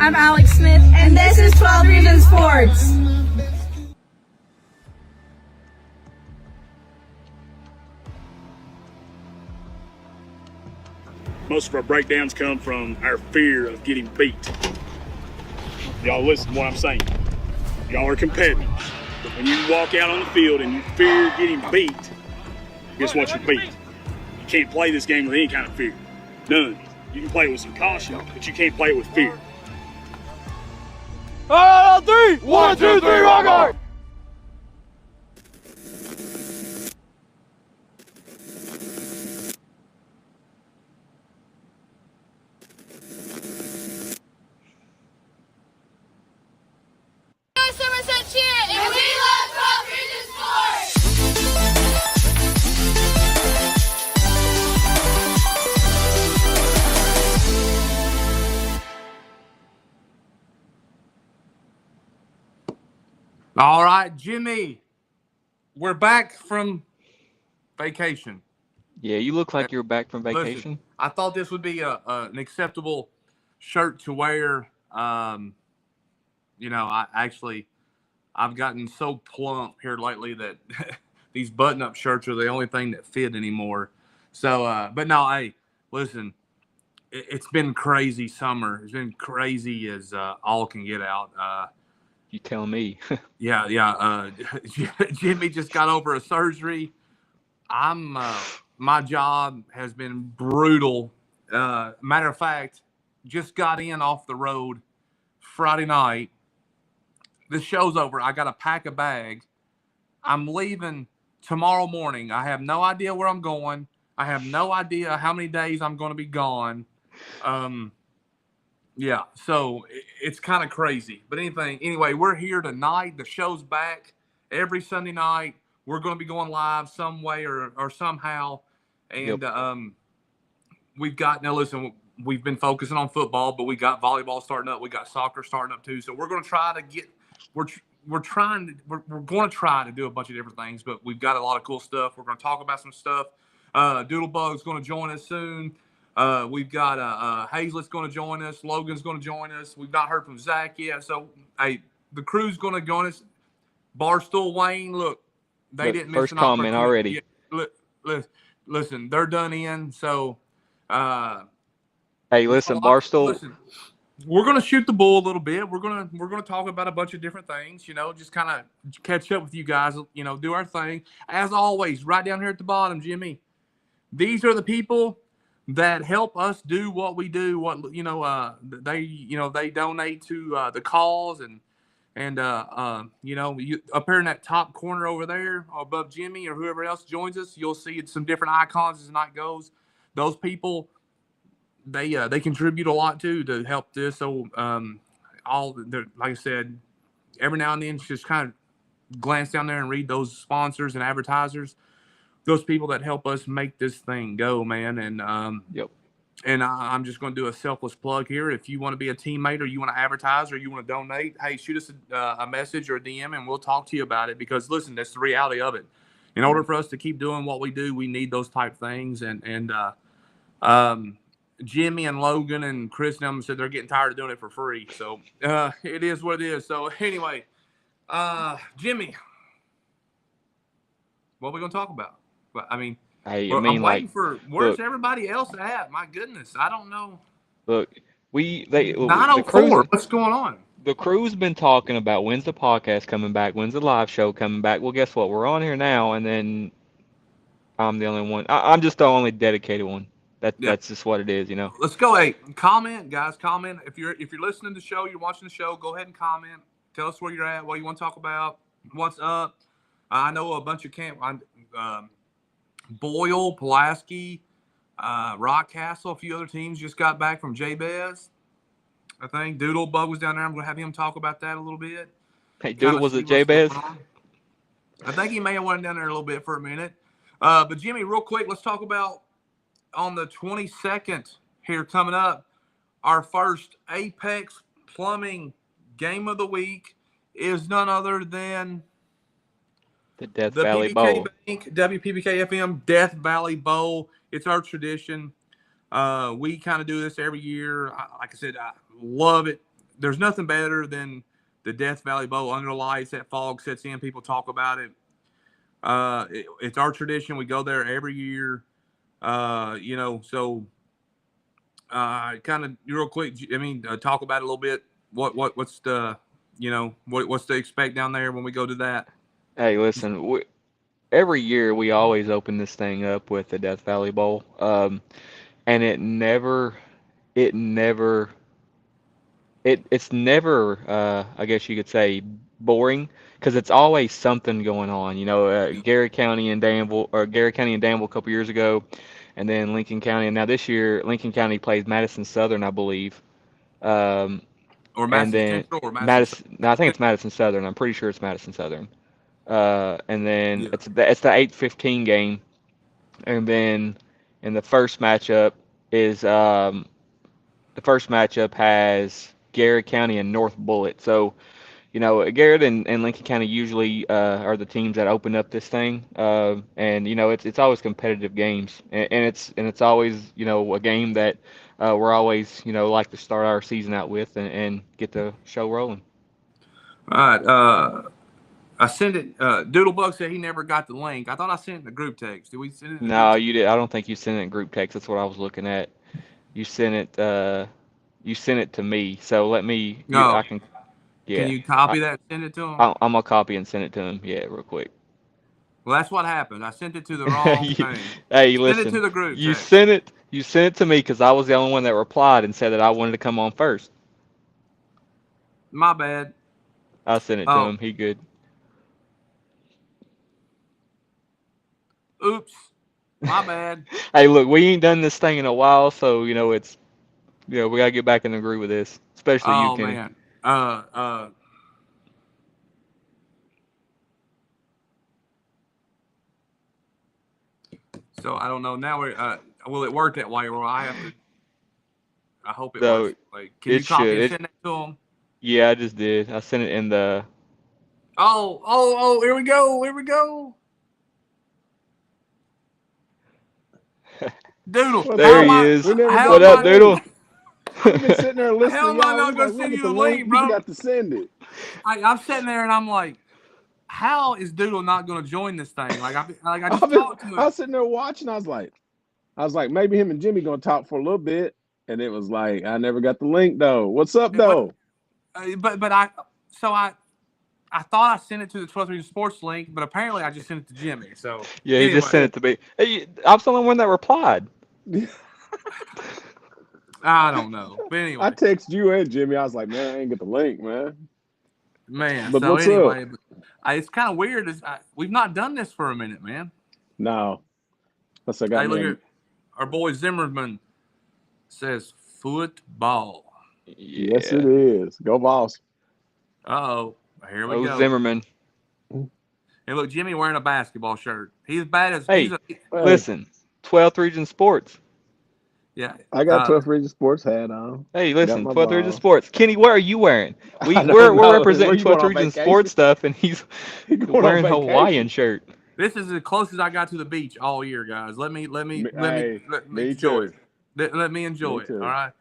I'm Alex Smith, and this is 12 Reasons Sports. Most of our breakdowns come from our fear of getting beat. Y'all listen to what I'm saying. Y'all are competitors. But when you walk out on the field and you fear getting beat, guess what? You're beat. You can't play this game with any kind of fear. None. You can play it with some caution, but you can't play it with fear. All right, on three. 1, 2, 3, rock hard. All right, Jimmy, we're back from vacation. Yeah, you look like you're back from vacation. Listen, I thought this would be an acceptable shirt to wear. I've gotten so plump here lately that these button-up shirts are the only thing that fit anymore. So, but no, hey, listen, it's been crazy summer. It's been crazy as all can get out. You tell me. Yeah. Jimmy just got over a surgery. My job has been brutal. Matter of fact, just got in off the road Friday night. The show's over. I got to pack a bag. I'm leaving tomorrow morning. I have no idea where I'm going. I have no idea how many days I'm going to be gone. Yeah, so it's kind of crazy. But anyway, we're here tonight. The show's back every Sunday night. We're going to be going live some way or somehow. And we've been focusing on football, but we got volleyball starting up. We got soccer starting up too. So we're going to try to we're going to try to do a bunch of different things, but we've got a lot of cool stuff. We're going to talk about some stuff. Doodlebug's going to join us soon. We've got Hazlett's going to join us. Logan's going to join us. We've not heard from Zach yet. So, hey, the crew's going to join us. Barstool Wayne, look, they didn't miss first an comment already. Yeah, listen, they're done in. So, hey, listen, Barstool. Listen, we're going to shoot the bull a little bit. We're going to talk about a bunch of different things, just kind of catch up with you guys, do our thing. As always, right down here at the bottom, Jimmy, these are the people that help us do what we do. They donate to the cause and you up here in that top corner over there above Jimmy or whoever else joins us, you'll see some different icons as the night goes. Those people, they contribute a lot too to help this. So like I said, every now and then just kind of glance down there and read those sponsors and advertisers. Those people that help us make this thing go, man. And and I'm just going to do a selfless plug here. If you want to be a teammate or you want to advertise or you want to donate, hey, shoot us a message or a DM and we'll talk to you about it. Because listen, that's the reality of it. In order for us to keep doing what we do, we need those type things. And Jimmy and Logan and Chris and them said they're getting tired of doing it for free. So it is what it is. So anyway, Jimmy, what are we going to talk about? But I mean, I'm waiting for where's everybody else at? My goodness, I don't know. Look, 9:04. What's going on? The crew's been talking about when's the podcast coming back, when's the live show coming back. Well, guess what? We're on here now, and then I'm the only one. I'm just the only dedicated one. That's just what it is, Let's go. Hey, comment, guys. Comment if you're listening to the show, you're watching the show. Go ahead and comment. Tell us where you're at, what you want to talk about, what's up. I know a bunch of Boyle, Pulaski, Rockcastle, a few other teams just got back from Jabez. I think Doodlebug was down there. I'm going to have him talk about that a little bit. Hey, Doodle was at Jabez? I think he may have went down there a little bit for a minute. But Jimmy, real quick, let's talk about on the 22nd here coming up, our first Apex Plumbing Game of the Week is none other than the Death Valley Bowl. WPBK FM Death Valley Bowl. It's our tradition. We kind of do this every year. Like I said, I love it. there's nothing better than the Death Valley Bowl under the lights. That fog sets in. People talk about it. It's our tradition. We go there every year. So kind of real quick. I mean, talk about it a little bit. What's the what's to expect down there when we go to that? Hey, listen, every year we always open this thing up with the Death Valley Bowl, and it never, it's never, I guess you could say, boring because it's always something going on. Gary County and Danville, or Gary County and Danville a couple years ago, and then Lincoln County, and now this year Lincoln County plays Madison Southern, I believe. Um, Or and Madison then Central or Madison. Madison, no, I think it's Madison Southern. I'm pretty sure it's Madison Southern. And then Yeah. it's the 8:15 game, and then in the first matchup has Garrett County and North Bullitt. So Garrett and Lincoln County usually are the teams that open up this thing, and it's always competitive games, and it's always a game that we're always like to start our season out with and get the show rolling. All right. I sent it. Doodlebug said he never got the link. I thought I sent it in the group text. Did we send it in the group No, text? you did. I don't think you sent it in group text. That's what I was looking at. You sent it. You sent it to me. So let me. No. I can. Can Yeah. you copy I, that and send it to him? I'm gonna copy and send it to him. Yeah, real quick. Well, that's what happened. I sent it to the wrong You- thing. Hey, Send it listen. to the group You text. sent it. You sent it to me because I was the only one that replied and said that I wanted to come on first. My bad. I sent it to Oh, him. He good. oops. My bad. Hey, look, we ain't done this thing in a while, so it's we gotta get back in the groove with this, especially you, Oh Kenny. man. So I don't know. Now will it work that way, or I have to? I hope it works. So Like, can you it copy should. and send that to him? Yeah, I just did. I sent it in the. Oh! Here we go! Here we go! Doodle, What's There how am up? he I? is. We never How got What am the up, I? Doodle? link. We've been sitting there How listening am to I y'all. We not was gonna like, we'll send get you the the link. link, You bro? forgot to send it. I'm sitting there and I'm like, how is Doodle not gonna join this thing? I just I've been, talked to I him. was sitting there watching. I was like, maybe him and Jimmy gonna talk for a little bit, and it was like, I never got the link though. What's up But though? I thought I sent it to the 12th Region Sports link, but apparently I just sent it to Jimmy. So Yeah, he just anyway, sent it to me. Hey, I was the only one that replied. I don't know. But I anyway, text you and Jimmy. I was like, man, I ain't get the link, man. man. But So what's up? anyway, it's kind of weird. We've not done this for a minute, man. No, plus I got Hey, me look a. at our boy Zimmerman says football. Yes, it Yeah. is. Go boss. Uh-oh. Here we Oh, go. Zimmerman. Hey, look, Jimmy wearing a basketball shirt. He's bad as Hey, Hey, listen. 12th Region Sports. yeah. I got 12th Region Sports hat on. Hey, Got listen. my 12th Region ball. Sports. Kenny, what are you wearing? I We're don't we're know. Where representing you going 12th on Region vacation? Sports stuff, and he's You going on wearing a Hawaiian vacation? shirt. This is as close as I got to the beach all year, guys. Let me Hey, me enjoy too. it. Let me enjoy Me it. All too. right.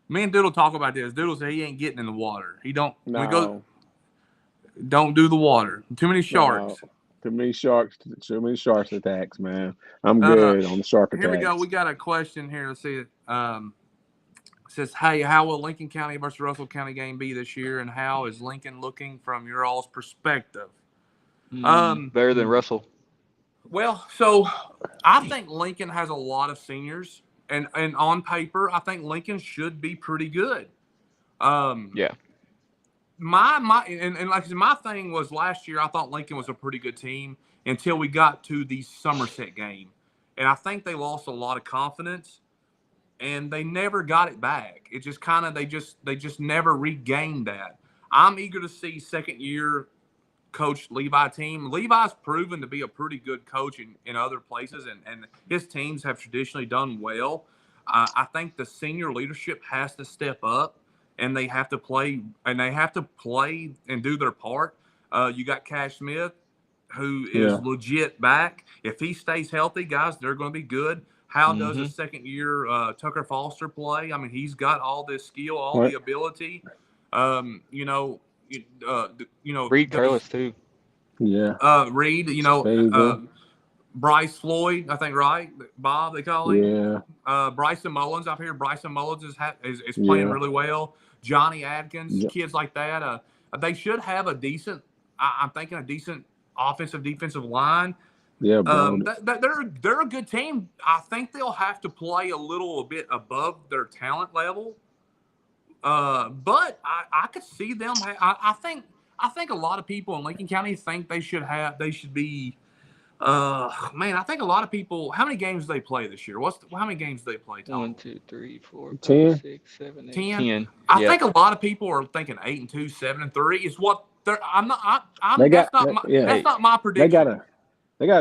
Me and Doodle talk about this. Doodle said he ain't getting in the water. He don't. We go. No, Don't do the water. Too many no. sharks. Too many sharks. Too many sharks attacks, man. I'm Uh, good on the shark Here we go. attacks. We got a question here. Let's see it. Says, hey, how will Lincoln County versus Russell County game be this year, and how is Lincoln looking from your all's perspective? Better than Russell. Well, so I think Lincoln has a lot of seniors, and on paper, I think Lincoln should be pretty good. Yeah. And like I said, my thing was last year I thought Lincoln was a pretty good team until we got to the Somerset game, and I think they lost a lot of confidence, and they never got it back. It just kind of they just never regained that. I'm eager to see second year coach Levi team. Levi's proven to be a pretty good coach in other places, and his teams have traditionally done well. I think the senior leadership has to step up, and they have to play and do their part. You got Cash Smith, who is Yeah. legit back. If he stays healthy, guys, they're going to be good. How does a second year Tucker Foster play? I mean, he's got all this skill, all the What? ability. You know, you know Reed those Curlis too. Yeah. Reed. Spiegel. Bryce Floyd, I think, right? Bob, they call him. Yeah. Bryson Mullins, I've heard Bryson Mullins is playing Yeah. really well. Johnny Adkins, Yeah. kids like that. They should have a decent, I'm thinking a decent offensive defensive line. Yeah, bro. They're a good team. I think they'll have to play a little bit above their talent level. But I could see them. I think a lot of people in Lincoln County think they should be. Man, I think a lot of people. How many games do they play this year? How many games do they play One, total? two, three, four, five, 10. 6, 7, 8, 10. 10. I Yep. think a lot of people are thinking 8-2, 7-3 is what they're. I'm not. I'm. They got yeah. That's Hey, not my They got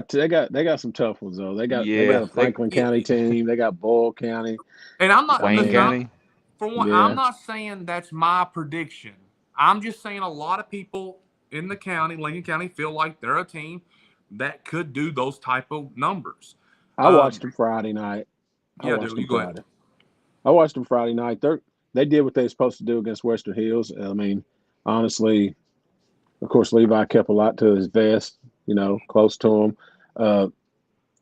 prediction. a they got some tough ones though. They got yeah, a Franklin County team. They got Boyle County. And I'm not. I Wayne Listen, mean, County. for one, I'm yeah. not saying that's my prediction. I'm just saying a lot of people in the county, Lincoln County, feel like they're a team that could do those type of numbers. I watched Um, them Friday night. I yeah, watched dude, them you go ahead. Friday. I watched them Friday night. They did what they were supposed to do against Western Hills. I mean, honestly, of course, Levi kept a lot to his vest. Close to him. Uh,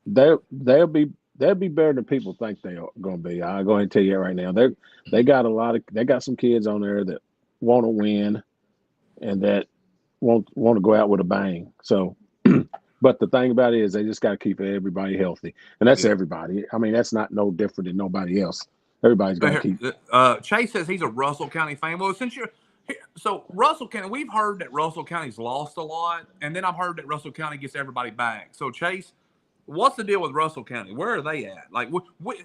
they'll be better than people think they are going to be. I'll go ahead and tell you that right now. They got some kids on there that want to win and that want to go out with a bang. So, but the thing about it is they just got to keep everybody healthy, and that's Yeah. everybody. I mean, that's not no different than nobody else. Everybody's got to keep. Chase says he's a Russell County fan. Well, since you're so Russell County, we've heard that Russell County's lost a lot, and then I've heard that Russell County gets everybody back. So Chase, what's the deal with Russell County? Where are they at? Like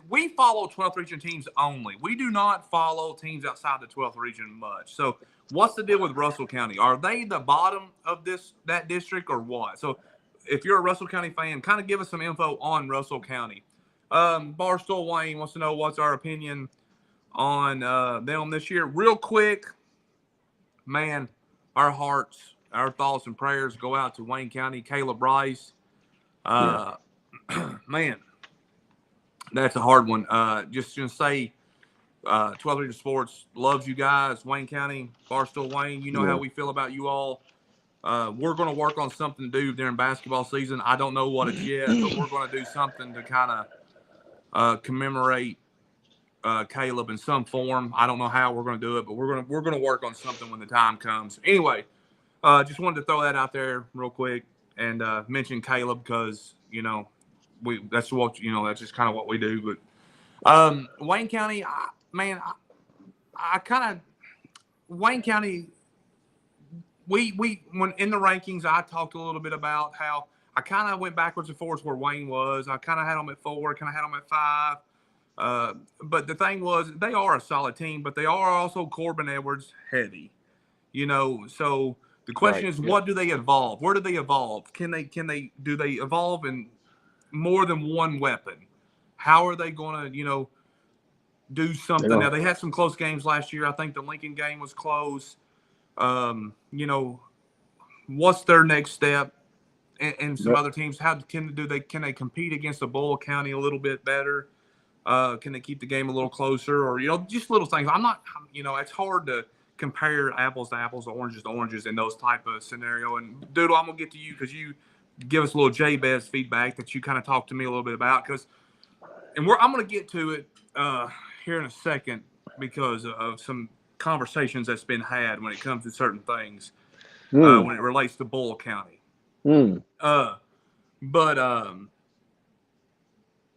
we follow 12th region teams only. We do not follow teams outside the 12th region much. So what's the deal with Russell County? Are they the bottom of that district or what? So if you're a Russell County fan, kind of give us some info on Russell County. Barstool Wayne wants to know what's our opinion on them this year. Real quick, man, our hearts, our thoughts and prayers go out to Wayne County, Caleb Rice. Yeah. Man, that's a hard one. Just going to say 12 Region Sports loves you guys. Wayne County, Barstool Wayne, you know Yeah. how we feel about you all. We're going to work on something to do during basketball season. I don't know what it's yet, but we're going to do something to kind of commemorate Caleb in some form. I don't know how we're going to do it, but we're going to work on something when the time comes. Anyway, just wanted to throw that out there real quick and mention Caleb because that's just kind of what we do. But Wayne County, I kind of Wayne County. We when in the rankings, I talked a little bit about how I kind of went backwards and forwards where Wayne was. I kind of had them at 4, kind of had them at 5. But the thing was, they are a solid team, but they are also Corbin Edwards heavy. So the question Right. is, Yeah. what do they evolve? Where do they evolve? Do they evolve in more than one weapon? How are they going to, do something? gonna- Now, they had some close games last year. I think the Lincoln game was close. What's their next step? And some Yep. other teams, how can they compete against the Boyle County a little bit better? Can they keep the game a little closer, or just little things? It's hard to compare apples to apples, oranges to oranges in those type of scenario. And Doodle, I'm gonna get to you because you give us a little J-Bez feedback that you kind of talked to me a little bit about. I'm gonna get to it here in a second because of some conversations that's been had when it comes to certain things when it relates to Boyle County. Mm.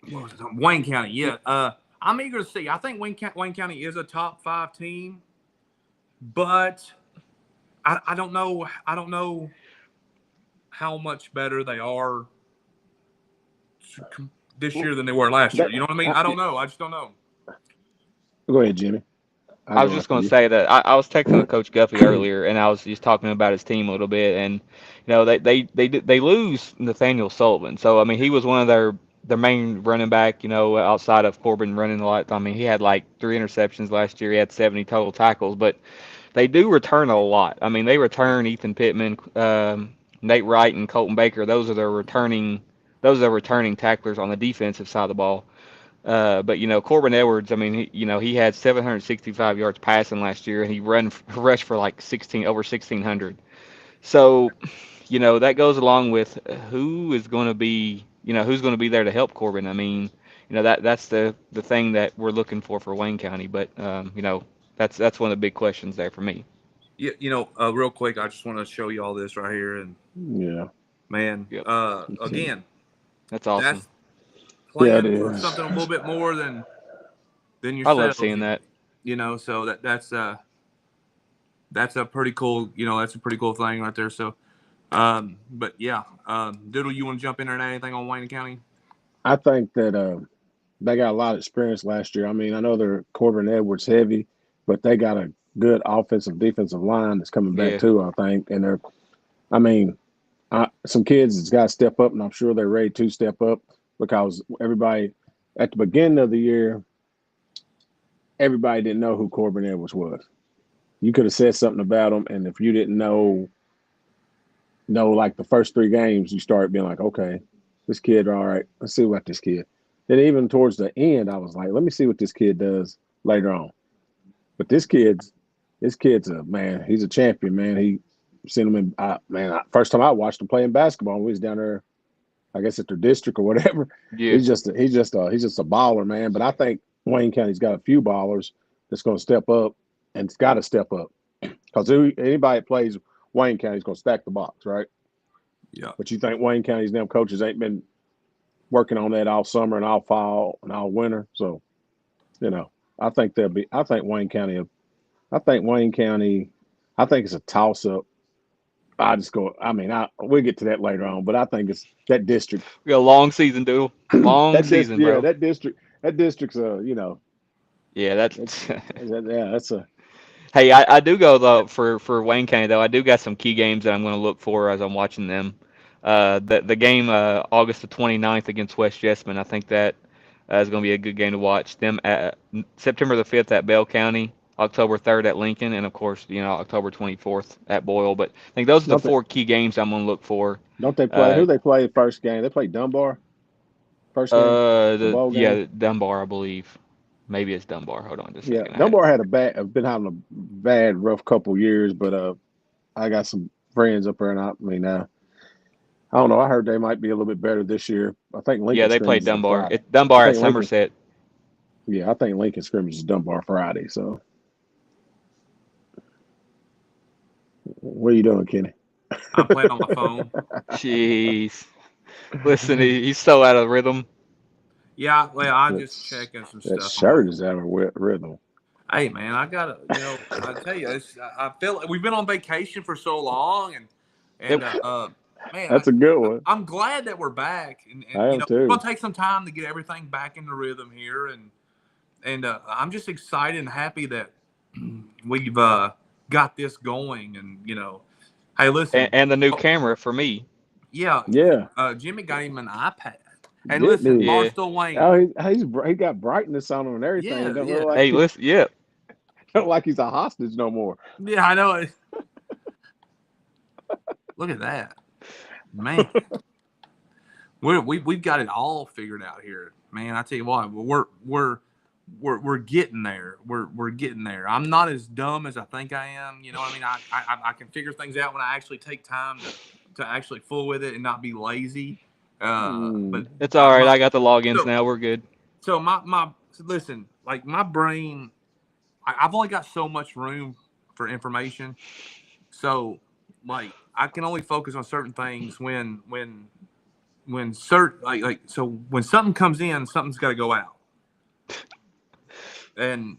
What was it? Wayne County, yeah. I'm eager to see. I think Wayne County is a top 5 team, but I don't know. I don't know how much better they are this year than they were last year. You know what I mean? I don't know. I just don't know. Go ahead, Jimmy. I was just going to say that I was texting with Coach Guffey earlier, and I was just talking about his team a little bit, and they lose Nathaniel Sullivan. So I mean, he was one of their main running back. Outside of Corbin running a lot. I mean, he had like 3 interceptions last year. He had 70 total tackles, but they do return a lot. I mean, they return Ethan Pittman, Nate Wright, and Colton Baker. Those are their returning tacklers on the defensive side of the ball. But Corbin Edwards, I mean, he had 765 yards passing last year, and he rushed for like 1600. So, that goes along with who is going to be, who's going to be there to help Corbin. I mean, that's the thing that we're looking for Wayne County. But that's one of the big questions there for me. Yeah, real quick, I just want to show you all this right here, and Yeah. man, Yep, again, that's awesome. that's Yeah, it playing for is. something a little bit more than I love yourselves. seeing that. So that's a pretty cool, that's a pretty cool thing right there. So, but yeah, Doodle, you want to jump in there and add anything on Wayne County? I think that they got a lot of experience last year. I mean, I know they're Corbin Edwards heavy, but they got a good offensive defensive line that's coming back Yeah, too. I think, and I mean, some kids has got to step up, and I'm sure they're ready to step up because everybody at the beginning of the year, everybody didn't know who Corbin Edwards was. You could have said something about him, and if you didn't know like the first three games, you started being like, okay, this kid, all right, let's see what this kid. Then even towards the end, I was like, let me see what this kid does later on. But this kid's a man. He's a champion, man. He seen him in first time I watched him playing basketball. We was down there, I guess at their district or whatever. yeah. He's just a baller, man. But I think Wayne County's got a few ballers that's going to step up and it's got to step up because anybody that plays Wayne County's going to stack the box, right? Yeah. But you think Wayne County's them coaches ain't been working on that all summer and all fall and all winter? So I think they'll be. I think Wayne County. I think Wayne County. I think it's a toss up. I just go. I mean, we'll get to that later on, but I think it's that district. We got a long season, Doodle. Long season, Yeah, bro. that district. That district's Yeah, that's that's. that's a Hey, I do go though for Wayne County though. I do got some key games that I'm going to look for as I'm watching them. The game August the 29th against West Jessamine. I think that is going to be a good game to watch. Them at September the 5th at Bell County, October 3rd at Lincoln, and of course October 24th at Boyle. But I think those are the don't they four key games I'm going to look for. don't they play Uh, who they play first game? They play Dunbar first game, the bowl game. Dunbar, I believe. Maybe it's Dunbar. Hold on just a Yeah, second. I had it. Dunbar had been having a bad rough couple years, but I got some friends up there, and I mean I don't know. I heard they might be a little bit better this year. I think Yeah, Lincoln they played scrimmage is a Dunbar. Friday. It's I Dunbar at think Lincoln, Somerset. yeah, I think Lincoln scrimmage is Dunbar Friday. So what are you doing, Kenny? I'm playing on my phone. Jeez. Listen, he's so out of rhythm. Yeah, well, I just That's, checking some that stuff on my. shirt is out of rhythm. Hey, man, I gotta, I tell you, I feel like we've been on vacation for so long, and Yep. man, That's a good one. I'm glad that we're back, and I am it's too. gonna take some time to get everything back into rhythm here, and I'm just excited and happy that we've got this going, and hey, And, listen, and the new oh, camera for me. yeah, Yeah, Jimmy got him an iPad, and didn't listen, he? Yeah. Barstool Wayne, Oh, he got brightness on him and everything. It yeah, don't yeah, look like Hey, listen. Yeah. don't like he's a hostage no more. yeah, I know it. Look at that, man. We've got it all figured out here, man. I tell you what, we're getting there. We're getting there. I'm not as dumb as I think I am. You know what I mean? I can figure things out when I actually take time to actually fool with it and not be lazy. But It's all right. my I got the logins so now. We're good. so my listen, like my brain, I've only got so much room for information. So like I can only focus on certain things when certain so when something comes in, something's got to go out, and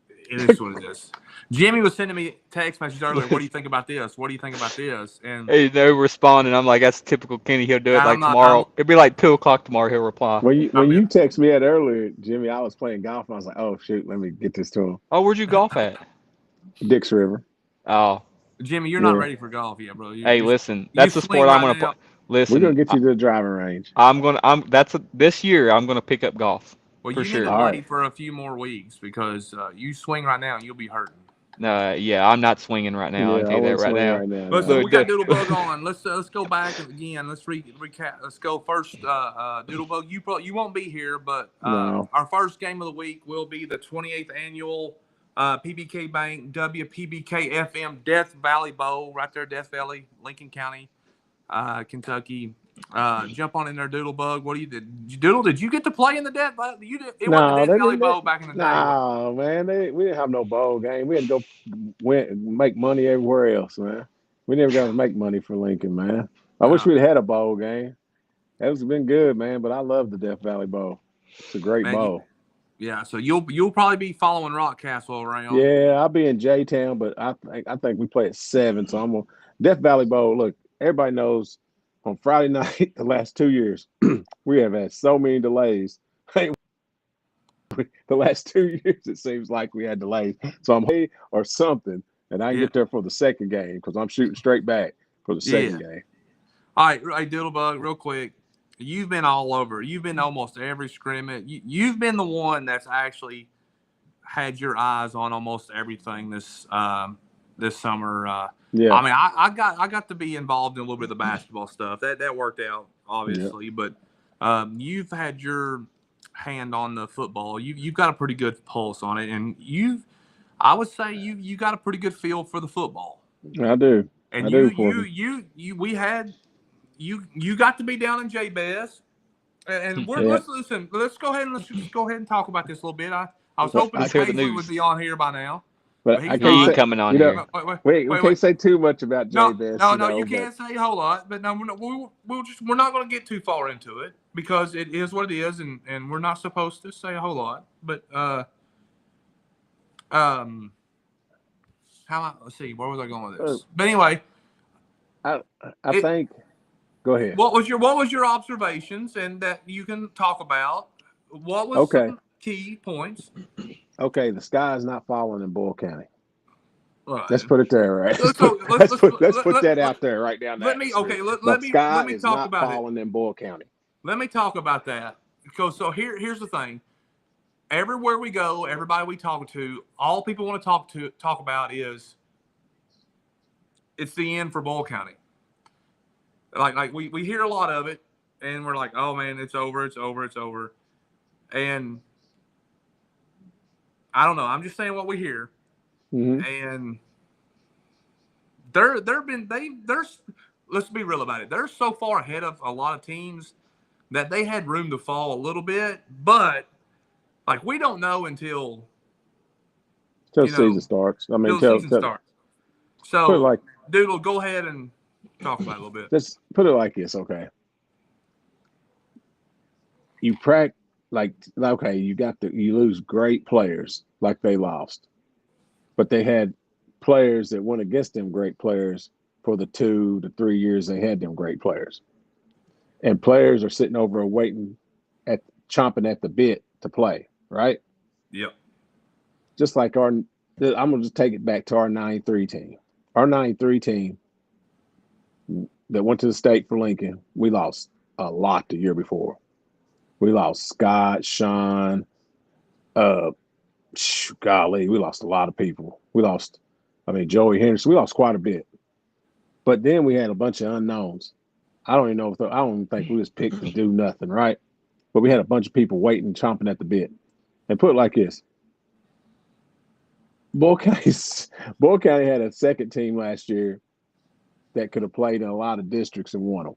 it is what it is. Jimmy was sending me text messages earlier. What do you think about this? What do you think about this? And Hey, they respond, and I'm like, that's typical Kenny. He'll do it I'm like not. I'm. tomorrow. It'll be like 2 o'clock tomorrow. He'll reply. When you I when mean, you text me that earlier, Jimmy, I was playing golf and I was like, oh shoot, let me get this to him. Oh, where'd you golf at? Dix River. Oh, Jimmy, you're not Yeah, ready for golf yet, bro. hey, listen. You That's the swing sport I'm right gonna play. now. we're gonna Listen, get you to the driving range. this year I'm gonna pick up golf Well, for you need to sure. All right. buddy for a few more weeks because you swing right now and you'll be hurting. Yeah, I'm not swinging right now. I Yeah, can I tell you that wouldn't right swing now. right now. So No. we got Doodlebug on. Let's go back again. Let's recap. Let's go first. Doodlebug, you won't be here, but No. our first game of the week will be the 28th annual PBK Bank WPBK FM Death Valley Bowl, right there, Death Valley, Lincoln County, Kentucky. Jump on in there, Doodlebug. What do you did? Doodle, did you get to play in the Death Valley? You did. It wasn't the No, Death they Valley didn't. Bowl back in the day. No, man, we didn't have no bowl game. We had to go make money everywhere else, man. We never got to make money for Lincoln, man. I wish Uh, we'd had a bowl game. That was been good, man. But I love the Death Valley Bowl. It's a great man, bowl. yeah. So you'll probably be following Rock Castle around. Yeah, I'll be in J Town, but I think we play at 7, so I'm on Death Valley Bowl. Look, everybody knows on Friday night the last 2 years we have had so many delays. The last 2 years, it seems like we had delays. So I'm late or something, and I can Yeah, get there for the second game because I'm shooting straight back for the yeah. second game. All right, hey, Doodlebug, real quick. You've been all over. You've been almost every scrimmage. You've been the one that's actually had your eyes on almost everything this summer. Yeah, I mean, I got to be involved in a little bit of the basketball stuff. That worked out yeah. obviously, but you've had your hand on the football. You've got a pretty good pulse on it, and I would say you got a pretty good feel for the football. I do. And I do for we had you got to be down in J-Best, and yeah. let's listen. Let's go ahead and let's just go ahead and talk about this a little bit. I was But hoping I, Let's hear the Paisley would news. be on here by now, but but I he's Yeah, can't he ain't say not. coming on you know. here. We can't say too much about J No, Best, no, no. You but can't say a whole lot, but no, we're not going to get too far into it because it is what it is, and we're not supposed to say a whole lot. But um, let's see, where was I going with uh, this? But anyway, I I it think. Go ahead. what was your observations and that you can talk about? What was Okay. some key points? Okay. The sky is not falling in Boyle County. Let's Right. put it there, right? So Let's put that out there right now in the let me atmosphere. The let sky me is talk not about it. falling in Boyle County. Let me talk about that because here's the thing. Everywhere we go, everybody we talk to, all people want to talk about is it's the end for Boyle County. Like we hear a lot of it, and we're like, oh man, it's over, it's over, it's over, and I don't know. I'm just saying what we hear, Hmm. and they're let's be real about it. They're so far ahead of a lot of teams that they had room to fall a little bit, but like we don't know until Till you know season starts. I mean, till the season starts. put it So, like Doodle, go ahead and talk about it a little bit. just put it like this. Okay, you practice like okay, you lose great players like they lost, but they had players that went against them great players for the 2 to 3 years they had them great players, and players are sitting over waiting at chomping at the bit to play, right? Yep. Just like I'm gonna just take it back to our 9-3 team. Our 9-3 team that went to the state for Lincoln, we lost a lot the year before. We lost Scott, Sean, uh, golly, we lost a lot of people. Joey Henderson. We lost quite a bit. But then we had a bunch of unknowns. I don't even think we was picked to do nothing, right? But we had a bunch of people waiting, chomping at the bit. And put it like this: Bull County, Bull County had a second team last year that could have played in a lot of districts and won them.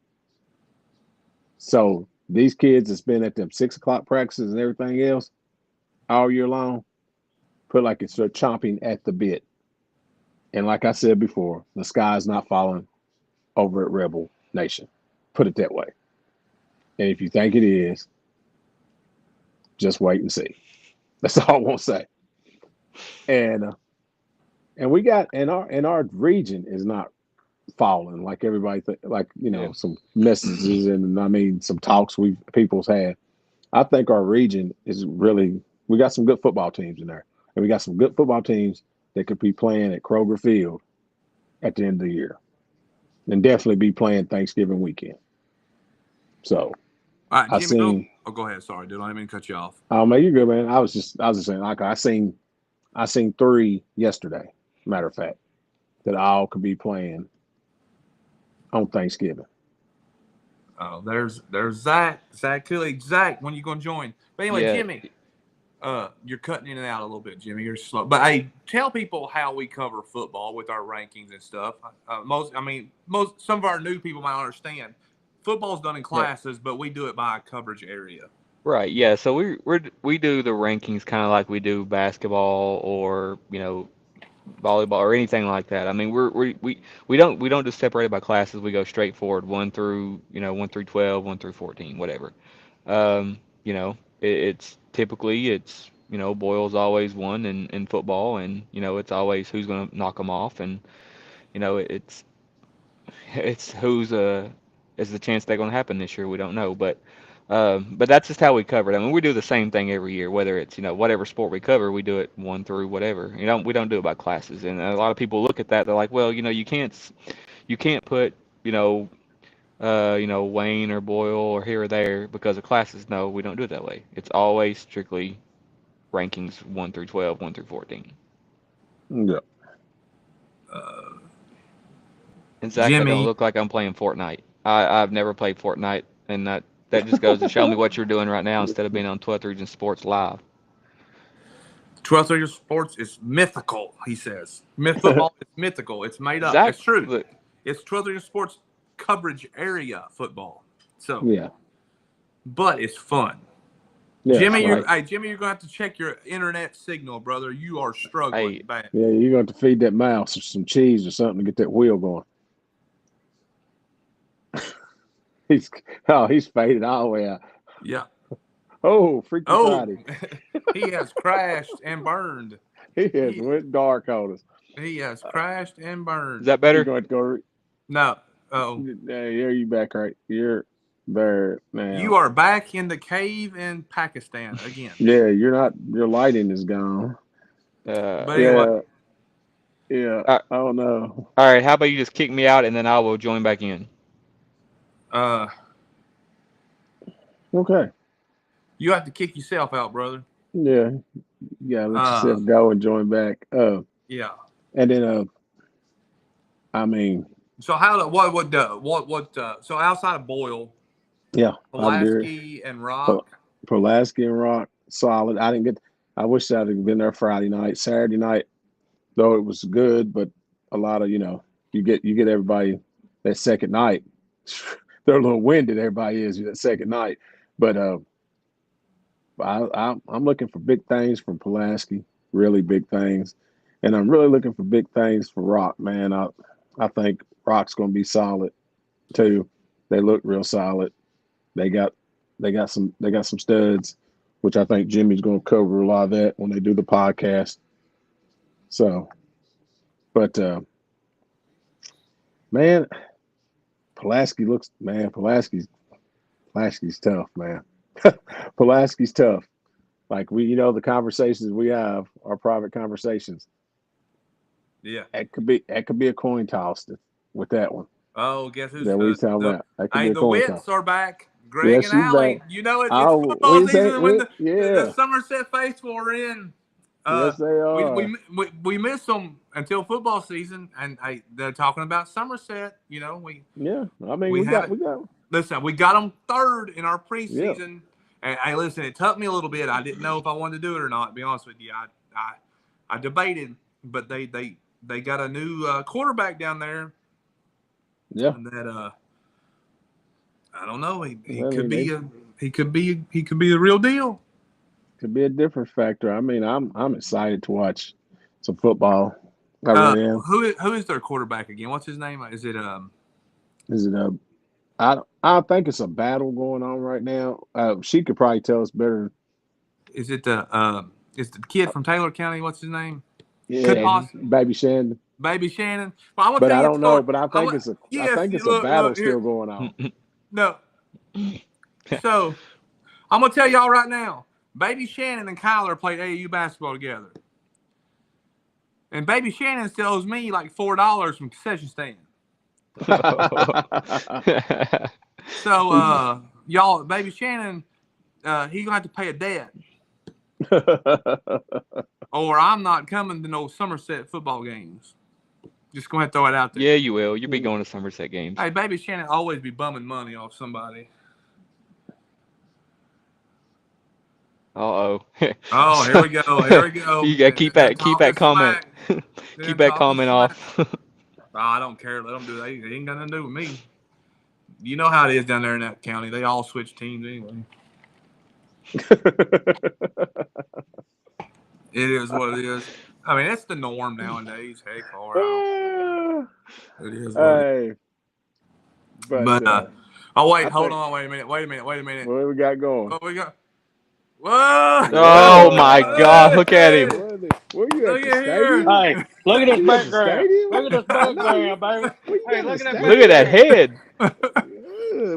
So these kids that's been at them 6 o'clock practices and everything else all year long, put like it's they're chomping at the bit. And like I said before, the sky's not falling over at Rebel Nation. Put it that way. And if you think it is, just wait and see. That's all I want to say. And we got and our region is not falling like everybody Yeah. some messages and some talks people's had. I think our region is really we got some good football teams in there, and we got some good football teams that could be playing at Kroger Field at the end of the year, and definitely be playing Thanksgiving weekend. So All right, I Jimmy. Go. seen. Oh, go ahead. Sorry, dude. I didn't mean to cut you off. Oh man, you're good, man. I was just saying like I seen 3 yesterday. Matter of fact, that all could be playing on Thanksgiving. Oh, there's Zach. Zach Cooley. Zach, when you gonna join? But anyway, Yeah. Jimmy, you're cutting in and out a little bit, Jimmy. You're slow. But hey, tell people how we cover football with our rankings and stuff. Some of our new people might understand. Football's done in classes, but we do it by coverage area. Right. Yeah. So we do the rankings kind of like we do basketball or volleyball or anything like that. I mean, we don't just separate it by classes. We go straight forward, 1 through 12, 1 through 14, whatever. It's typically Boyle's always one in football, and it's always who's going to knock them off, and it's who's is the chance they're going to happen this year. We don't know, but that's just how we cover it. I mean, we do the same thing every year, whether it's whatever sport we cover, we do it 1 through whatever. We don't do it by classes, and a lot of people look at that. They're like, well, you can't put Wayne or Boyle or here or there because of classes. No, we don't do it that way. It's always strictly rankings 1 through 12, 1 through 14. Yeah. And Zach, I Jimmy. don't look like I'm playing Fortnite. I've never played Fortnite, and that just goes to show me what you're doing right now instead of being on 12th Region Sports Live. 12th Region Sports is mythical, he says. Football is mythical. It's made up. Zach, It's true. look, It's 12th Region Sports coverage area football. So, Yeah. but it's fun. Yeah. Jimmy, right. Jimmy, you're gonna have to check your internet signal, brother. You are struggling Hey. bad. Yeah, you're going to have to feed that mouse some cheese or something to get that wheel going. He's faded all the way out. Yeah. Oh, freaky Oh, Friday. he has crashed and burned. He has went dark on us. He has crashed and burned. Is that You're better? going to go. No. Oh, Yeah, you back right. You're there now. you are back in the cave in Pakistan again. Yeah, you're not. Your lighting is gone. But anyway, Yeah. Oh no. All right, how about you just kick me out and then I will join back in? Okay. You have to kick yourself out, brother. Yeah. Yeah. Let yourself go and join back. Yeah. And then I mean. So so outside of Boyle, Yeah. Pulaski and Rock. Pulaski and Rock, solid. I wish I'd have been there Friday night. Saturday night, though, it was good, but a lot of, you get everybody that second night. They're a little winded, everybody is that second night. But I'm looking for big things from Pulaski, really big things. And I'm really looking for big things for Rock, man. I think Rock's going to be solid too. They look real solid. They got some studs, which I think Jimmy's going to cover a lot of that when they do the podcast. So, but man, Pulaski's tough, man. Pulaski's tough. Like the conversations we have are private conversations. Yeah. It could be a coin toss with that one. Oh, guess who's that we talking about? That could be a the coin Wits toss. are back. Greg and Allie. Back. It's football season when yeah. the Somerset faithful are in. Yes, they are. We miss them until football season, and they're talking about Somerset. Yeah, I mean, we got. Listen, we got them third in our preseason, and hey, listen, it took me a little bit. I didn't know if I wanted to do it or not. To be honest with you, I debated, but they got a new quarterback down there. Yeah, and that I don't know. He could be the real deal. Could be a difference factor. I mean, I'm excited to watch some football. I really am. Who is their quarterback again? What's his name? Is it I think it's a battle going on right now. She could probably tell us better. Is it the kid from Taylor County? What's his name? Yeah, Baby Shannon. Baby Shannon. Well, I don't know. But I think it's a battle still going on. No. So I'm gonna tell y'all right now. Baby Shannon and Kyler played AAU basketball together, and Baby Shannon still owes me like $4 from concession stand. So y'all, Baby Shannon, he's gonna have to pay a debt. or I'm not coming to no Somerset football games. Just go ahead and throw it out there. Yeah, you will. You'll be going to Somerset games. Hey, baby Shannon always be bumming money off somebody. Uh-oh. Oh, here we go. Here we go. You gotta keep that comment. Keep that comment off. Oh, I don't care. Let them do that. It ain't got nothing to do with me. You know how it is down there in that county. They all switch teams anyway. It is what it is. I mean, it's the norm nowadays. Heck, all right. It is what it is. But oh wait, hold on, wait a minute. What do we got going? What we got? Whoa! Oh my God! Look at him. Where you at? Look The at here. stadium? Hey, look at this You at the background. stadium? Look at this background, baby. Hey, look at that. Look at that head.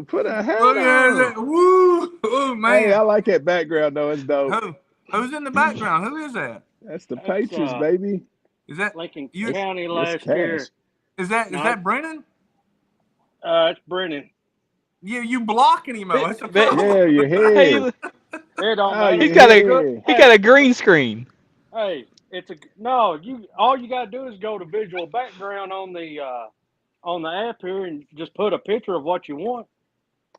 Put a hat Look at on. that. Woo! Oh man. Hey, I like that background though. It's dope. Who's in the background? Who is that? That's the Patriots, baby. Is that Lincoln you? County It's last Cash. year. Is that Brennan? It's Brennan. You blocking him, though. That's a That- problem. Yeah, your Hey, head. look, It don't Oh, matter. yeah. he got a green screen. Hey, it's a no. All you gotta do is go to visual background on the app here and just put a picture of what you want.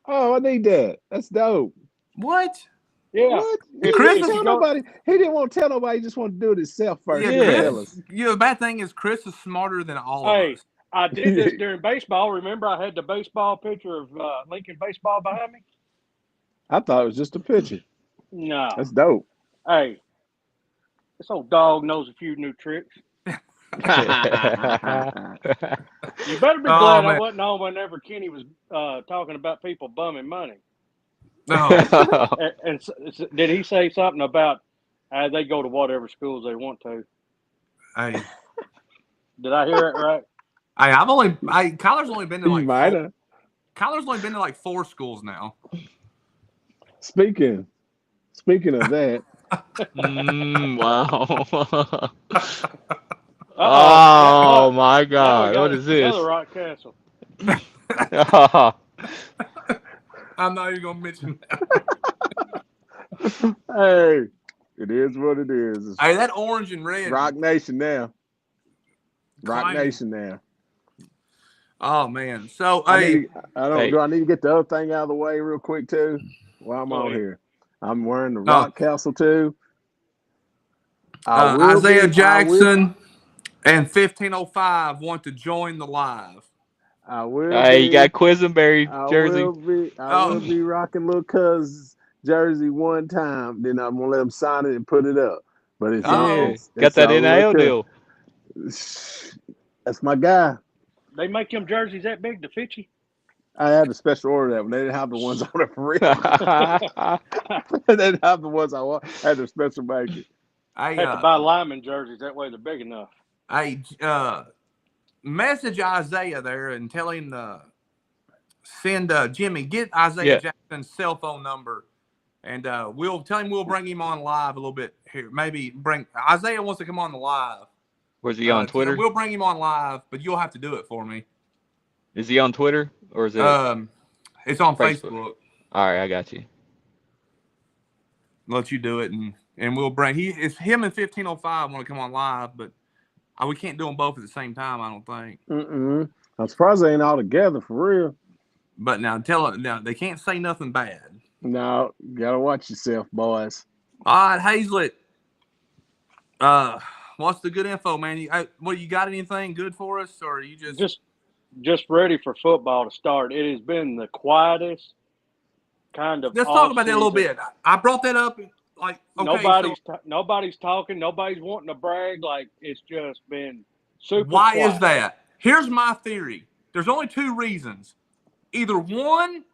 Oh, I need that. That's dope. What? Yeah. What? If Chris you He didn't go- tell nobody. He didn't want to tell nobody. He just wanted to do it himself first. Yeah, He didn't Yeah. tell us. The bad thing is Chris is smarter than all of Hey, us. I did this during baseball. Remember, I had the baseball picture of Lincoln baseball behind me. I thought it was just a picture. No. That's dope. Hey, this old dog knows a few new tricks. You better be glad I man. wasn't on whenever Kenny was talking about people bumming money. No. And did he say something about they go to whatever schools they want to? Hey, Did I hear it right? Kyler's only been to You like might four, have. Kyler's only been to like 4 schools now. Speaking of that, Wow. Uh-oh. Oh my Now we God! got What is this? Another Rock Castle. I'm not even gonna mention that. hey, it is what it is. It's Hey, that orange and red. Rock Nation now. Rock Clanging. Nation now. Oh man. So I hey, need, I don't. Hey. Do I need to get the other thing out of the way real quick too? While I'm Go on ahead. here, I'm wearing the Rock Castle too. Isaiah Jackson and 1505 want to join the live. I will. Hey, you be- got Quisenberry I jersey. will be rocking Lil Cuz jersey one time. Then I'm gonna let him sign it and put it up. But it's Yeah, it's got that all NIL Lil deal. Cuz. That's my guy. They make them jerseys that big to fit you? I had to special order that one. They didn't have the ones on it for real. They didn't have the ones I want. I had to special make it. I had to buy lineman jerseys. That way they're big enough. Message Isaiah there and tell him to send Jimmy, get Isaiah Yeah. Jackson's cell phone number, and we'll tell him we'll bring him on live a little bit here. Maybe bring Isaiah wants to come on the live. Was he on Twitter? We'll bring him on live, but you'll have to do it for me. Is he on Twitter or is it? It's on Facebook. Facebook. All right, I got you. Let you do it, and we'll bring it's him and 1505 want to come on live, but we can't do them both at the same time. I don't think. I'm surprised they ain't all together for real. But now they can't say nothing bad. No, gotta watch yourself, boys. All right, Hazlett. What's the good info, man? You got anything good for us, or are you just ready for football to start? It has been the quietest kind of. Let's talk about that a little bit. I brought that up. Like, okay, nobody's talking. Nobody's wanting to brag. Like, it's just been super. Why quiet. is that? Here's my theory. There's only 2 reasons. Either 1,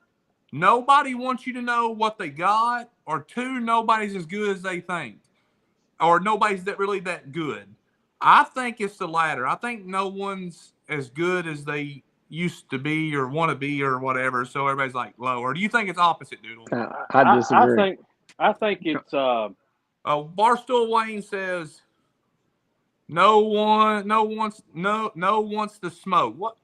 nobody wants you to know what they got, or 2, nobody's as good as they think, or nobody's really that good. I think it's the latter. I think no one's as good as they used to be or want to be or whatever. So everybody's like low. Or do you think it's opposite, Doodle? I disagree. I think it's. Barstool Wayne says no one wants to smoke. What?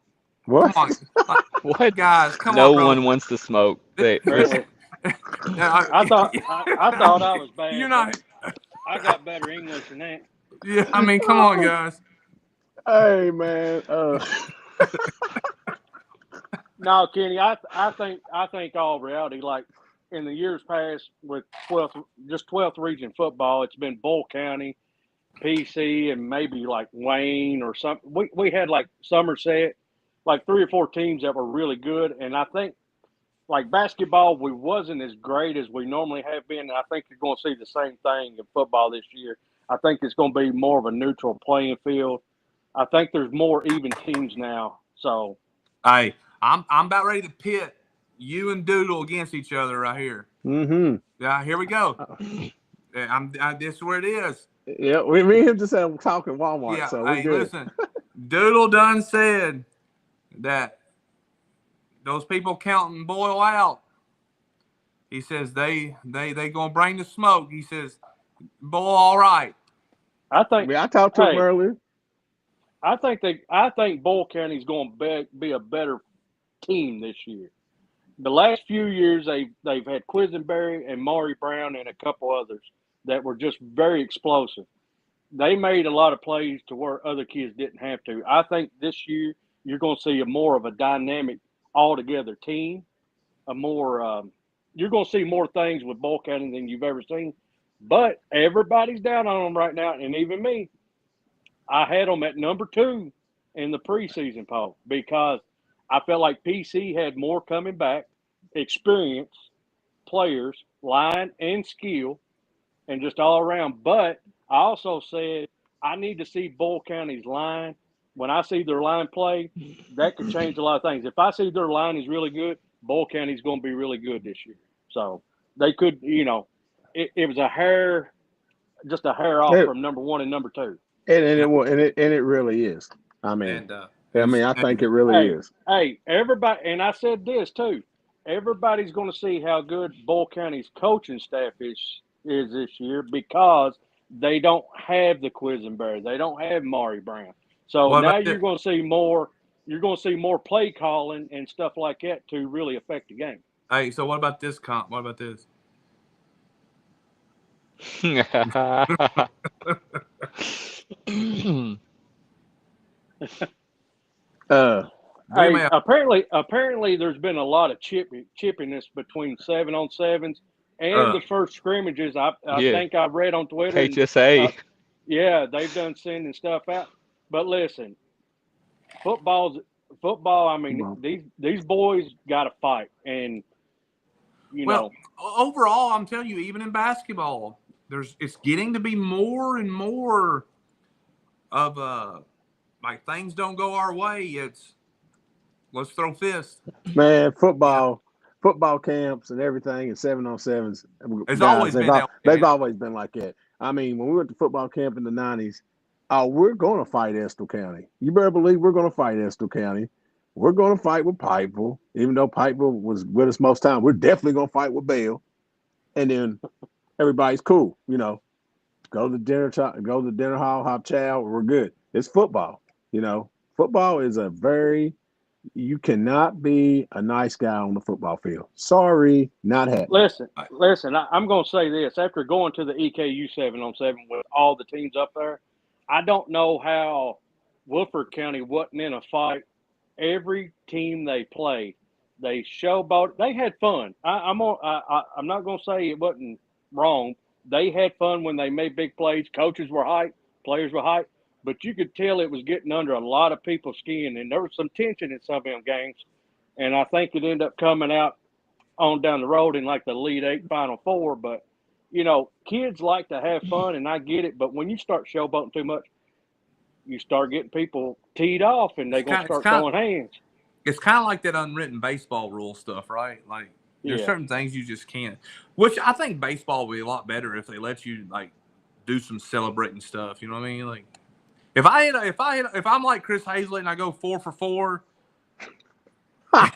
What? Come on, What? guys? Come No on, bro. one wants to smoke. I thought I was bad. You're not. I got better English than that. Yeah, I mean, come on, guys. Hey man, No, Kenny, I think all reality, like in the years past with 12th region football, it's been Bull County, PC, and maybe like Wayne or something. We had like Somerset, like 3 or 4 teams that were really good, and I think like basketball, we wasn't as great as we normally have been. And I think you're going to see the same thing in football this year. I think it's going to be more of a neutral playing field. I think there's more even teams now. So, Hey, I'm about ready to pit you and Doodle against each other right here. mm-hmm. Yeah, here we go. This is where it is. Yeah, me and him just had talking Walmart, Yeah. so we're Hey, good. listen, Doodle done said that those people counting Boyle out. He says they gonna bring the smoke. He says, Boyle, all right. I think, I talked to him hey, earlier. I think Bull County's going to be a better team this year. The last few years, they've had Quisenberry and Maury Brown and a couple others that were just very explosive. They made a lot of plays to where other kids didn't have to. I think this year you're going to see a more of a dynamic, altogether team. A more you're going to see more things with Bull County than you've ever seen. But everybody's down on them right now, and even me. I had them at number 2 in the preseason poll because I felt like PC had more coming back, experience, players, line, and skill, and just all around. But I also said I need to see Bull County's line. When I see their line play, that could change a lot of things. If I see their line is really good, Bull County's going to be really good this year. So they could, it was just a hair off from number 1 and number 2. And it really is. I mean, I think it really is. Hey, everybody, and I said this too. Everybody's going to see how good Bull County's coaching staff is this year because they don't have the Quisenberry, they don't have Maury Brown. So now you're going to see more. You're going to see more play calling and stuff like that to really affect the game. Hey, so what about this comp? What about this? Hey, apparently, there's been a lot of chippiness between 7-on-7s and the first scrimmages. I think I read on Twitter. HSA. Yeah, they've done sending stuff out. But listen, football. I mean, these boys got to fight, and overall, I'm telling you, even in basketball, it's getting to be more and more of like things don't go our way. It's let's throw fists. Man, football camps and everything and 7-on-7s. They've always been like that. I mean, when we went to football camp in the 90s, we're going to fight Estill County. You better believe we're going to fight Estill County. We're going to fight with Pikeville, even though Pikeville was with us most time. We're definitely going to fight with Bale. And then everybody's cool, Go to the dinner hall, hop chow. We're good. It's football, Football is you cannot be a nice guy on the football field. Sorry, not happening. Listen. I'm going to say this. After going to the EKU 7-on-7 with all the teams up there, I don't know how Woodford County wasn't in a fight. Every team they played, they showboat. They had fun. I'm not going to say it wasn't wrong. They had fun when they made big plays. Coaches were hyped. Players were hyped. But you could tell it was getting under a lot of people's skin, and there was some tension in some of them games. And I think it ended up coming out on down the road in like the Elite 8 Final Four. But, kids like to have fun, and I get it. But when you start showboating too much, you start getting people teed off, and they're going to start throwing hands. It's kind of like that unwritten baseball rule stuff, right? Like, there's certain things you just can't. Which I think baseball would be a lot better if they let you, like, do some celebrating stuff. You know what I mean? Like, if I'm like Chris Hazlett and I go 4 for 4, and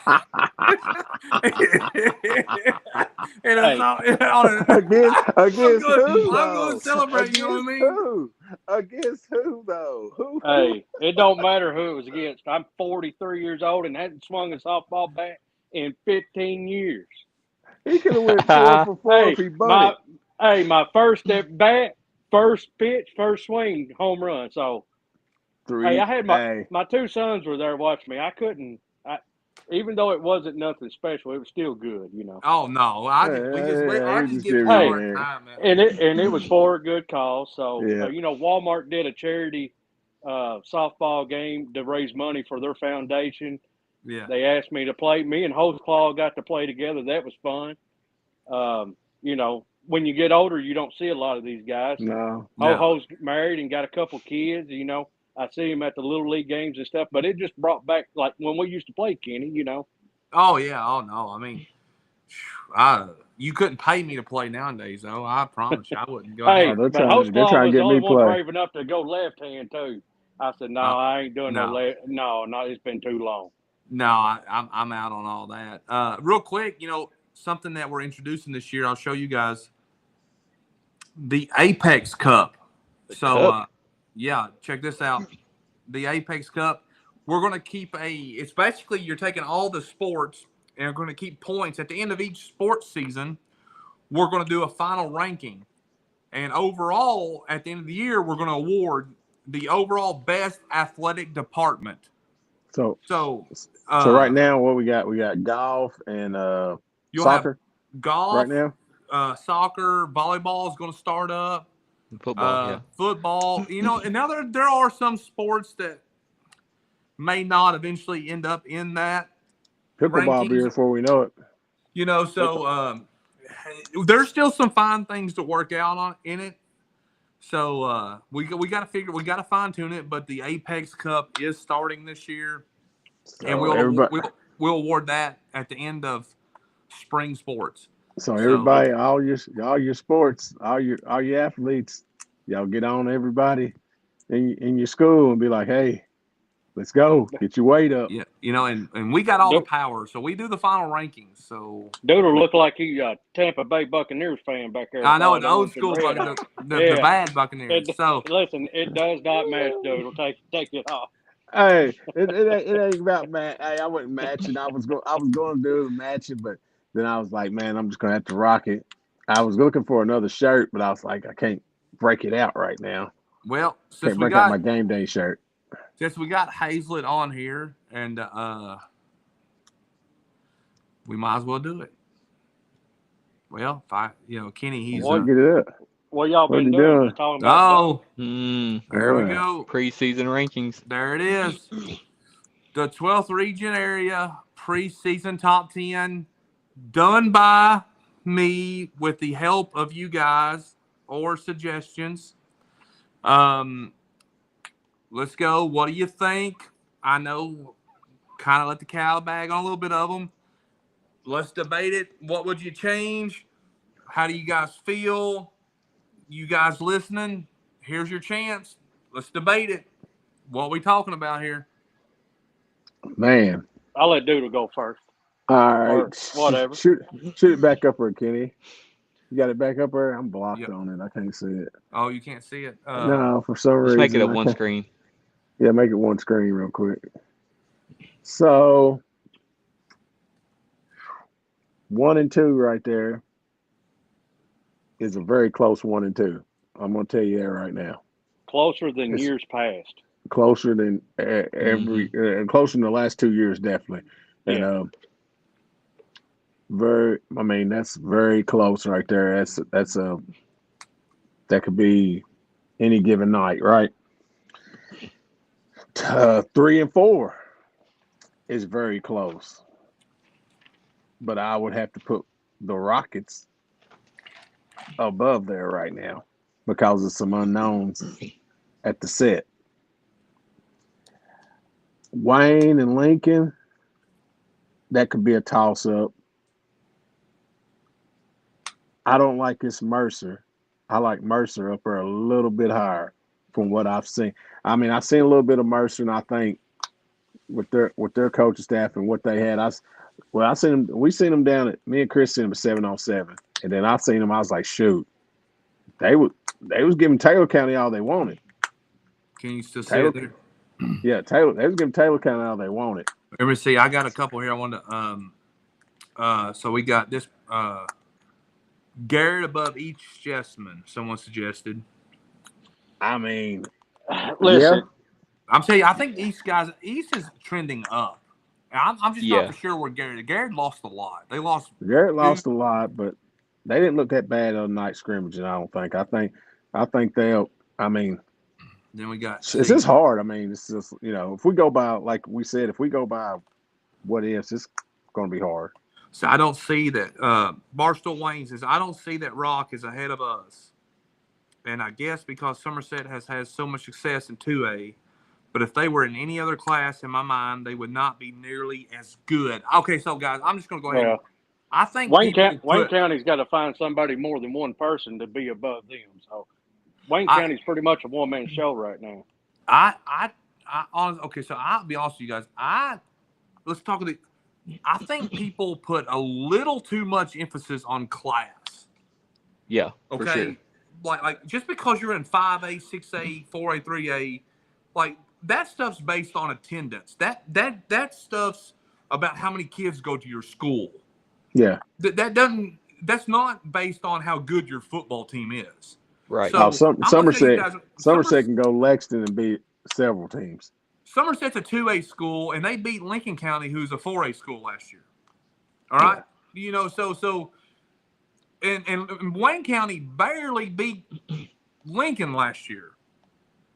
against who? I'm going to celebrate. You know what I mean? Who? Against who though? Who? Hey, it don't matter who it was against. I'm 43 years old and hadn't swung a softball bat in 15 years. He could have went 4 for 4 if he bunted. My first at bat, first pitch, first swing, home run. So hey, I had my two sons were there watching me. I couldn't. Even though it wasn't nothing special, it was still good. Oh no, I just give you a Hey, hard time, man. and it was for a good cause. So Yeah. Walmart did a charity softball game to raise money for their foundation. Yeah. They asked me to play. Me and Host Claw got to play together. That was fun. When you get older, you don't see a lot of these guys. No. Ho's married and got a couple kids. I see him at the little league games and stuff. But it just brought back like when we used to play, Kenny. Oh yeah. Oh no. I mean, you couldn't pay me to play nowadays, though. I promise you, I wouldn't go Hey, ahead. but Host Claw trying was to the get only me one play. brave enough to go left hand too. I said, no, I ain't doing no left. No, it's been too long. No, I'm out on all that. Real quick, something that we're introducing this year. I'll show you guys the Apex Cup. Yeah, check this out. The Apex Cup. We're going to keep it's basically you're taking all the sports and we're going to keep points. At the end of each sports season, we're going to do a final ranking. And overall, at the end of the year, we're going to award the overall best athletic department. So right now, what we got? We got golf and soccer. Golf, right now, soccer, volleyball is going to start up. Football, Football. And now there are some sports that may not eventually end up in that pickleball rankings. be here before we know it. There's still some fine things to work out in it. So we got to fine tune it. But the Apex Cup is starting this year, and we'll award that at the end of spring sports. So everybody, all your sports, all your athletes, y'all get on everybody in your school and be like, hey, let's go, get your weight up. Yeah, and we got all the power, so we do the final rankings. So Doodle looked like he Tampa Bay Buccaneers fan back there. I know, an old school the bad Buccaneers. So listen, it does not match, Doodle. Take it off. Hey, it ain't about match. Hey, I wasn't matching. I was going to do the matching, but then I was like, man, I'm just gonna have to rock it. I was looking for another shirt, but I was like, I can't break it out right now. Well, can't break out my game day shirt. Since we got Hazlett on here, and we might as well do it. Well, Kenny, he's get it up. What y'all been doing? There we go. Preseason rankings. There it is. The 12th region area preseason top 10 done by me with the help of you guys or suggestions. Let's go. What do you think? I know, kind of let the cow bag on a little bit of them. Let's debate it. What would you change? How do you guys feel? You guys listening? Here's your chance. Let's debate it. What are we talking about here? Man. I'll let Doodle go first. All right. Or whatever. Shoot it back up there, Kenny. You got it back up there? I'm blocked on it. I can't see it. Oh, you can't see it? No, for some reason. Just make it a one screen. Yeah, make it one screen real quick. So 1 and 2 right there is a very close 1 and 2. I'm going to tell you that right now. Closer than years past. Closer than closer than the last 2 years, definitely. Yeah. And that's very close right there. That could be any given night, right? 3 and 4 is very close. But I would have to put the Rockets above there right now because of some unknowns at the set. Wayne and Lincoln, that could be a toss-up. I don't like this Mercer. I like Mercer up there a little bit higher from what I've seen. I mean, I've seen a little bit of Mercer, and I think with their coaching staff and what they had, we seen them down at me and Chris seen them at 7-on-7, and then I seen them. I was like, shoot, they was giving Taylor County all they wanted. Can you still see it there? Yeah, Taylor. They was giving Taylor County all they wanted. Let me see. I got a couple here. I wanted to. So we got this. Garrett above each Chessman. Someone suggested. I mean, Listen, I'm telling you, I think East is trending up. I'm just not Yeah. for sure where Garrett lost a lot. They lost Garrett Duke. lost a lot, but they didn't look that bad on night scrimmage. I don't think. I think they'll. I mean, Then we got it's just hard. I mean, it's just if we go by like we said, if we go by what is, it's going to be hard. So I don't see that Barstool Wayne says I don't see that Rock is ahead of us. And I guess because Somerset has had so much success in 2A, but if they were in any other class, in my mind, they would not be nearly as good. Okay, so guys, I'm just going to go ahead. well, I think people Wayne County's got to find somebody more than one person to be above them. So Wayne County's pretty much a one-man show right now. Okay, so I'll be honest with you guys. Let's talk about I think people put a little too much emphasis on class. Yeah. Okay. For sure. Like just because you're in 5A, 6A, 4A, 3A, like that stuff's based on attendance. That stuff's about how many kids go to your school. Yeah. That's not based on how good your football team is. Right. So Somerset can go Lexington and beat several teams. Somerset's a 2A school, and they beat Lincoln County, who's a 4A school last year. All right, and Wayne County barely beat Lincoln last year,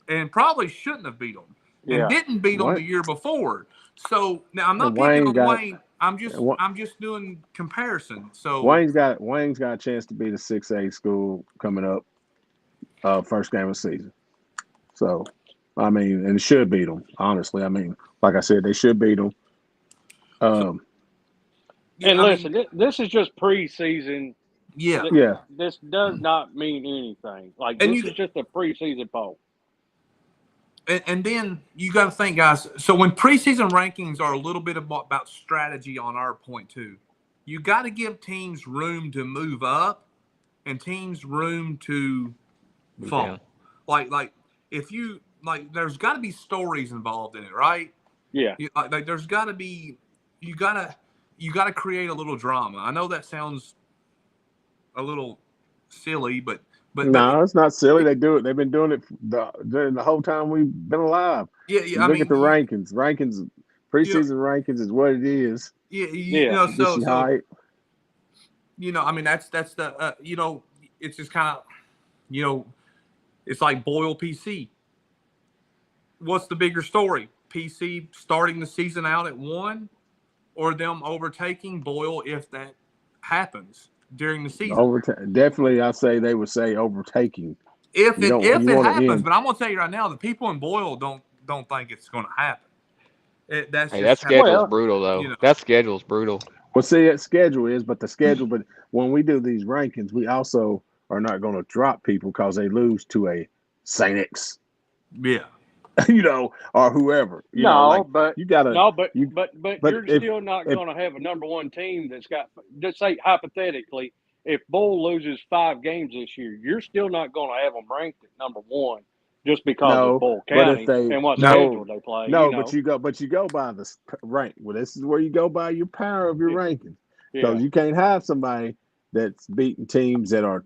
and probably shouldn't have beat them, and didn't beat them the year before. So now I'm not picking on Wayne. I'm just doing comparison. So Wayne's got a chance to beat a 6A school coming up, first game of the season. So, I mean, and it should beat them. Honestly, I mean, like I said, they should beat them. And listen, this is just preseason. Yeah. This does not mean anything. Like this is just a preseason poll. And then you got to think, guys. So when preseason rankings are a little bit about strategy on our point too, you got to give teams room to move up, and teams room to fall. Like if you there's got to be stories involved in it, right? Yeah. Like there's got to be you got to create a little drama. I know that sounds a little silly, but no, it's not silly. They do it. They've been doing it during the whole time we've been alive. Yeah. Look at the rankings. Preseason rankings is what it is. Yeah. So hype. I mean that's the it's just kind of it's like Boyle PC. What's the bigger story? PC starting the season out at 1, or them overtaking Boyle if that happens during the season? Definitely, I say they would say overtaking. If it happens, but I'm gonna tell you right now, the people in Boyle don't think it's going to happen. That schedule's brutal, though. That schedule's brutal. Well, see, that schedule is, but when we do these rankings, we also are not going to drop people because they lose to a Saint X. Yeah. Or whoever. But you're if, still not going to have a number one team that's got. Just say hypothetically, if Bull loses 5 games this year, you're still not going to have them ranked at number 1 just because of Bull County and what schedule they play. But you go by the rank. Well, this is where you go by your power of your ranking, because you can't have somebody that's beating teams that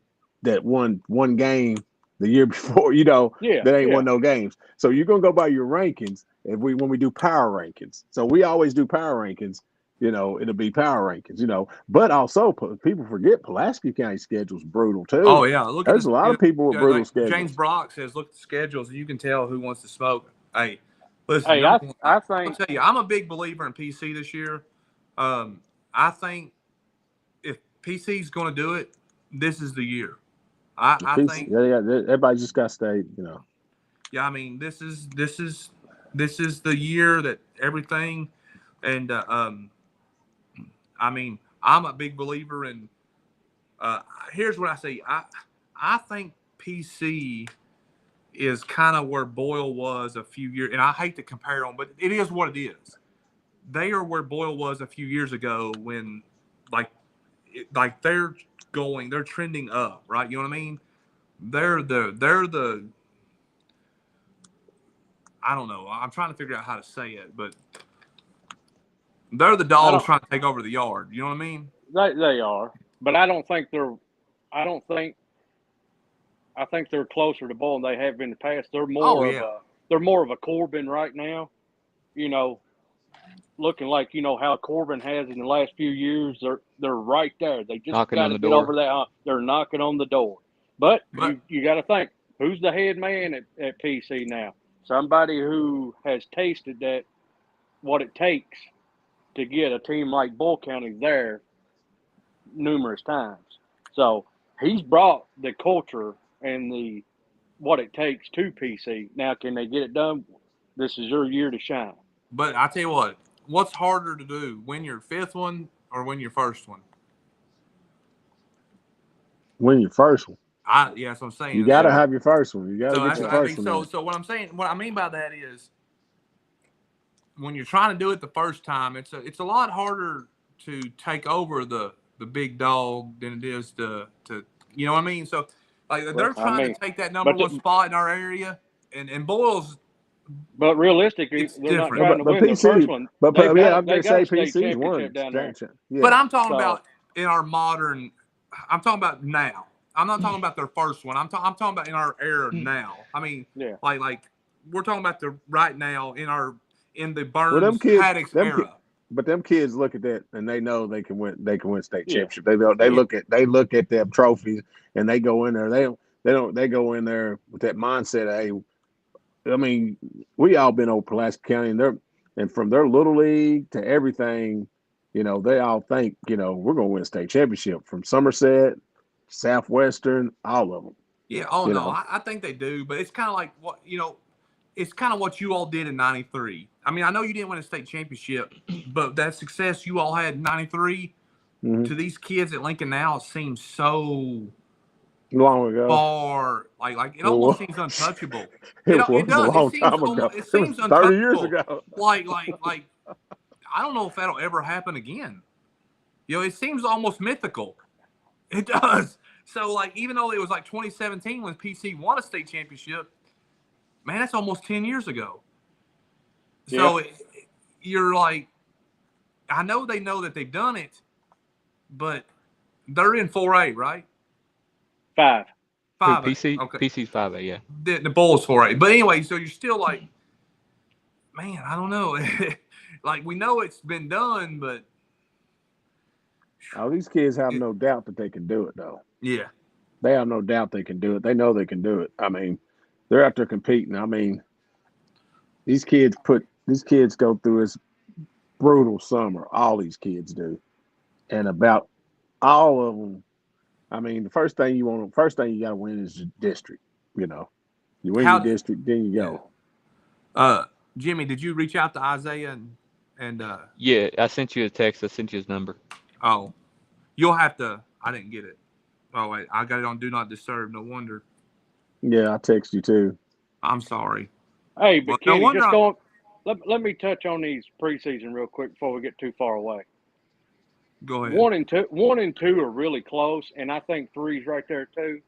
won one game the year before, that ain't won no games. So you're gonna go by your rankings when we do power rankings. So we always do power rankings. It'll be power rankings. But also people forget Pulaski County schedule's brutal too. Oh yeah, there's a lot of people with brutal schedules. James Brock says, look at the schedules, and you can tell who wants to smoke. Hey, listen, I think I'll tell you, I'm a big believer in PC this year. I think if PC's going to do it, this is the year. I think everybody just got to stay, Yeah, I mean, this is the year that everything, and I mean, I'm a big believer in. Here's what I say. I think PC is kind of where Boyle was a few years, and I hate to compare them, but it is what it is. They are where Boyle was a few years ago when, they're trending up, right? You know what I mean? They're the I don't know. I'm trying to figure out how to say it, but they're the dogs trying to take over the yard. You know what I mean? They are, but I don't think I think they're closer to Bull than they have been in the past. They're Oh more of yeah. a Corbin right now. You know, looking like how Corbin has in the last few years. They're right there. They just Knocking got on to the get door. over that hump. They're knocking on the door. But But you got to think, who's the head man at PC now? Somebody who has tasted that what it takes to get a team like Bull County there numerous times. So he's brought the culture and the what it takes to PC. Now, can they get it done? This is your year to shine. but I tell you what, what's harder to do, win your fifth one or win your first one? Win your first one. Yeah, that's what I'm saying. You And got to so, have your first one. You got to so get that's your what I first mean. one. So what I'm saying, what I mean by that is, when you're trying to do it the first time, it's a lot harder to take over the big dog than it is to you know what I mean. So like Well, they're I trying to mean, take that number but one spot in our area, and Boyle's realistically, it's they're not different. trying to But win their first PC, one. but yeah, I'm They gonna got say a state PC's won. championship down there. But Yeah. I'm talking So about in our modern. I'm talking about now. I'm not talking about their first one. I'm talking about in our era now. I mean, yeah, like we're talking about the right now in the Well, them Burns kids, Haddix era. but them kids look at that and they know they can win. They can win state yeah, championship. They know, Yeah. they look at them trophies and they go in there. They go in there with that mindset. Of, hey, I mean, we all been over Pulaski County and from their little league to everything, they all think we're gonna win state championship from Somerset, Southwestern, all of them. Yeah. Oh You no, know, I think they do, but it's kind of like what it's kind of what you all did in '93. I mean, I know you didn't win a state championship, but that success you all had in '93 mm-hmm. to these kids at Lincoln now seems so long ago. far, like it almost seems untouchable. It Was a does. It long seems time ago. almost. It It was seems 30 years untouchable. ago. Like I don't know if that'll ever happen again. It seems almost mythical. It does. So like, even though it was like 2017 when PC won a state championship, man, that's almost 10 years ago. yeah. So you're like, I know they know that they've done it, but they're in 4A, right? 5. Who, 5A. Okay. PC's 5A, yeah. The Bulls 4A. But anyway, so you're still like, man, I don't know. Like, we know it's been done, but Oh, these kids have no doubt that they can do it, though. yeah. They have no doubt they can do it. They know they can do it. I mean, they're out there competing. I mean, these kids go through this brutal summer. All these kids do, and about all of them. I mean, the first thing you got to win is your district. You win your district, then you go. Jimmy, did you reach out to Isaiah and Yeah, I sent you a text. I sent you his number. oh, you'll have to. I didn't get it. Oh wait, I got it on Do Not Disturb. No wonder. Yeah, I text you too. I'm sorry. Hey, but Well, Kenny, no wonder just going. Let me touch on these preseason real quick before we get too far away. Go ahead. 1 and 2 are really close, and I think 3's right there too.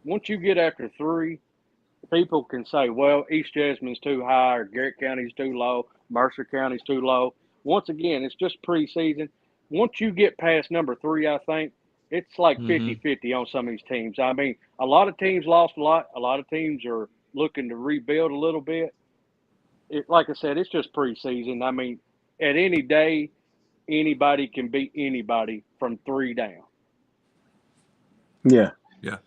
Once you get after 3, people can say, well, East Jasmine's too high, or Garrett County's too low, Mercer County's too low. Once again, it's just preseason. Once you get past number 3, I think it's like 50-50 on some of these teams. I mean, a lot of teams lost a lot. A lot of teams are looking to rebuild a little bit. Like I said, it's just preseason. I mean, at any day, anybody can beat anybody from 3 down. Yeah. Yeah.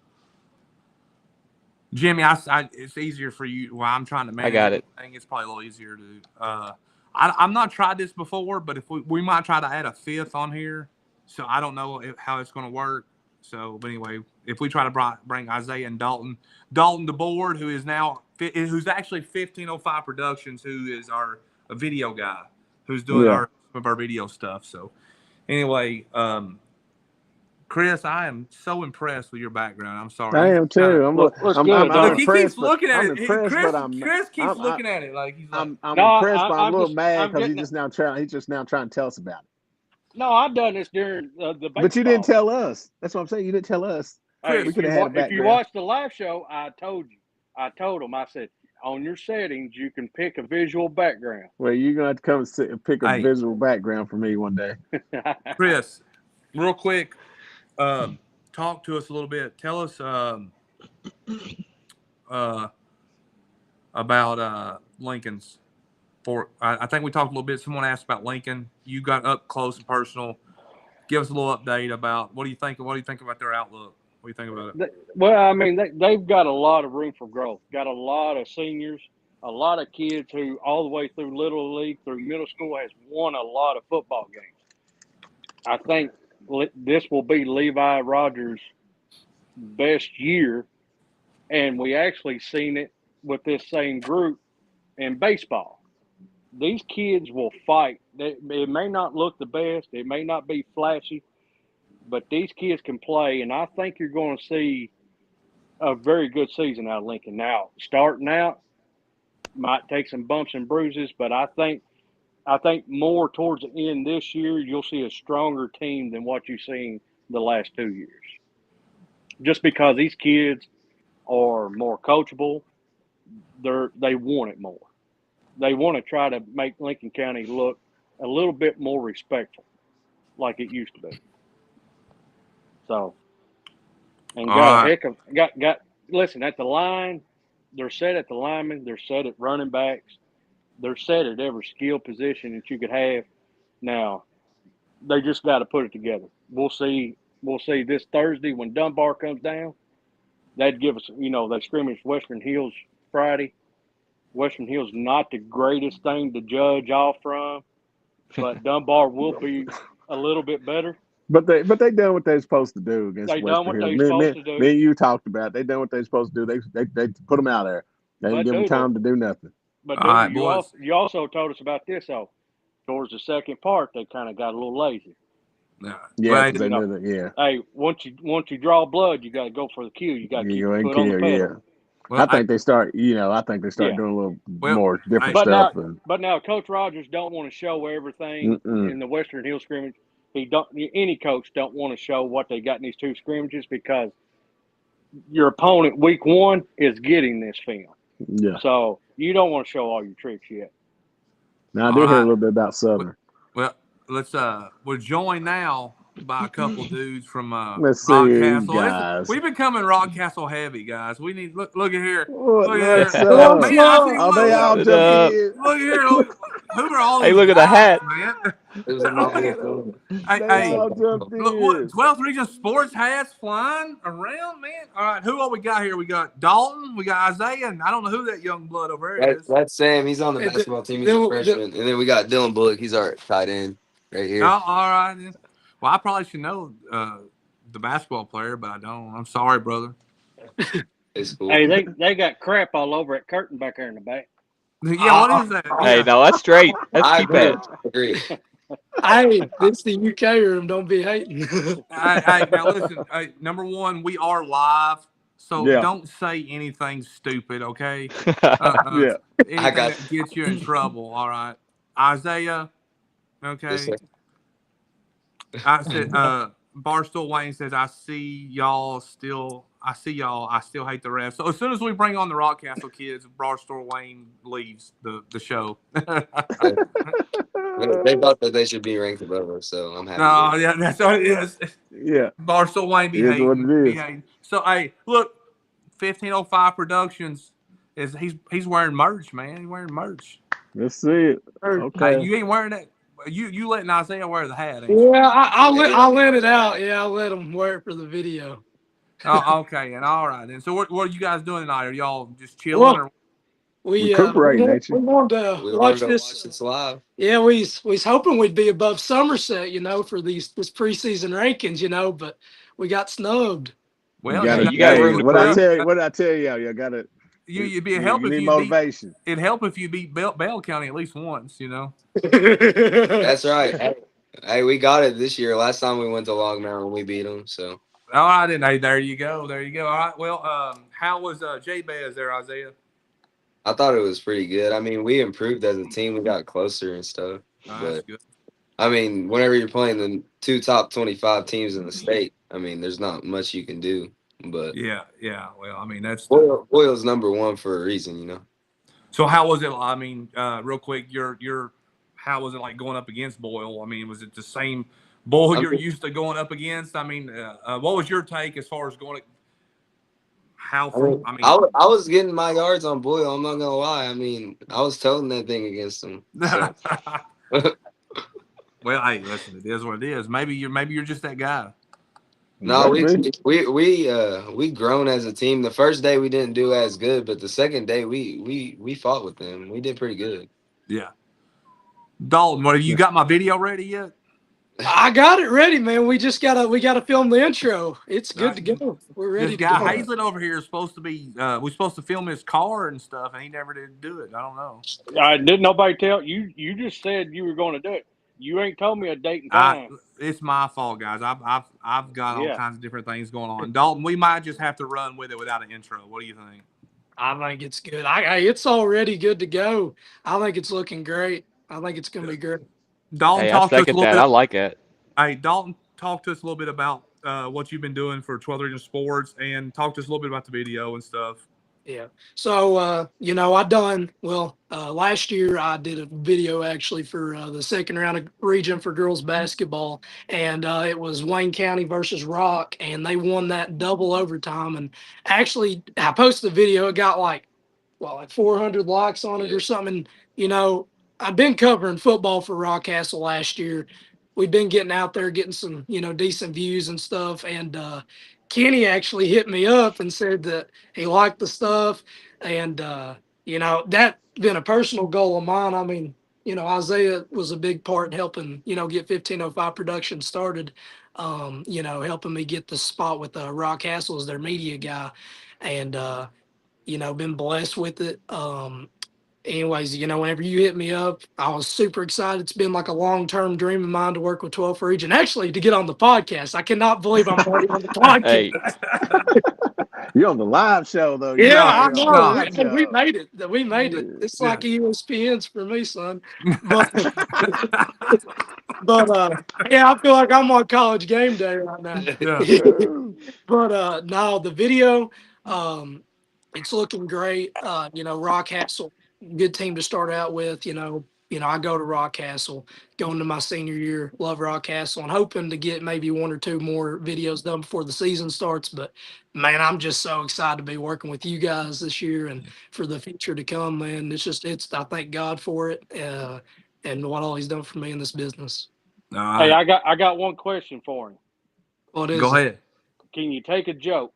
Jimmy, it's easier for you. Well, I'm trying to manage. I got it. I think it's probably a little easier to. I'm not tried this before, but if we might try to add a 5th on here, so I don't know how it's going to work. So, but anyway, if we try to bring Isaiah and Dalton to board, who's actually 1505 Productions, who is a video guy, who's doing some of our video stuff. So, anyway, Chris, I am so impressed with your background. I'm sorry. I am too. I'm Look, he impressed. keeps looking at it. Impressed, Chris keeps looking at it like he's like. I'm No, impressed, but I'm a little mad because getting he's just now trying to tell us about it. No, I've done this during the baseball. But you didn't tell us. That's what I'm saying. You didn't tell us. Hey, We could have had a background. if you watched the live show, I told you. I told them. I said, on your settings, you can pick a visual background. Well, you're gonna have to come sit and pick a visual background for me one day. Chris, real quick, talk to us a little bit. Tell us Lincoln's. I think we talked a little bit. Someone asked about Lincoln. You got up close and personal. Give us a little update about what do you think? What do you think about their outlook? What do you think about it? Well, I mean, they've got a lot of room for growth. Got a lot of seniors, a lot of kids who, all the way through Little League, through middle school, has won a lot of football games. I think this will be Levi Rogers' best year, and we actually seen it with this same group in baseball. These kids will fight. It may not look the best, it may not be flashy, but these kids can play, and I think you're going to see a very good season out of Lincoln. Now, starting out might take some bumps and bruises, but I think more towards the end this year, you'll see a stronger team than what you've seen the last 2 years. Just because these kids are more coachable, they want it more. They want to try to make Lincoln County look a little bit more respectful, like it used to be. So, and got a heck of got. Listen, at the line, they're set at the linemen. They're set at running backs. They're set at every skill position that you could have. Now, they just got to put it together. We'll see. We'll see this Thursday when Dunbar comes down. That'd give us, they scrimmage Western Hills Friday. Western Hills not the greatest thing to judge off from, but Dunbar will be a little bit better. But they done what they're supposed to do against They Western done what Hills. they're supposed to do. Me and you talked about it. They done what they're supposed to do. They put them out there. They didn't give them time to do nothing. But you also told us about this. So towards the second part, they kind of got a little lazy. Yeah, they knew that. Yeah. Hey, once you draw blood, you got to go for the kill. You got to keep your foot on the pedal. Yeah. Well, I think they start. doing a little more different stuff. But now, Coach Rogers don't want to show everything in the Western Hills scrimmage. Any coach don't want to show what they got in these two scrimmages because your opponent week one is getting this film. Yeah. So you don't want to show all your tricks yet. Now I did hear a little bit about Southern. Well, we're joined now by a couple dudes from Let's Rock see, Castle. guys. We've been coming Rock Castle heavy, guys. We need look at here. Look at here. Man, they all jumping in. Look here. Who are all these Hey, look at the hat. Man? It was a They all jumped in. Look, 12th Region sports hats flying around, man. All right, who all we got here? We got Dalton, we got Isaiah, and I don't know who that young blood over there is. That's Sam. He's on the basketball team. He's a freshman. And then we got Dylan Bullock. He's our tight end right here. Oh, all right. Well, I probably should know the basketball player, but I don't. I'm sorry, brother. It's cool. Hey, they got crap all over at Curtin back there in the back. Yeah, what is that? Hey, no, that's straight. That's keep it. Agree. Hey, this the UK room. Don't be hating. Hey, now listen. Hey, number one, we are live, so don't say anything stupid, okay? Yeah. Anything that gets you in trouble, all right? Isaiah, okay? Yes, I said, Barstool Wayne says, I see y'all. I still hate the refs. So as soon as we bring on the Rock Castle kids, Barstool Wayne leaves the show. They thought that they should be ranked above us, so I'm happy. No, yeah, that's what it is. Yeah. Barstool Wayne be It is what it is. hating. So hey, look, 1505 Productions he's wearing merch, man. He's wearing merch. Let's see it. Okay. Hey, you ain't wearing that. You letting Isaiah wear the hat? Ain't you? Yeah, I let it out. Yeah, I let him wear it for the video. Oh, okay, and all right. And so, what are you guys doing tonight? Are y'all just chilling? Or? We Recuperating, ain't you? we wanted to watch this live. Yeah, we was hoping we'd be above Somerset, for this preseason rankings, but we got snubbed. Well, you got room to what I tell you, you got to. You'd be a help if you motivation. It'd help if you beat Bell County at least once, That's right. Hey, we got it this year. Last time we went to Long Mountain, we beat them. So. All right, then. Hey, there you go. All right. Well, how was J-Baz there, Isaiah? I thought it was pretty good. I mean, we improved as a team. We got closer and stuff. That's good. I mean, whenever you're playing the two top 25 teams in the state, I mean, there's not much you can do. But yeah. Well, I mean, that's Boyle's number one for a reason, So how was it? I mean, real quick, how was it like going up against Boyle? I mean, was it the same Boyle you're used to going up against? I mean, what was your take as far as going? how I was getting my yards on Boyle. I'm not gonna lie. I mean, I was toting that thing against him. So. Well, hey, listen, it is what it is. Maybe you're just that guy. No, Maybe. we grown as a team. The first day we didn't do as good, but the second day we fought with them. We did pretty good. Yeah. Dalton, what have you got my video ready yet? I got it ready, man. We gotta film the intro. It's good to go. We're ready This to guy go. Hazlett over here is supposed to be. We're supposed to film his car and stuff, and he never did do it. I don't know. Didn't nobody tell you? You just said you were going to do it. You ain't told me a date and time. It's my fault, guys. I've got all Yeah. kinds of different things going on. Dalton, we might just have to run with it without an intro. What do you think? I think it's good. It's already good to go. I think it's looking great. I think it's gonna be great. Dalton, Hey, I talk to us a second little that. bit. I like it. Hey, Dalton, talk to us a little bit about what you've been doing for 12th Region Sports, and talk to us a little bit about the video and stuff. Yeah. So, last year I did a video actually for the second round of region for girls basketball, and it was Wayne County versus Rock, and they won that double overtime. And actually, I posted the video. It got like 400 likes on it or something. I've been covering football for Rockcastle last year. We've been getting out there, getting some, decent views and stuff. And Kenny actually hit me up and said that he liked the stuff. And, that been a personal goal of mine. I mean, Isaiah was a big part in helping, get 1505 production started, helping me get the spot with Rockcastle as their media guy. And, been blessed with it. Anyways, whenever you hit me up, I was super excited. It's been like a long-term dream of mine to work with 12th Region. Actually, to get on the podcast. I cannot believe I'm already on the podcast. Hey, You're on the live show though. Yeah, You're I on the know. live We show. made it. We made it. It's like ESPN's for me, son. But yeah, I feel like I'm on college game day right now. Yeah. But no, the video, it's looking great. Rockcastle, good team to start out with. I go to Rockcastle, going to my senior year, love Rockcastle, and hoping to get maybe one or two more videos done before the season starts. But man, I'm just so excited to be working with you guys this year and for the future to come, man. I thank God for it, and what all he's done for me in this business. All Hey, right. I got one question for him. What is Go it? ahead. Can you take a joke?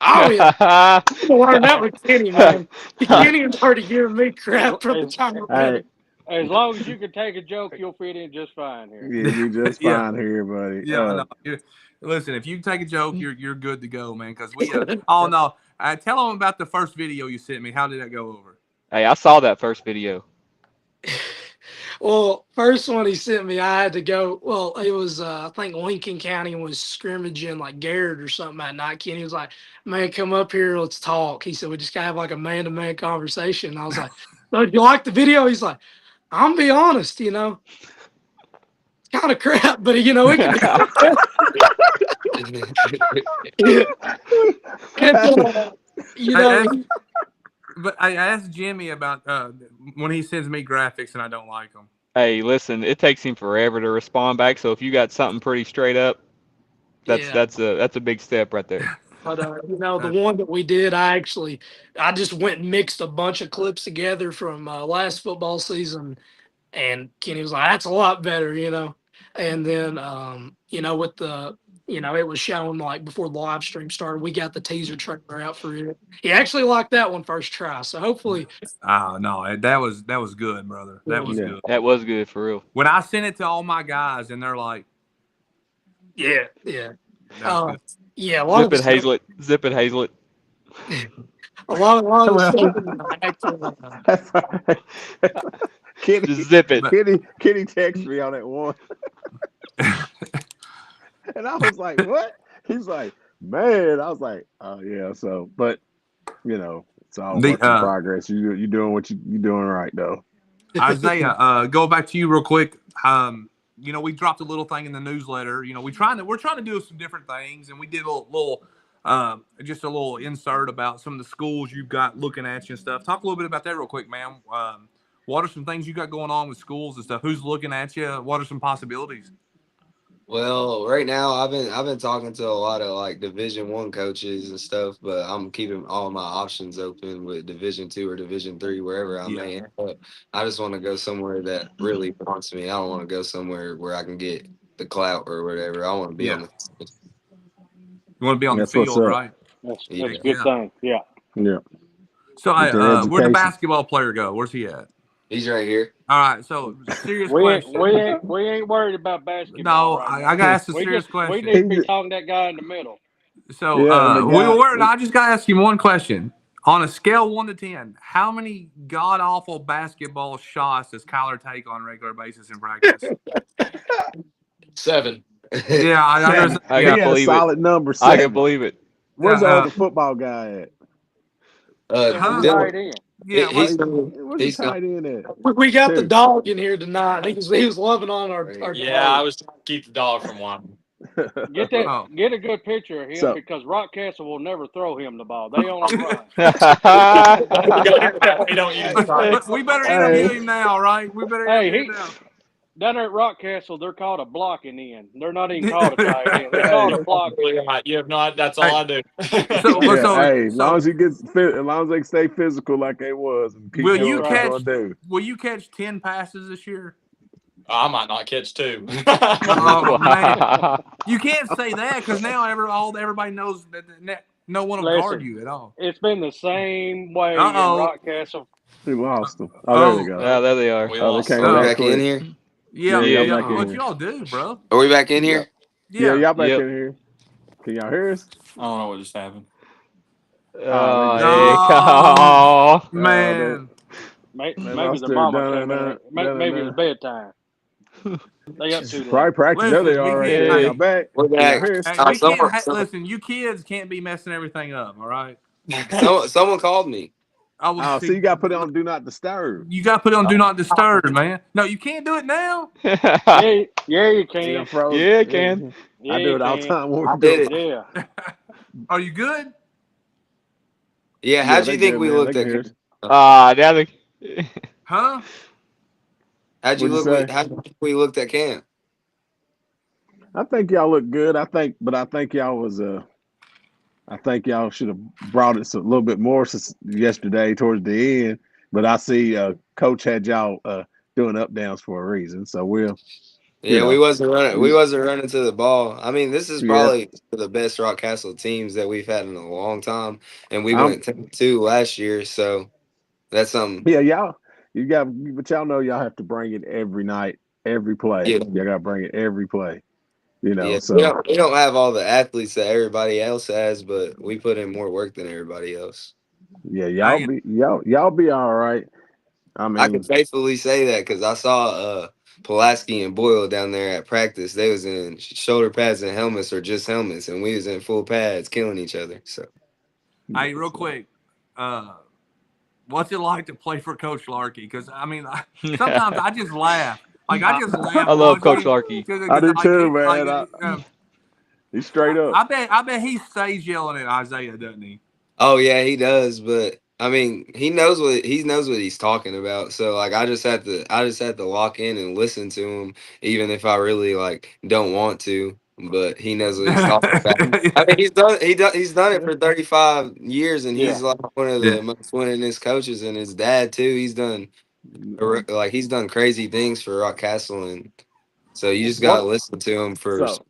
Oh yeah, I learned that with Kenny, man. Kenny was already giving me crap from the time I met Hey, him. As long as you can take a joke, you'll fit in just fine here. you'll be just Yeah. fine here, buddy. Yeah, no. Listen, if you take a joke, you're good to go, man. Because we. Oh no, tell them about the first video you sent me. How did that go over? hey, I saw that first video. Well, first one he sent me, I had to go. Well, it was I think Lincoln County was scrimmaging like Garrett or something that night. Kenny was like, "Man, come up here, let's talk." He said, "We just gotta have like a man-to-man conversation." And I was like, "So, you like the video?" He's like, "I'm be honest, it's kind of crap, but it can." And, But I asked Jimmy about when he sends me graphics and I don't like them. Hey, listen, it takes him forever to respond back. So if you got something pretty straight up, that's Yeah. that's a big step right there. But the one that we did, I just went and mixed a bunch of clips together from last football season, and Kenny was like, "That's a lot better," And then with the it was showing like before the live stream started. We got the teaser trailer out for it. He actually liked that one first try, so hopefully. Oh no, that was good, brother. That was Yeah. good. That was good for real. When I sent it to all my guys, and they're like, Yeah. "That's good." Yeah, a lot of the stuff, Zip it, Hazlet. a lot of the stuff. That's right. Kenny, Just zip it. Kenny texted me on that one. And I was like, what? He's like, man. I was like, oh yeah. So, but it's all work in progress. You doing what you doing right though. Isaiah, go back to you real quick. We dropped a little thing in the newsletter. We're trying to do some different things, and we did just a little insert about some of the schools you've got looking at you and stuff. Talk a little bit about that real quick, man. What are some things you got going on with schools and stuff? Who's looking at you? What are some possibilities? Well, right now I've been talking to a lot of like Division 1 coaches and stuff, but I'm keeping all my options open with Division 2 or Division 3, wherever I Yeah. may end up. I just want to go somewhere that really wants me. I don't want to go somewhere where I can get the clout or whatever. I want to be on Yeah. the You want to be on the That's what's field, up. right? That's a yeah. good Yeah. thing. Yeah. Yeah. So, Get the where'd the education. basketball player go? Where's he at? He's right here. All right. So, serious We ain't question. we ain't we ain't worried about basketball No, right I now. gotta ask a We serious just we question. need to be He- talking to that guy in the middle. So, yeah, and the we guy. were. I just gotta ask you one question. On a scale 1 to 10, how many god awful basketball shots does Kyler take on a regular basis in practice? 7. Yeah, I Seven. understand. I Yeah, He can has believe it. solid number I can 7. believe it. Where's the yeah. other football guy at? And who's Huh? Dylan, tight end? Yeah. he's What? coming. Where's the He's coming. tight end at? We got the Too. dog in here tonight. He was loving on our Yeah, I debate. was trying to keep the dog from one. Oh. Get a good picture of him So because Rockcastle will never throw him the ball. They only run. We don't use hey, sites. We better interview hey, him now, right? We better Hey, interview him he now. down there at Rockcastle, they're called a blocking end. They're not even called a tight end. They're called hey, a You're block absolutely end. right. You have not. That's all Hey, I do. so yeah, so hey, as long so as he gets fit, as long as they stay physical like they was and keep will That's doing you what they're right. gonna catch do. will you catch 10 passes this year? I might not catch 2. Oh man, Wow. you can't say that because now everybody knows that no one will guard Listen, you at all. it's been the same Uh way in oh. Rockcastle. He lost them. Oh, there they Oh. go. Yeah, there they are. We Oh, they lost came Are we back Uh, back in quick. here? yeah, Yeah, Yep. y'all yeah. back in What here. y'all do, bro? Are we back in Yeah, here? yeah, Yeah. y'all back Yep. in here. Can y'all hear us? I don't know what just happened. Oh, they Oh, just lost. heck. Oh Oh. They man. they Maybe lost their their mama dun came in dun there. dun dun Maybe it's dun. bedtime. They up too Probably late. practice. There they Listen, we are right can't. there. Yeah. Y'all Hey, back? We're Can y'all back. hear us? hey, we can't. Someone, Listen, you kids can't be messing everything up. All right. someone called me. I will Oh, so see. you got to put it on do not disturb. You got to put it on do Oh, not disturb, man. No, you can't do it now. Yeah, you See, I'm can. frozen. Yeah, it Yeah, can. I Yeah, do you it all the can. time when I we did do it. it. Yeah. Are you good? Yeah, Yeah, how'd they you think good, we man. They looked can at hear us. Cam? Ah, now they. Huh? How'd you What'd you look? say? How'd you think we looked at Cam? I think y'all look good. I think y'all was I think y'all should have brought it a little bit more since yesterday towards the end. But I see Coach had y'all doing up downs for a reason. So we'll, you Yeah, we know, wasn't running. We we wasn't running to the ball. I mean, this is yeah. probably the best Rockcastle teams that we've had in a long time, and we I'm went 10-2 last year. So that's something. yeah, y'all you got but y'all know y'all have to bring it every night, every play. Yeah, Y'all gotta bring it every play, you know. yeah. So We don't have all the athletes that everybody else has, but we put in more work than everybody else. yeah, I, y'all be all right. I I can mean, faithfully say that because I saw Pulaski and Boyle down there at practice. They was in shoulder pads and helmets or just helmets, and we was in full pads killing each other. So hey, real so quick. Uh, what's it like to play for Coach Larkey? Because I mean, sometimes I just laugh. Like I just laugh I love Coach watching him Larkey. I because do too, man. He's straight up. I bet he stays yelling at Isaiah, doesn't he? oh yeah, he does, but I mean, he knows what he's talking about. So like, I just have to lock in and listen to him, even if I really like don't want to. But he knows what he's talking about. I mean, he's done it for 35 years, and Yeah. he's like one of Yeah. the most winningest coaches. And his dad too. He's done crazy things for Rock Castle, and so you just gotta What? listen to him for. So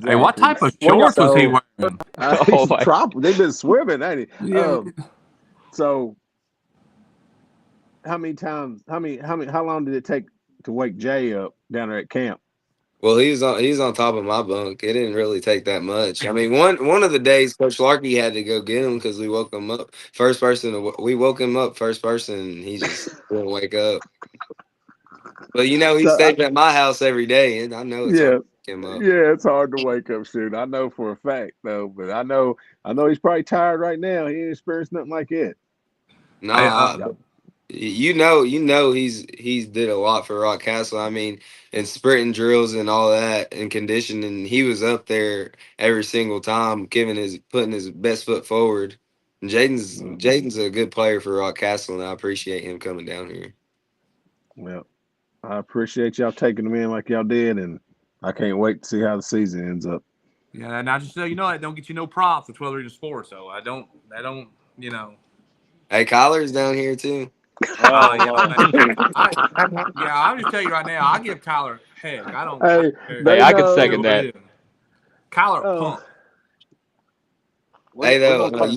Hey, what exactly. type of When y'all shorts was he So wearing? Oh he's my. trop. They've been swimming, ain't he? Yeah. So how many times? How long did it take to wake Jay up down there at camp? Well, he's on top of my bunk. It didn't really take that much. I mean, one of the days, Coach Larkey had to go get him because we woke him up. We woke him up first person, and he just didn't wake up. But he So stays at my house every day, and I know it's hard yeah, to wake him up. yeah, it's hard to wake up soon. I know for a fact though, but I know he's probably tired right now. He ain't experienced nothing like it. No, Hey, Yeah, he's did a lot for Rock Castle. I mean, in sprinting drills and all that, and conditioning, he was up there every single time, putting his best foot forward. And Jaden's a good player for Rock Castle, and I appreciate him coming down here. well, I appreciate y'all taking him in like y'all did, and I can't wait to see how the season ends up. Yeah, and I just so you know, I don't get you no props with 12 Region Sports. So I don't, you know. Hey, Kyler's down here too. Oh Oh yeah, Lord. I'll just tell you right now. I give Kyler heck. I don't Hey, care Hey, they I can know. second who it that. is. Kyler Uh, pump. Hey, We're though, gonna play.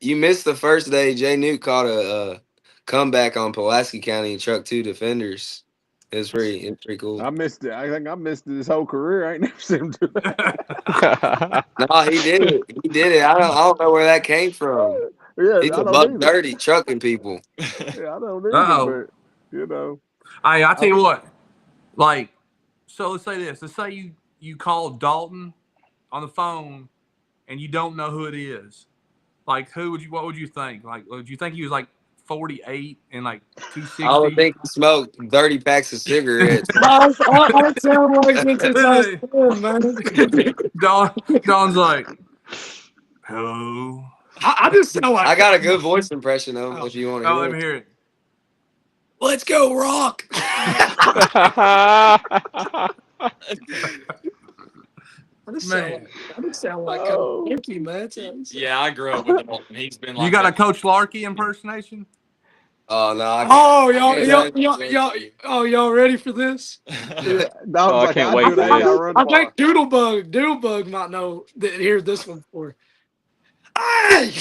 you missed the first day. Jay Newt caught a comeback on Pulaski County and truck 2 defenders. It's pretty cool. I missed it. I think I missed it his whole career. I ain't never seen him do that. No, he did it. He did it. I don't know where that came from. Yeah, He's I a don't buck either. dirty trucking people. Yeah, I don't either. Uh-oh. But you know, I tell you what. Like, so let's say this. Let's say you call Dalton on the phone and you don't know who it is. Like, what would you think? Like, would you think he was like 48 and like I would 260? think he smoked 30 packs of cigarettes. I sound like it since I was 10, man. Don's like, hello. I just sound like I got a good voice impression of him if you want to Oh, hear let me it. hear it. let's go, Rock. I just sound like Oh. Coach man. Yeah, I grew up with Dalton. He's been like You got a that. Coach Larkey impersonation? Oh no! Oh, y'all ready for this? Yeah, I Oh, was I like, can't I wait do for that. He got this. run I far. think Doodlebug might know that. Hear this one before. Hey!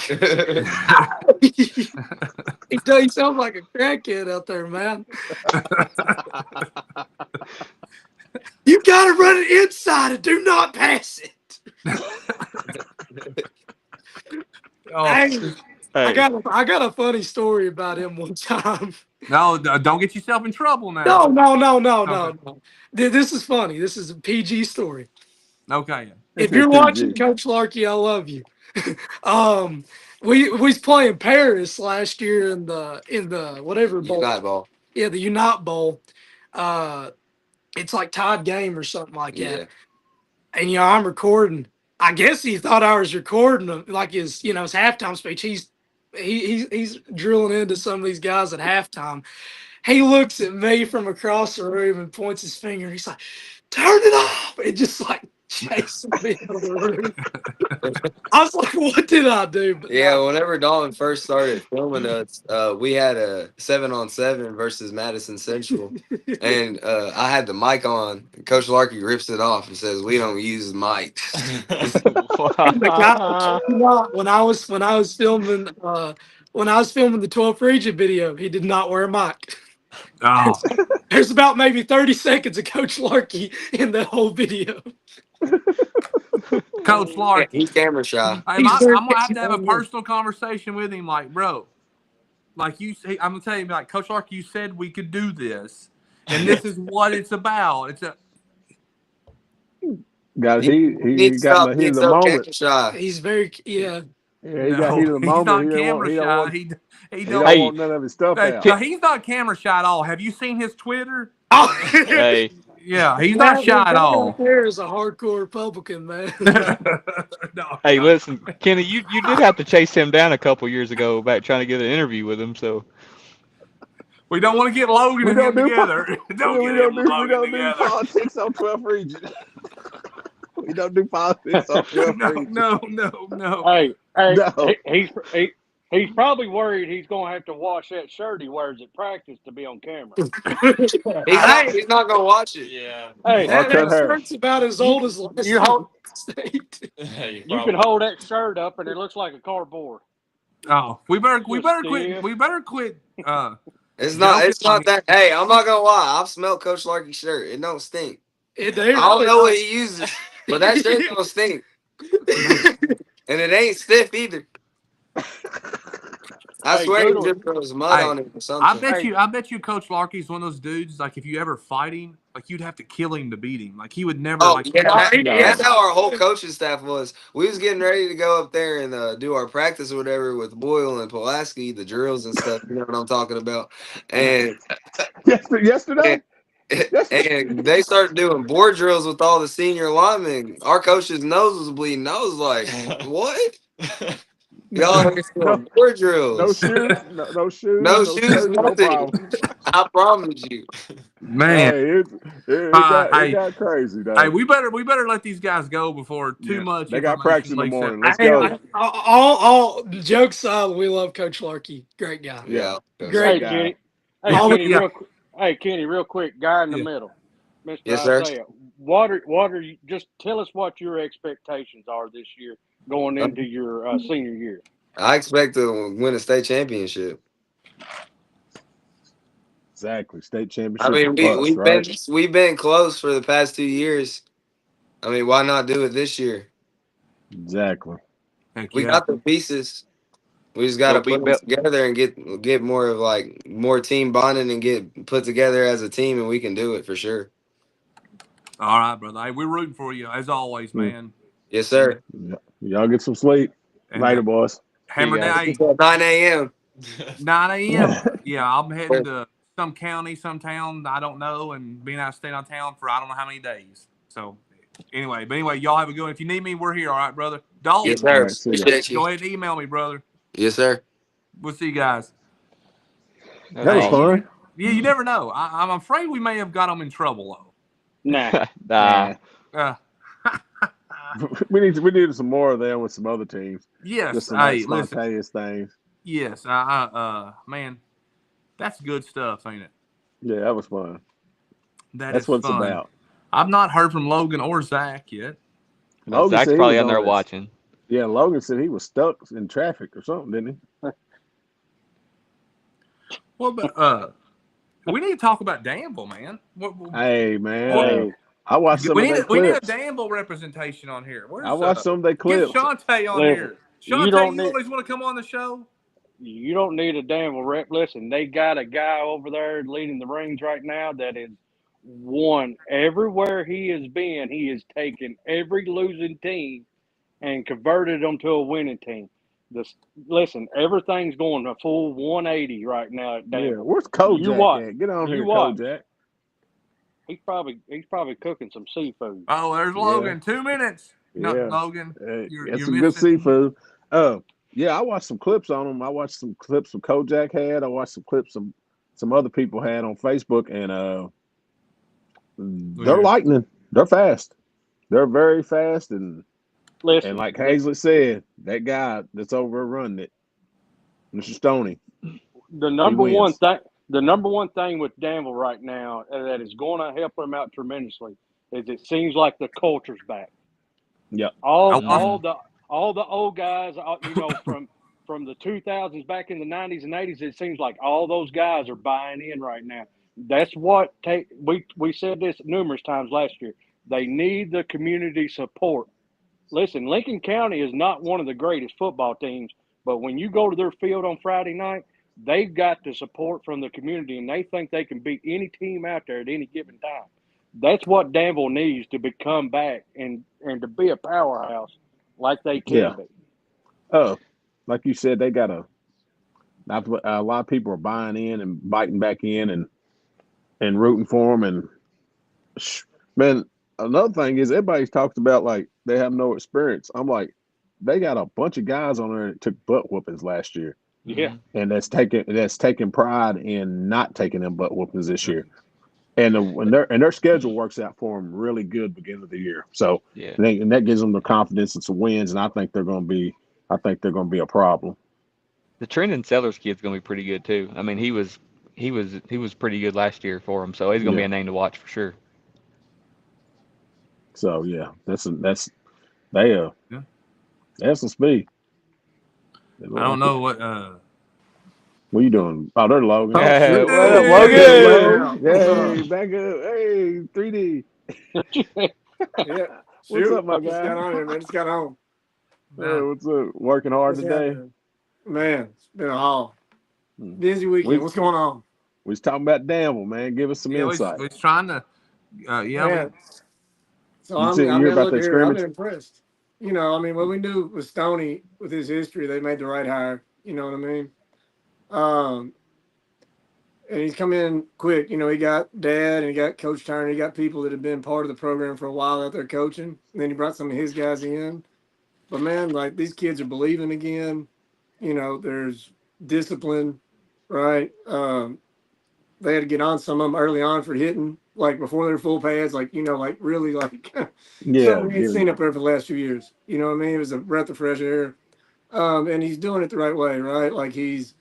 he sounds like a crackhead out there, man. You gotta run it inside and do not pass it. Oh, Hey, I Hey, got a funny story about him one time. no, don't get yourself in trouble No, now. no. This is funny. This is a PG story. Okay. He If you're said watching PG. Coach Larkey, I love you. um, we was playing Paris last year in the whatever bowl. Unite ball. Yeah, the Unite Bowl. It's like tied game or something like Yeah. that. And I'm recording. I guess he thought I was recording him, like his his halftime speech. He's drilling into some of these guys at halftime. He looks at me from across the room and points his finger. He's like, "Turn it off!" And just like chasing me out of the room. I was like, "What did I do?" But Yeah, no. whenever Dalton first started filming us, we had a 7-on-7 versus Madison Central, and I had the mic on. Coach Larkey rips it off and says, "We don't use mics." And the guy, when I was filming when I was filming the 12th region video, he did not wear a mic. Oh, There's about maybe 30 seconds of Coach Larkey in the whole video. Coach Larkey. He's camera shy. I'm He's very gonna have to have a personal conversation with him, like, bro. Like you say, I'm gonna tell him, like, Coach Larkey, you said we could do this, and this is what it's about. It's a Got He he needs to got in stop the heat being of the so moment. camera shy. He's very Yeah, he got no. heat of the He's moment. not He don't camera want. He don't shy. want. He He don't. don't Hey. want none of his stuff Hey, out. no, he's not camera shy at all. Have you seen his Twitter? hey, Yeah, he's not shy at all. There is a hardcore Republican, man. No. hey! Listen, Kenny, you did have to chase him down a couple years ago back trying to get an interview with him. So We don't want to get Logan We and don't him do together. Don't we get don't him and do we Logan don't do together. politics on 12th region. We don't do politics on 12th No, region. no. Hey, No. he's probably worried he's gonna have to wash that shirt he wears at practice to be on camera. He's not gonna watch it. Yeah. Hey, Or cut that hair. shirt's about as old as last you hold state. you can hold that shirt up and it looks like a cardboard. Oh, we better Just quit. stiff. We better quit. It's Joking not on that. Hey, I'm not gonna lie. I've smelled Coach Larky's shirt. It don't stink. I don't Really know what does. he uses, but that shirt don't stink, and it ain't stiff either. I Hey, swear he Doodle. just throws mud Hey, on it or something. I bet you Coach Larky's one of those dudes, like, if you ever fight him, like, you'd have to kill him to beat him. Like, he would never, Oh like, yeah, No. that's how our whole coaching staff was. We was getting ready to go up there and do our practice or whatever with Boyle and Pulaski, the drills and stuff. You know what I'm talking about? And Yesterday. and they started doing board drills with all the senior linemen. Our coach's nose was bleeding. I was like, "What?" Y'all are No, doing board no drills. shoes, no shoes, No no shoes, shirts, no nothing. problems. I promise you. Man, Hey, it hey, got crazy hey, though. we better let these guys go before too Yeah, much they got practice information in the leaks out. morning. Let's Hey, go. all jokes aside, we love Coach Larkey. Great guy. Yeah, Yeah. Great Hey, guy. guy. Kenny. Hey, All the, Kenny, Yeah, real quick, guy in the yeah. middle, Mr. Yes, sir. Isaiah. What are you? Just tell us what your expectations are this year going into your senior year. I expect to win a state championship. Exactly. State I championship or mean, bust, right? we've been close for the past 2 years. I mean, why not do it this year? Exactly. Heck We yeah. got the pieces. We just got They'll to be put them built. together and get more of like more team bonding and get put together as a team, and we can do it for sure. All right, brother. Hey, we're rooting for you as always, Hmm. man. Yes, And sir. Y'all get some sleep. and Later, boys. See you hammer guys. down. It's at 9 a.m. 9 a.m. Yeah, I'm heading to some county, some town I don't know, and being out of state on town for I don't know how many days. So anyway, y'all have a good one. If you need me, we're here. All right, brother. Yes, Dalton, All sir. right, see ya. Appreciate you. go ahead and email me, brother. Yes, sir. We'll see you guys. That's That was Hey, awesome. fun. you never know. I'm afraid we may have got them in trouble Nah, Nah. Nah. though. We needed some more of them with some other teams. Just Yes. some Hey, listen. spontaneous things. Yes. Man, that's good stuff, ain't it? Yeah, that was fun. That That's is what it's fun. about. I've not heard from Logan or Zach yet. Logan Zach's said he probably was on on there this. watching. Yeah, Logan said he was stuck in traffic or something, didn't Well, but we need to talk about Danville, man. he? Hey, man. hey, I watched some of their We need a clips. Danville representation on here. I Where's watched some of their get clips. Shantae on listen. here? You Shantae, don't you need always want to come on the show. you don't need a damn rep. Listen, they got a guy over there leading the rings right now that is won everywhere he has been. He has taken every losing team and converted them to a winning team. This listen, everything's going a full 180 right now at Yeah, Danville. where's You Kojak watch. at? Get on You here, watch. Kojak. He's probably cooking some seafood. Oh, there's Yeah, Logan. 2 minutes. No, yeah. Logan, That's you're some good missing. seafood. Uh, yeah, I watched some clips on them. I watched some clips of Kojak had. I watched some clips some other people had on Facebook, and they're Yeah. lightning. They're fast. They're very fast, and Listen, like Hazlett said, that guy that's over running it, Mr. Stoney, the he number one wins. thing the number one thing with Danville right now that is going to help them out tremendously is it seems like the culture's back. Yep. All I watched. Hmm. all the all the old guys, from the 2000s back in the 90s and 80s, it seems like all those guys are buying in right now. That's what we said this numerous times last year. They need the community support. Listen, Lincoln County is not one of the greatest football teams, but when you go to their field on Friday night, they've got the support from the community, and they think they can beat any team out there at any given time. That's what Danville needs to become back and to be a powerhouse like they Yeah. can be. Oh, like you said, they got a lot of people are buying in and biting back in and rooting for them. And man, another thing is everybody's talked about like they have no experience. I'm like, they got a bunch of guys on there that took butt whoopings last year, Yeah, Hmm. and that's taking pride in not taking them butt whoopings this Yep. year. And their schedule works out for them really good beginning of the year. So Yeah. and that gives them the confidence and some wins. And I think they're going to be a problem. The Trendon Sellers kid's gonna be pretty good too. I mean, he was pretty good last year for him, so he's gonna be Yeah. a name to watch for sure. So yeah, that's they Yeah. they have some speed. They I look don't like it. know what. What are you doing? Oh, they're Logan. oh, Hey, shoot. what What up, up, Hey, What's up, check it Logan? Logan? out. What's up? Hey, back up. Hey, 3D. Yeah. What's Shoot. up, my Just guy? got on here, man. Just got home. Hey, Uh, what's up? Working hard What's today? happening? Man, it's been a haul. Hmm. Busy weekend. We What's going on? we was talking about Danville, man. Give us some yeah, insight. we're trying to. Yeah, we. Man, so You said I you hear mean, about look that here, I've been scrimmage? impressed. I mean, what we knew with Stoney, with his history, they made the right hire. You know what I mean? Um, and he's come in quick. He got Dad and he got Coach Turner. He got people that have been part of the program for a while out there coaching. And then he brought some of his guys in. But man, like these kids are believing again. there's discipline, right? They had to get on some of them early on for hitting, like before their full pads, like like really like Yeah, something we ain't getting seen up there for the last few years. You know what I mean? It was a breath of fresh air. And he's doing it the right way, right? Like he's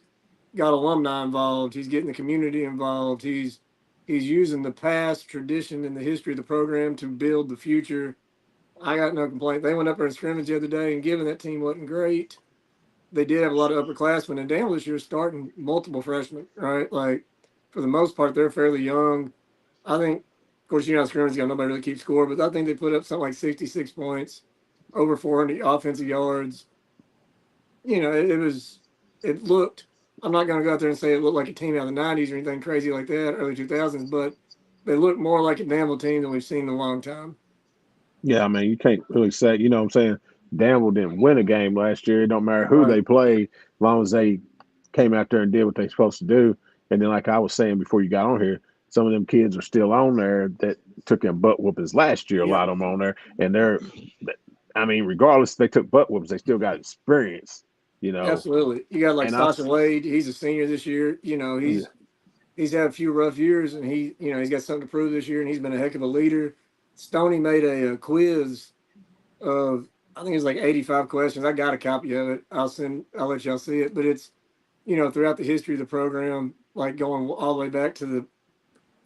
got alumni involved. He's getting the community involved. He's using the past tradition and the history of the program to build the future. I got no complaint. They went up there in scrimmage the other day, and given that team wasn't great, they did have a lot of upperclassmen. And Danville this year is starting multiple freshmen, right? Like for the most part, they're fairly young. I think, of course, scrimmage got nobody really keeps score, but I think they put up something like 66 points, over 400 offensive yards. It looked. I'm not going to go out there and say it looked like a team out of the '90s or anything crazy like that, early 2000s, but they look more like a Danville team than we've seen in a long time. Yeah, I mean, you can't really say, what I'm saying? Danville didn't win a game last year. It don't matter who Right. they played, as long as they came out there and did what they're supposed to do. And then, like I was saying before you got on here, some of them kids are still on there that took them butt whoopings last year. A Yeah, lot of them on there, and I mean, regardless if they took butt whoopings, they still got experience. absolutely. You got like And I've, Sasha Wade. He's a senior this year. yeah, He's had a few rough years, and he's got something to prove this year, and he's been a heck of a leader. Stoney made a quiz of, I think it's like 85 questions. I got a copy of it. I'll let y'all see it. But it's, throughout the history of the program, like going all the way back to the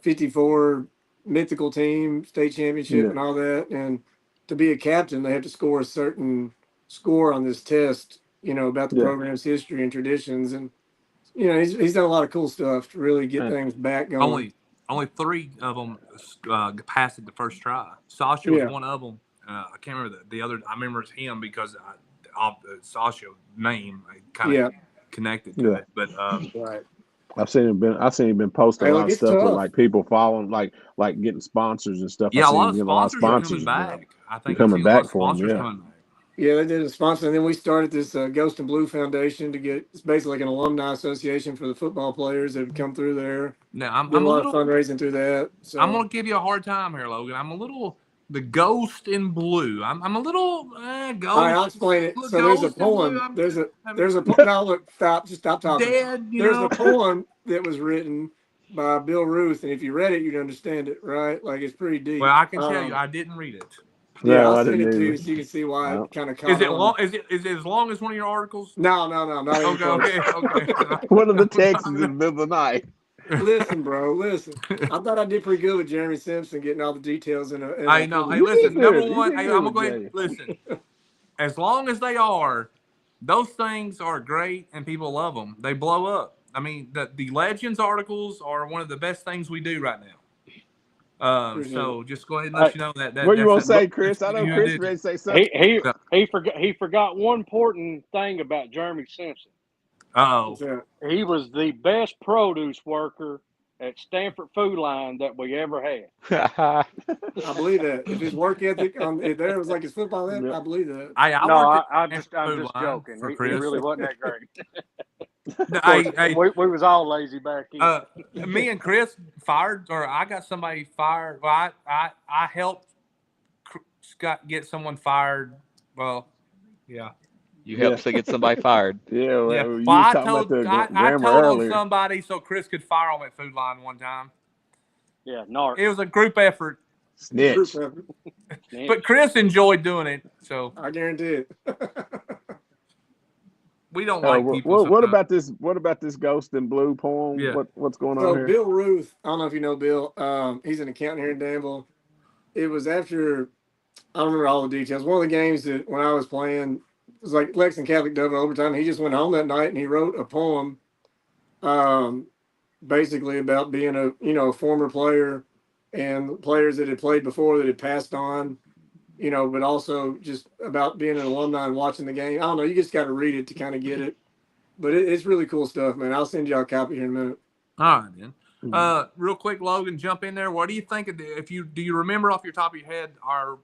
54 mythical team, state championship, yeah, and all that. And to be a captain, they have to score a certain score on this test, about the yeah. program's history and traditions. And, he's done a lot of cool stuff to really get And, things back going. Only three of them passed it the first try. Sasha was Yeah. one of them. I can't remember the other. I remember it's him because of Sasha name kind of Yeah. connected to yeah. it. But Right. I've seen him been posting Hey, a lot look, of it's stuff with tough. like people following, like getting sponsors and stuff. I yeah, a seen lot him of getting a lot of sponsors are sponsors coming back. I think I've coming seen a lot back of for him. sponsors Yeah, coming back. Yeah, they did a sponsor. And then we started this Ghost and Blue Foundation to get, it's basically like an alumni association for the football players that have come through there. Now Did I'm a a lot of little. fundraising through that. I'm So, gonna give you a hard time here, Logan. I'm a little the ghost in blue. I'm a little all right, ghost. I'll explain it. Look, So there's a ghost in blue. poem. There's a I'm no, look, stop, just stop talking. dead. There's a poem that was written by Bill Ruth, and if you read it, you'd understand it, right? Like it's pretty Well, deep. I can tell you, I didn't read it. Yeah, no, I'll I send didn't it to either. you so you can see why No. it kind of Is caught it on. long? Is it as long as one of your articles? No, not even Okay, close. okay. One of the texts in the middle of the night. Listen, bro, listen. I thought I did pretty good with Jeremy Simpson getting all the details in I a know. pretty. Hey, You did listen. Number good. You one, did hey, good I'm gonna with go ahead. Jay. Listen. As long as they are, those things are great and people love them. They blow up. I mean, the Legends articles are one of the best things we do right now. Appreciate it. So just go ahead and let Hey, you know What you want to say, that's Chris? I know you Chris did. ready to say he something. he So, he forgot one important thing about Jeremy Simpson. oh, What's that? He was the best produce worker at Stanford Food Line that we ever had. I believe that. If his work ethic if there was like his football, Yep. I believe that. I No, worked at I'm Stanford I'm Food just Line joking. for He Chris. really wasn't that great. Of course, Hey, we was all lazy back then. uh, me and Chris fired, or I got somebody fired. Well, I helped Scott get someone fired. Well, yeah. You Yeah. helped to get somebody fired. Yeah. Yeah. Well, Well, you was talking about the I grammar told on earlier. somebody so Chris could fire him at Food Line one time. Yeah, Nart. It was a group effort, Group Snitch. effort. but Chris enjoyed doing it. So I guarantee it. we don't like people What sometimes. about this? What about this Ghost in Blue poem? Yeah. What's going on So here? Bill Ruth, I don't know if you know Bill. He's an accountant here in Danville. It was after, I don't remember all the details. One of the games that when I was playing, it was like Lexington Catholic Dove in overtime. He just went home that night and he wrote a poem, um, basically about being a former player and players that had played before that had passed on, but also just about being an alumni and watching the game. I don't know. You just got to read it to kind of get it. But it's really cool stuff, man. I'll send y'all a copy here in a minute. All right, then. Mhm. Real quick, Logan, jump in there. What do you think of do you remember off your top of your head our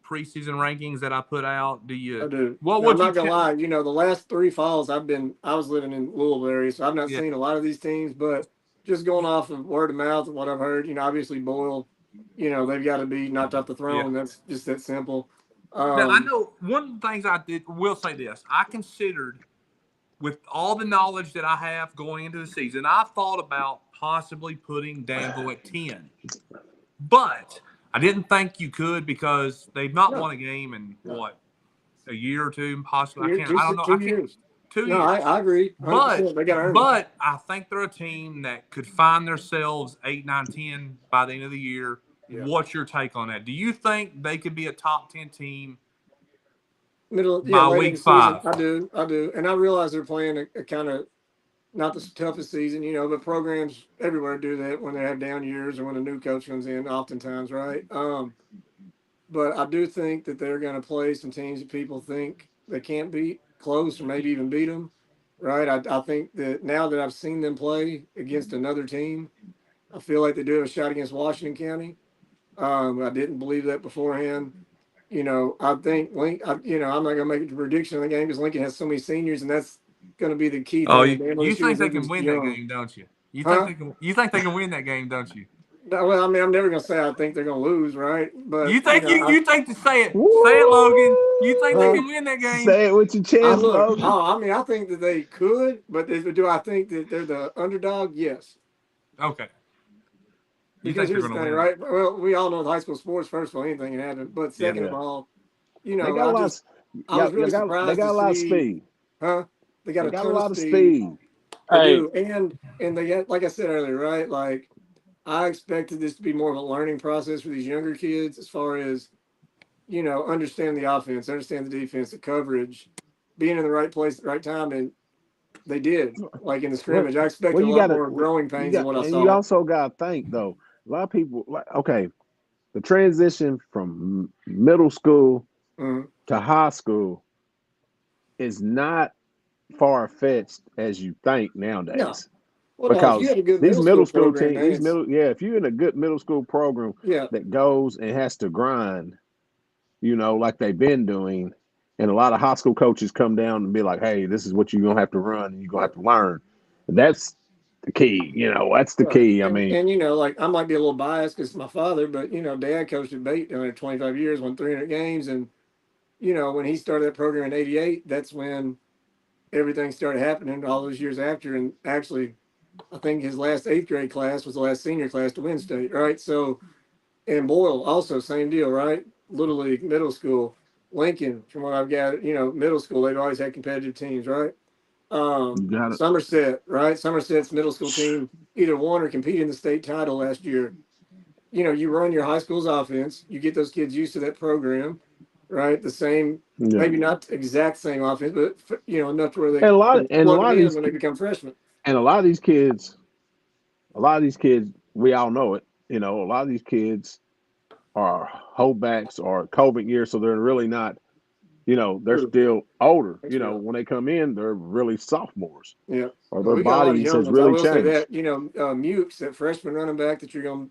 preseason rankings that I put out? Do you I do. what Now, I'm would you not gonna lie. The last three falls I was living in Louisville area, so I've not yeah. seen a lot of these teams. But just going off of word of mouth and what I've heard, obviously Boyle, they've got to be knocked off the Yeah. throne. That's just that simple. Now I know one of the things I will say this. I considered with all the knowledge that I have going into the season, I thought about possibly putting Danville at 10. But I didn't think you could because they've not No, won a game in no. what, a year or two, possibly. Year, I don't just know. I 2 can't. years. 2 No, years. I agree, 100%. They got to earn it. But I think they're a team that could find themselves 8, 9, 10 by the end of the year. Yeah. What's your take on that? Do you think they could be a top 10 team by Late in week the season, 5? I do, and I realize they're playing a kind of not the toughest season, but programs everywhere do that when they have down years or when a new coach comes in, oftentimes, right? But I do think that they're going to play some teams that people think they can't beat close or maybe even beat them, right? I think that now that I've seen them play against another team, I feel like they do have a shot against Washington County. I didn't believe that beforehand. I think I'm not going to make a prediction on the game because Lincoln has so many seniors, and that's going to be the key Oh, thing with Danville you this year think is they they're can just win that young. game, don't you? You Huh? think they can win that game, don't you? No, well, I mean, I'm never going to say I think they're going to lose, right? But You think you think to say it. Woo! Say it, Logan. You think they Huh? can win that game? Say it with your chest, Logan. I mean, I think that they could, but do I think that they're the underdog? Yes. Okay. You Because think they're here's the going to thing, win? right? Well, we all know with high school sports, first of all, anything can happen. But second Yeah. of all, They got a lot. I was really They surprised got to a lot of see, speed. huh? They got They a got a ton of lot of speed. speed. They Hey, do, and they got, like I said earlier, right? Like I expected this to be more of a learning process for these younger kids, as far as understand the offense, understand the defense, the coverage, being in the right place at the right time, and they did. Like in the Well, scrimmage, I well, expected a you lot got to more growing you pains than got, what I and you saw. also got to think though. A lot of people like okay, the transition from middle school Mhm. to high school is not far fetched as you think No, nowadays. well, no, if you Because have a good these middle middle school school program, teams, man, it's if you're in a good middle school program yeah, that goes and has to grind, like they've been doing, and a lot of high school coaches come down and be like, "Hey, this is what you're gonna have to run, and you're gonna right, have to learn." That's the key. That's the right. key. I And mean, like I might be a little biased because my father, but Dad coached at Bate down there 25 years, won 300 games, and when he started that program in '88, that's when everything started happening all those years after. And actually, I think his last eighth grade class was the last senior class to win state, right? So, and Boyle also same deal, right? Little League, middle school, Lincoln, from what I've got, middle school they've always had competitive teams, right? you got it. Somerset, right? Somerset's middle school team either won or competed in the state title last year. You run your high school's offense, you get those kids used to that program, right? The same, Yeah, maybe not exact same offense, but enough to where they and can a plug lot it of in these when they become freshmen. and a lot of these kids, we all know it. A lot of these kids are holdbacks or COVID years, so they're really not. They're True. still older. That's real. When they come in, they're really sophomores, Yeah. or Well, their we got a lot of bodies young has ones. I really will say changed. that, Mukes, that freshman running back that you're gonna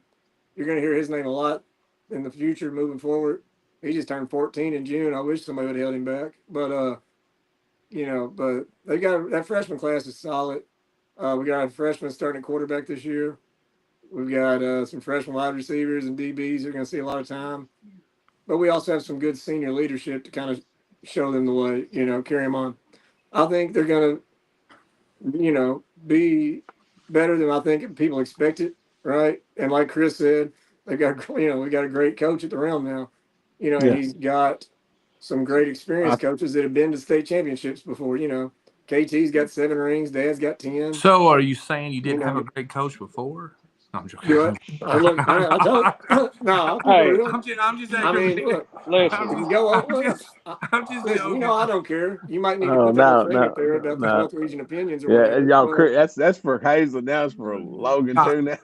hear his name a lot in the future moving forward. He just turned 14 in June. I wish somebody would have held him back. But they got that freshman class is solid. We got a freshman starting at quarterback this year. We've got some freshman wide receivers and DBs. They're going to see a lot of time. But we also have some good senior leadership to kind of show them the way, carry them on. I think they're going to, be better than I think people expected, right? And like Chris said, they got, we got a great coach at the realm now, and Yeah, he's got some great I experienced coaches that have been to state championships before. KT's got 7 rings, Dad's got 10. So, are you saying you You didn't have a know, great coach before? No, I'm joking. do it. Hey, look, I don't. No, I'll keep it hey, real. I'm just I mean, aggravated. look, listen. if you go, I'm just listen, joking. I don't care. You might need to oh put that little no thing no up there about the no 12th region opinions or yeah, whatever. y'all. But That's for Hazel. Now it's for Logan Uh, too. Now,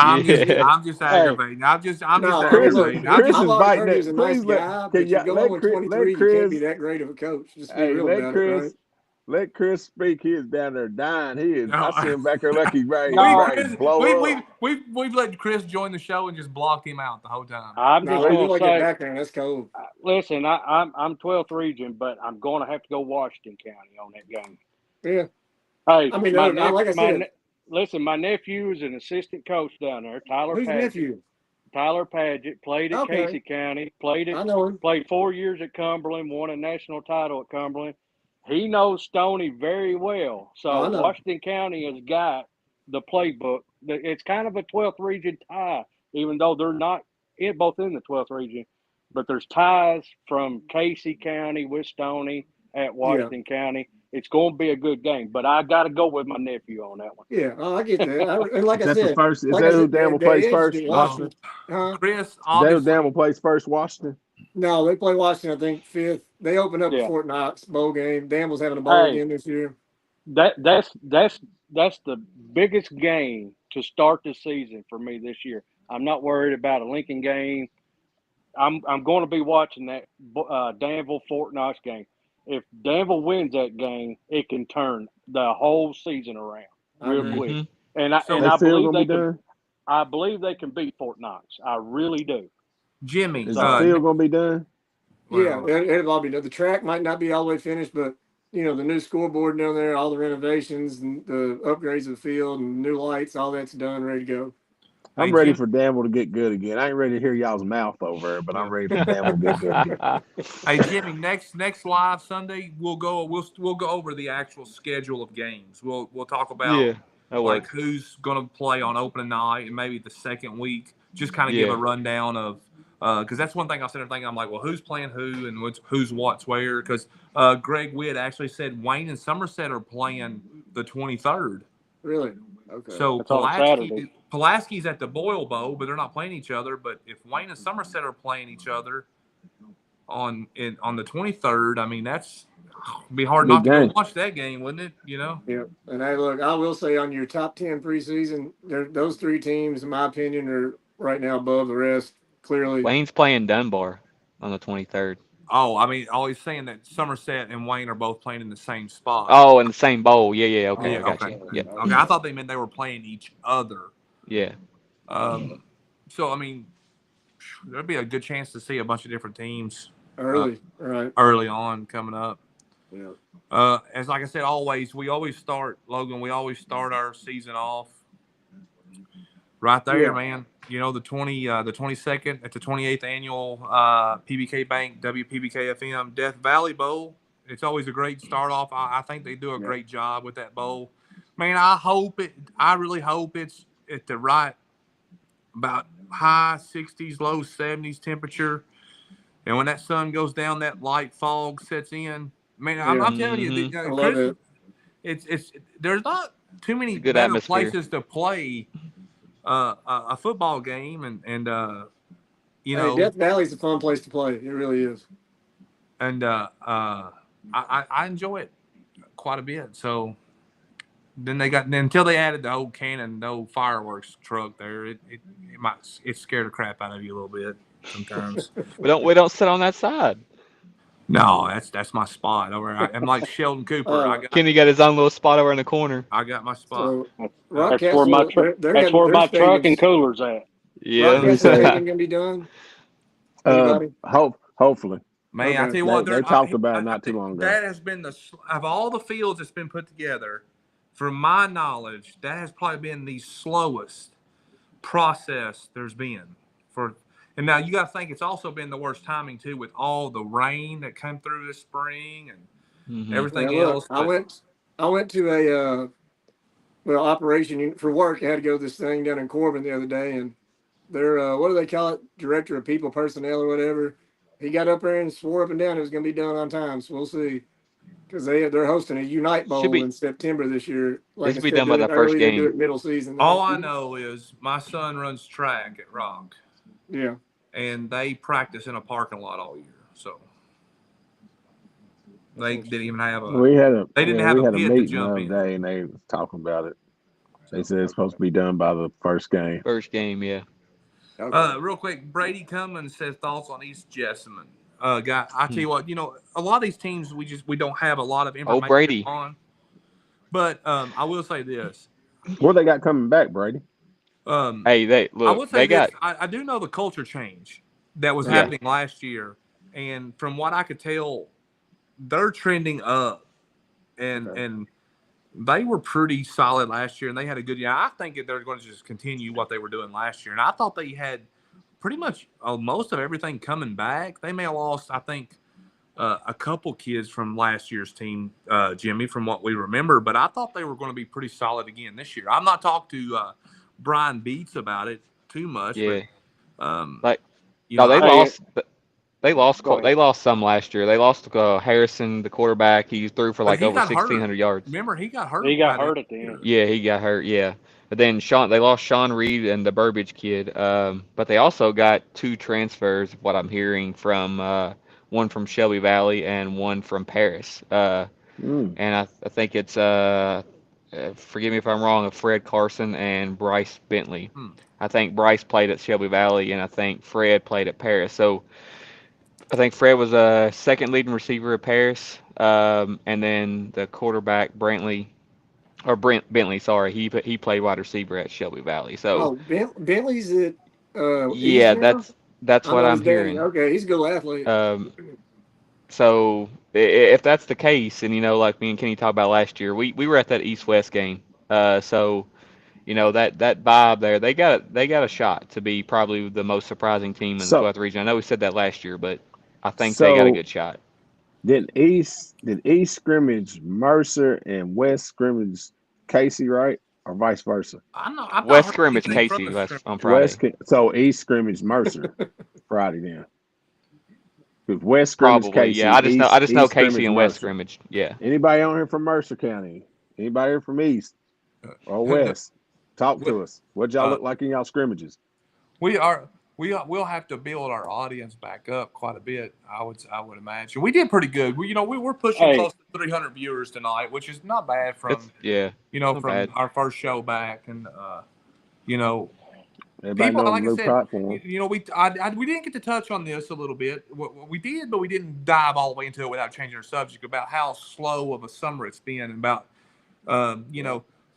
Yeah. I'm just hey, aggravating. I'm just no, I mean, look, aggravating. I'm Chris just I've is always biting heard he was it. a nice Please guy, can but you you go let 0-23, you can't be Chris. that great of a coach. Just be Hey, real about it, right? let Chris speak. He is down there dying. He is. I no. see him back there like he's No, ready to blow up. We've let Chris join the show and just blocked him out the whole time. I'm just No, we gonna like that say, background. That's cold. listen. I'm 12th region, but I'm going to have to go Washington County on that game. Yeah. Hey, I mean, like I said, listen. My nephew is an assistant coach down there, Tyler who's your Paget. nephew? Tyler Paget played at Okay. Casey County, I know him. played 4 years at Cumberland, won a national title at Cumberland. he knows Stony very well. Oh, So I know. Washington County has got the playbook. It's kind of a 12th region tie, even though they're not both in the 12th region. But there's ties from Casey County with Stony at Yeah. Washington County. It's going to be a good game. But I got to go with my nephew on that one. Yeah. Oh, I get that. And like Is I that the said, first? Is that who Danville the plays edge first? that Washington. Huh? Chris, Is that who obviously, Danville plays first? Washington. No, they play Washington, I think, 5th. They opened up a Yeah. Fort Knox bowl game. Danville's having a bowl Hey, again this year. that's the biggest game to start the season for me this year. I'm not worried about a Lincoln game. I'm going to be watching that Danville Fort Knox game. If Danville wins that game, it can turn the whole season around I real agree. quick. Hmm. And I So- and They I still believe gonna they be can. done. I believe they can beat Fort Knox. I really do. Jimmy, Is the field gonna be done? Yeah, well, it'll all be done. The track might not be all the way finished, but the new scoreboard down there, all the renovations and the upgrades of the field and new lights, all that's done, ready to go. I'm Hey, ready Jim- for Danville to get good again. I ain't ready to hear y'all's mouth over there, but I'm ready for Danville to get good again. hey Jimmy, next live Sunday we'll go over the actual schedule of games. We'll talk about Yeah, that like works. who's going to play on opening night and maybe the second week. Just kind of give Yeah. a rundown of because that's one thing I was sitting there thinking. I'm like, well, who's playing who and who's what's where? Because Greg Witt actually said Wayne and Somerset are playing the 23rd. Really? Okay. So That's on Saturday. Pulaski's at the Boyle Bowl, but they're not playing each other. But if Wayne and Somerset are playing each other on the 23rd, I mean that's be hard Big not to go game. watch that game, wouldn't it? You know. Yeah. And hey, look, I will say on your top 10 preseason, those 3 teams, in my opinion, are right now above the rest. Clearly. Wayne's playing Dunbar on the 23rd. Oh, I mean, always saying that Somerset and Wayne are both playing in the same spot. Oh, in the same bowl. Yeah. Okay, Yeah, I got okay. you. Yeah. Okay, I thought they meant they were playing each other. Yeah. So I mean, there'd be a good chance to see a bunch of different teams Early. Right. early on coming up. Yeah. As like I said, we always start our season off right there, Yeah. man. You know, the 22nd at the 28th annual PBK Bank WPBK FM Death Valley Bowl. It's always a great start off. I think they do a great job with that bowl. Man, I really hope it's at the right about high 60s, low 70s temperature. And when that sun goes down, that light fog sets in. Man, I'm telling you, Mhm. I love it. it's there's not too many It's a good better atmosphere. places to play a football game, and you know, Death Valley's a fun place to play. It really is. and I enjoy it quite a bit. So then until they added the old cannon, the old fireworks truck there, it scared the crap out of you a little bit sometimes. We don't sit on that side. No, that's my spot over. I'm like Sheldon Cooper. Kenny got his own little spot over in the corner. I got my spot. So That's Rockcastle, where my truck. That's where my truck and cooler's at. Yeah. Rockcastle paving gonna be done. Anybody? Hopefully. Man, I Okay. tell you what, They talked about it not too long ago. That has been of all the fields that's been put together, from my knowledge, that has probably been the slowest process there's been for. And now you got to think it's also been the worst timing too, with all the rain that came through this spring and Mhm. everything Yeah, look, else. I went to a operation for work. I had to go to this thing down in Corbin the other day, and their what do they call it? Director of People Personnel or whatever. He got up there and swore up and down it was going to be done on time. So we'll see, because they're hosting a Unite Bowl in September this year. Like This I be said, done by do the it first early, they game. do it middle season. All I know is my son runs track at Rock. Yeah. And they practice in a parking lot all year. So they didn't even have a. We had a They didn't have a pit to meeting the jump other in. day, and they was talking about it. They said it's supposed to be done by the first game. First game, yeah. Real quick, Brady Cummins says thoughts on East Jessamine. Guy, I tell you what, a lot of these teams we don't have a lot of information Brady. on. But I will say this. What they got coming back, Brady? Hey, I would say they got. I do know the culture change that was happening last year, and from what I could tell, they're trending up, and they were pretty solid last year, and they had a good year. I think that they're going to just continue what they were doing last year, and I thought they had pretty much most of everything coming back. They may have lost, I think, a couple kids from last year's team, Jimmy, from what we remember. But I thought they were going to be pretty solid again this year. I'm not talked to Brian Beats about it too much, but Yeah. um, Like you no, know, they I, Hey, lost. They lost. go ahead. They lost some last year. They lost Harrison, the quarterback. He threw for but like he over got hurt. 1,600 yards. Remember, he got hurt He got about it. hurt at the end. Yeah, he got hurt. Yeah, but then They lost Sean Reed and the Burbage kid. But they also got two transfers. What I'm hearing from one from Shelby Valley and one from Paris. Mm. And I think it's forgive me if I'm wrong, of Fred Carson and Bryce Bentley. Hmm. I think Bryce played at Shelby Valley, and I think Fred played at Paris. So I think Fred was a second leading receiver at Paris, and then the quarterback Brent Bentley, sorry, he played wide receiver at Shelby Valley. So Oh, Bentley's at East yeah, now. that's I what know I'm his daddy. hearing. Okay, he's a good athlete. Um, so if that's the case, and like me and Kenny talked about last year, we were at that East West game. So that vibe there, they got a shot to be probably the most surprising team in the So 12th region. I know we said that last year, but I think they got a so good shot. did East scrimmage Mercer and West scrimmage Casey, right? Or vice versa? I know. I've not West heard scrimmage anything from Casey the last scrimmage. on Friday. So East scrimmage Mercer Friday then. Because West scrimmage Probably, yeah. Casey, I just know East Casey scrimmage and West Mercer. scrimmage. Yeah. Anybody on here from Mercer County? Anybody here from East or West? Talk we, to us. What y'all uh, look like in y'all scrimmages? we are we'll have to build our audience back up quite a bit. I would imagine we did pretty good. We're pushing Hey, close to 300 viewers tonight, which is not bad It's from yeah. Not from bad. our first show back. And you know, Everybody people know the like I new said, platform. we didn't get to touch on this a little bit. What we did, but we didn't dive all the way into it without changing our subject about how slow of a summer it's been, and about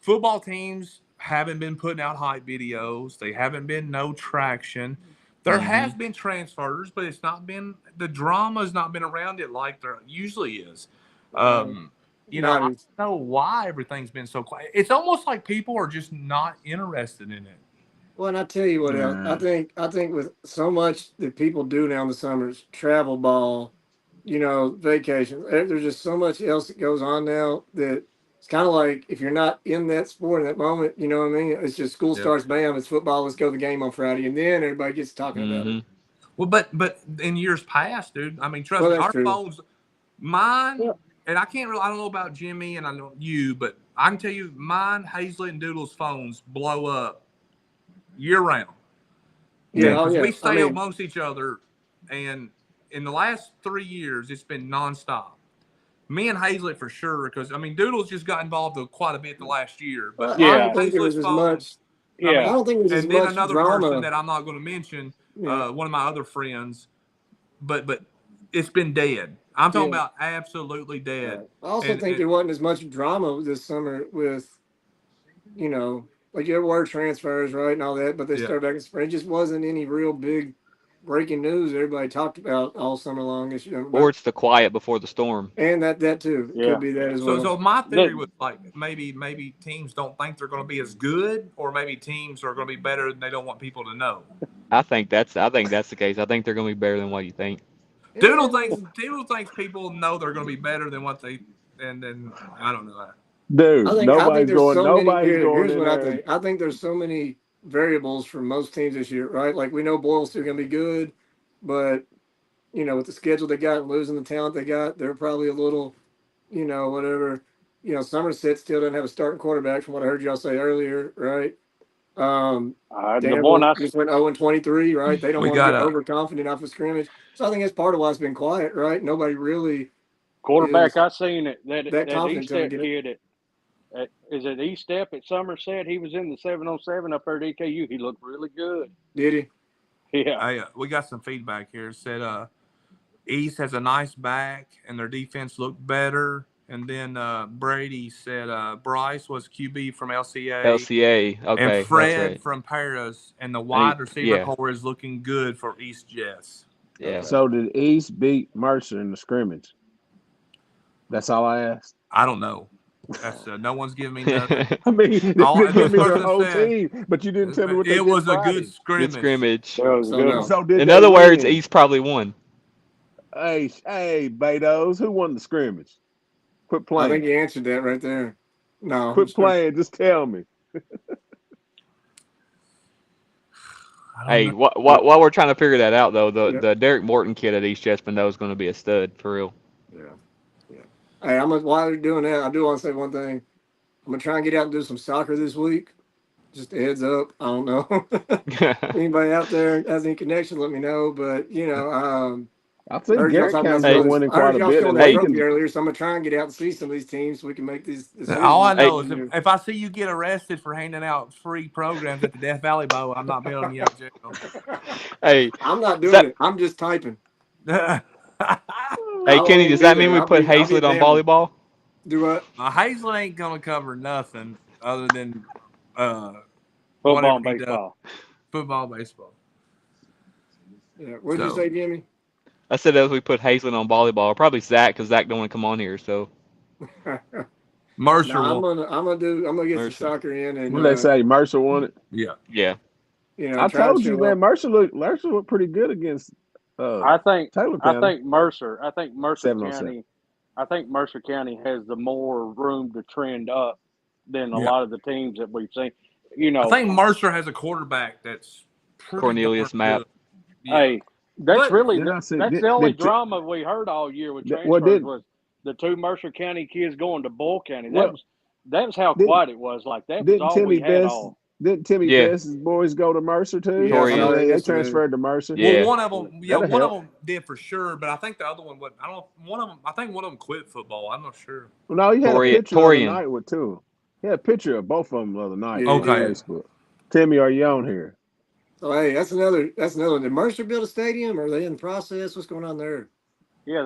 football teams haven't been putting out hype videos. They haven't been no traction. There Hmm. has been transfers, but it's not been the drama has not been around it like there usually is. No, Um, I not don't as know why everything's been so quiet. It's almost like people are just not interested in it. well. And I tell you what else. Nah. I think with so much that people do now in the summers, travel ball, vacation. There's just so much else that goes on now that it's kind of like if you're not in that sport in that moment, you know what I mean? It's just school Yeah. starts, bam, it's football. Let's go to the game on Friday, and then everybody gets talking about it. Hmm. Well, but in years past, dude, I mean, trust Well, me, that's our true. phones, mine, Yeah, and I don't know about Jimmy and I know you, but I can tell you, mine, Hazlett, and Doodle's phones blow up year round. yeah, Yeah. And oh because yeah. we I stay mean, amongst each other, and in the last 3 years, it's been nonstop. Me and Hazlett for sure, because I mean, Doodle's just got involved with quite a bit the last year, but I mine don't yeah, and think there Hazlett's was as phone, much. I I yeah. mean, don't think there was as and then much another person drama. that I'm not going to mention, Yeah, one of my other friends, but it's been dead. I'm talking yeah. about absolutely dead. Right. I also think And there wasn't as much drama this summer with, like there were transfers, right, and all that, but they yeah, started back in spring. It just wasn't any real big breaking news everybody talked about all summer long this year. Or But it's the quiet before the storm. and that too Yeah. could be that as so well. so my theory The, was like maybe teams don't think they're going to be as good, or maybe teams are going to be better and they don't want people to know. I think that's the case. I think they're going to be better than what you think. Yeah, I mean, Doodle thinks people know they're going to be better than what they, and then I don't know. Dude, I think there's so many. nobody's going Here's in what I there. think. I think there's so many variables for most teams this year, right? Like we know Boyle's still going to be good, but with the schedule they got and losing the talent they got, they're probably a little, whatever. Somerset still doesn't have a starting quarterback from what I heard y'all say earlier, right? Um, the one Danville I just went 0-23, right? They don't We want to got get a overconfident off of scrimmage. So I think that's part of why it's been quiet, right? Nobody really quarterback is I seen it that that confident East going to Step get it. kid is it East Step at Somerset? He was in the 7-on-7 up there at EKU. He looked really good. Did he? Yeah. we got some feedback here. It said East has a nice back and their defense looked better. And then Brady said Bryce was QB from LCA LCA. and Okay, that's Fred right. from Paris, and the And wide receiver yeah, core is looking good for East Jess. yeah. Okay. So did East beat Mercer in the scrimmage? That's all I asked. I don't know. That's no one's giving me nothing. I mean, they All didn't give this me their person whole said team, but you didn't tell me what they it did was a good Friday. Good scrimmage. scrimmage. That was a So good no. one. So did In they other words, win? East probably won. Hey, Beto's, who won the scrimmage? Quit I think playing. you answered that right there. No, Quit playing. Just tell me. I don't Hey, know. while we're trying to figure that out though, Yeah, the Derek Morton kid at East Chespin is going to be a stud for real. yeah, yeah. Hey, while you're doing that, I do want to say one thing. I'm gonna try and get out and do some soccer this week. Just a heads up. I don't know. Anybody out there has any connection, let me know. But I I think heard y'all Garrett talking about County's some Hey, been of this. winning I heard quite a y'all bit, showing and that hey, trophy earlier, so I'm gonna try and get out and see some of these teams so we can make these All I decisions. hey, know is if I see you get arrested for handing out free programs at the Death Valley Bowl, I'm not bailing you out of jail. hey, I'm not does doing that it. I'm just typing. hey I won't Kenny? even Does be that mean there. we put I'll be at Hazlet on Bama. volleyball? Do what? Hazel ain't gonna cover nothing other than Football whatever and he does, baseball. football, baseball. Yeah. What'd you So say, Jimmy? I said as we put Hazlet on volleyball, probably Zach because Zach don't want to come on here. So No, Mercer will. I'm gonna get some Mercer, soccer in and what they say, Mercer won it. Yeah. yeah. I try and told you, show man. up. Mercer looked pretty good against uh, I think Taylor I County. think Mercer. I think Mercer 707. County. I think Mercer County has the more room to trend up than a Yeah. lot of the teams that we've seen. I think Mercer has a quarterback that's pretty darn Cornelius Map. good. Yeah. Hey, that's But really Then I said, that's the only drama we heard all year with what transfers did was the two Mercer County kids going to Bull County. what That was how didn't quiet it was. Like that was didn't all Timmy we had Best all. didn't Timmy Yeah, Best's boys go to Mercer too? Yeah, I I saw mean, Torian. that they yesterday. transferred to Mercer. well, Yeah, one of them, yeah, That'll one of help. them did for sure. But I think the other one would. I don't. One of them. I think one of them quit football. I'm not sure. Well, no, he had a picture the other Torian. night with two. He had a picture of both of them the other night Yeah, he on Okay. did. Facebook. Timmy, are you on here? So hey, that's another one. Did Mercer build a stadium? Or are they in the process? What's going on there? Yeah,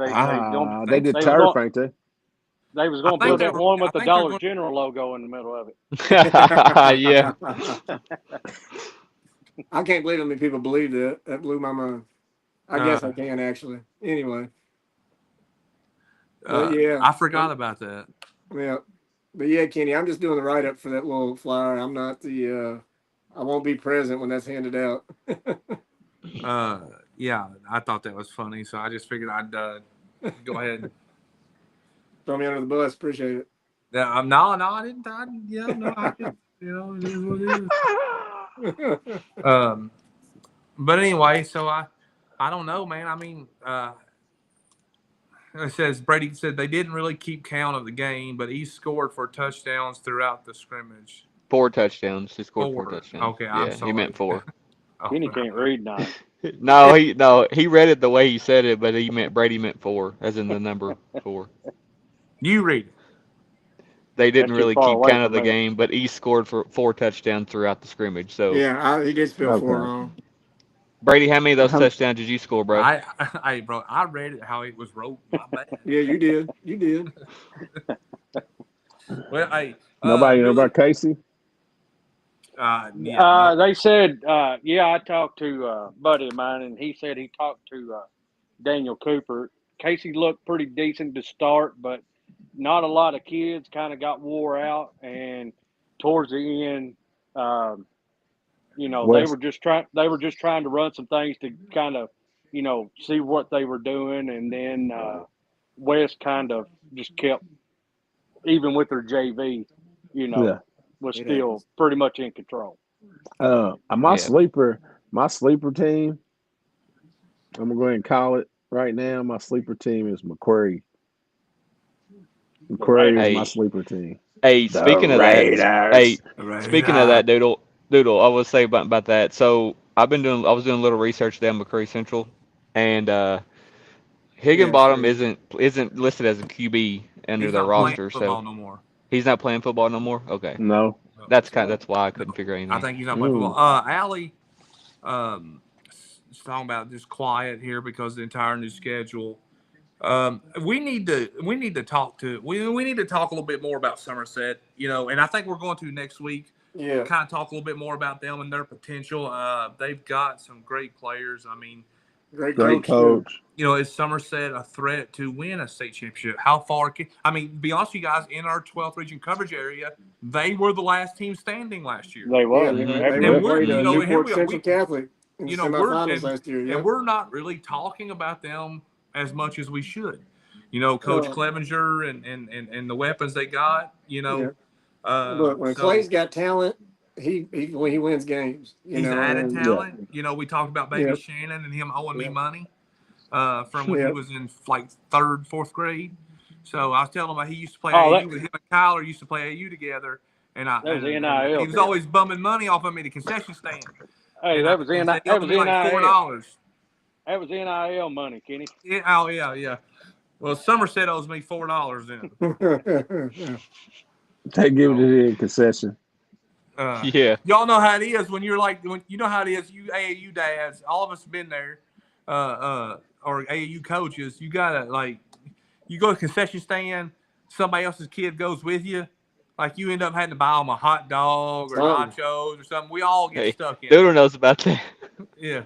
I They think did they was so. turf, going ain't they? they was I going to think put they that were. one I with the think they're Dollar going. General logo in the middle of it. Yeah. I can't believe how many people believe that. That blew my mind. I guess I can actually. Anyway, but yeah, I forgot about that. yeah, but yeah, Kenny, I'm just doing the write up for that little flyer. I'm not the. I won't be present when that's handed out. Yeah, I thought that was funny, so I just figured I'd go ahead. Throw me under the bus. Appreciate it. Yeah, no, I didn't. Yeah, no, I just, it is what it is. But anyway, so I don't know, man. I mean, it says Brady said they didn't really keep count of the game, but he scored for touchdowns throughout the scrimmage. 4 touchdowns. He scored 4 touchdowns. Okay, I'm Yeah, he meant sorry. 4. Oh, Kenny can't read now. No, he read it the way he said it, but Brady meant 4, as in the number 4. you read it. They didn't That's too really far keep away count of from the me. game, but he scored for 4 touchdowns throughout the scrimmage. So Yeah, he did spell four Okay. wrong. Brady, how many of those touchdowns did you score, bro? Bro, I read it how it was wrote. My bad. Yeah, you did. You did. Well, Nobody Billy, Casey? yeah, no, They said, yeah, I talked to a buddy of mine, and he said he talked to Daniel Cooper. Casey looked pretty decent to start, but not a lot of kids kind of got wore out. And towards the end, um, they West. were just trying. They were just trying to run some things to kind of, see what they were doing, and then West kind of just kept, even with their JV, Yeah. was It still happens. pretty much in control. My Yeah. sleeper team, I'm gonna go ahead and call it right now. My sleeper team is McQuarrie. The McQuarrie is Raiders. my Hey, sleeper team. hey, The speaking of that, Raiders. hey, speaking of that, Doodle, I will say about that. So I was doing a little research down McCurry Central, and Yeah, Higginbottom sure. isn't listed as a QB under he's their not playing roster, so football no more. he's not playing football no more. Okay, No. No, that's why I no, couldn't figure out I anything. think he's not playing Mm. football. Allie, um, is talking about just quiet here because of the entire new schedule. We need to talk to we need to talk a little bit more about Somerset, and I think we're going to next week. Yeah. Kind of talk a little bit more about them and their potential. They've got some great players. I mean, Great Great coach too. coach. is Somerset a threat to win a state championship? How far I mean, be honest with you guys, in our 12th region coverage area, they were the last team standing last year. They Yeah, was. Hmm. they And Absolutely. we're, played Hmm. here Newport we are. Central Catholic in the We're semifinals last year. and Yep. we're not really talking about them as much as we should. You know, Coach Well, Clevenger and the weapons they got. You yeah. know, But when so Clay's got talent, he wins games. You he's know, added and Yeah. talent. You know, we talked about Baby yeah, Shannon and him owing me yeah, money from when he yeah. was in like third, fourth grade. So I was telling him he used to play Oh, AAU with him and Kyler used to play AAU together, and that was and he NIL was deal. always bumming money off of me at the concession stand, Hey, and he said he that owed was me like NIL. $4. That was NIL money, Kenny. Oh yeah. Well, Somerset owes me $4 then. They give it So, to the concession. Yeah. y'all know how it is when you're like when you know how it is. You AAU dads, all of us have been there, or AAU coaches. You gotta like you go to a concession stand, somebody else's kid goes with you, like you end up having to buy them a hot dog or Something. nachos or something. We all get Hey, stuck in it. Doodle knows about that. Yeah.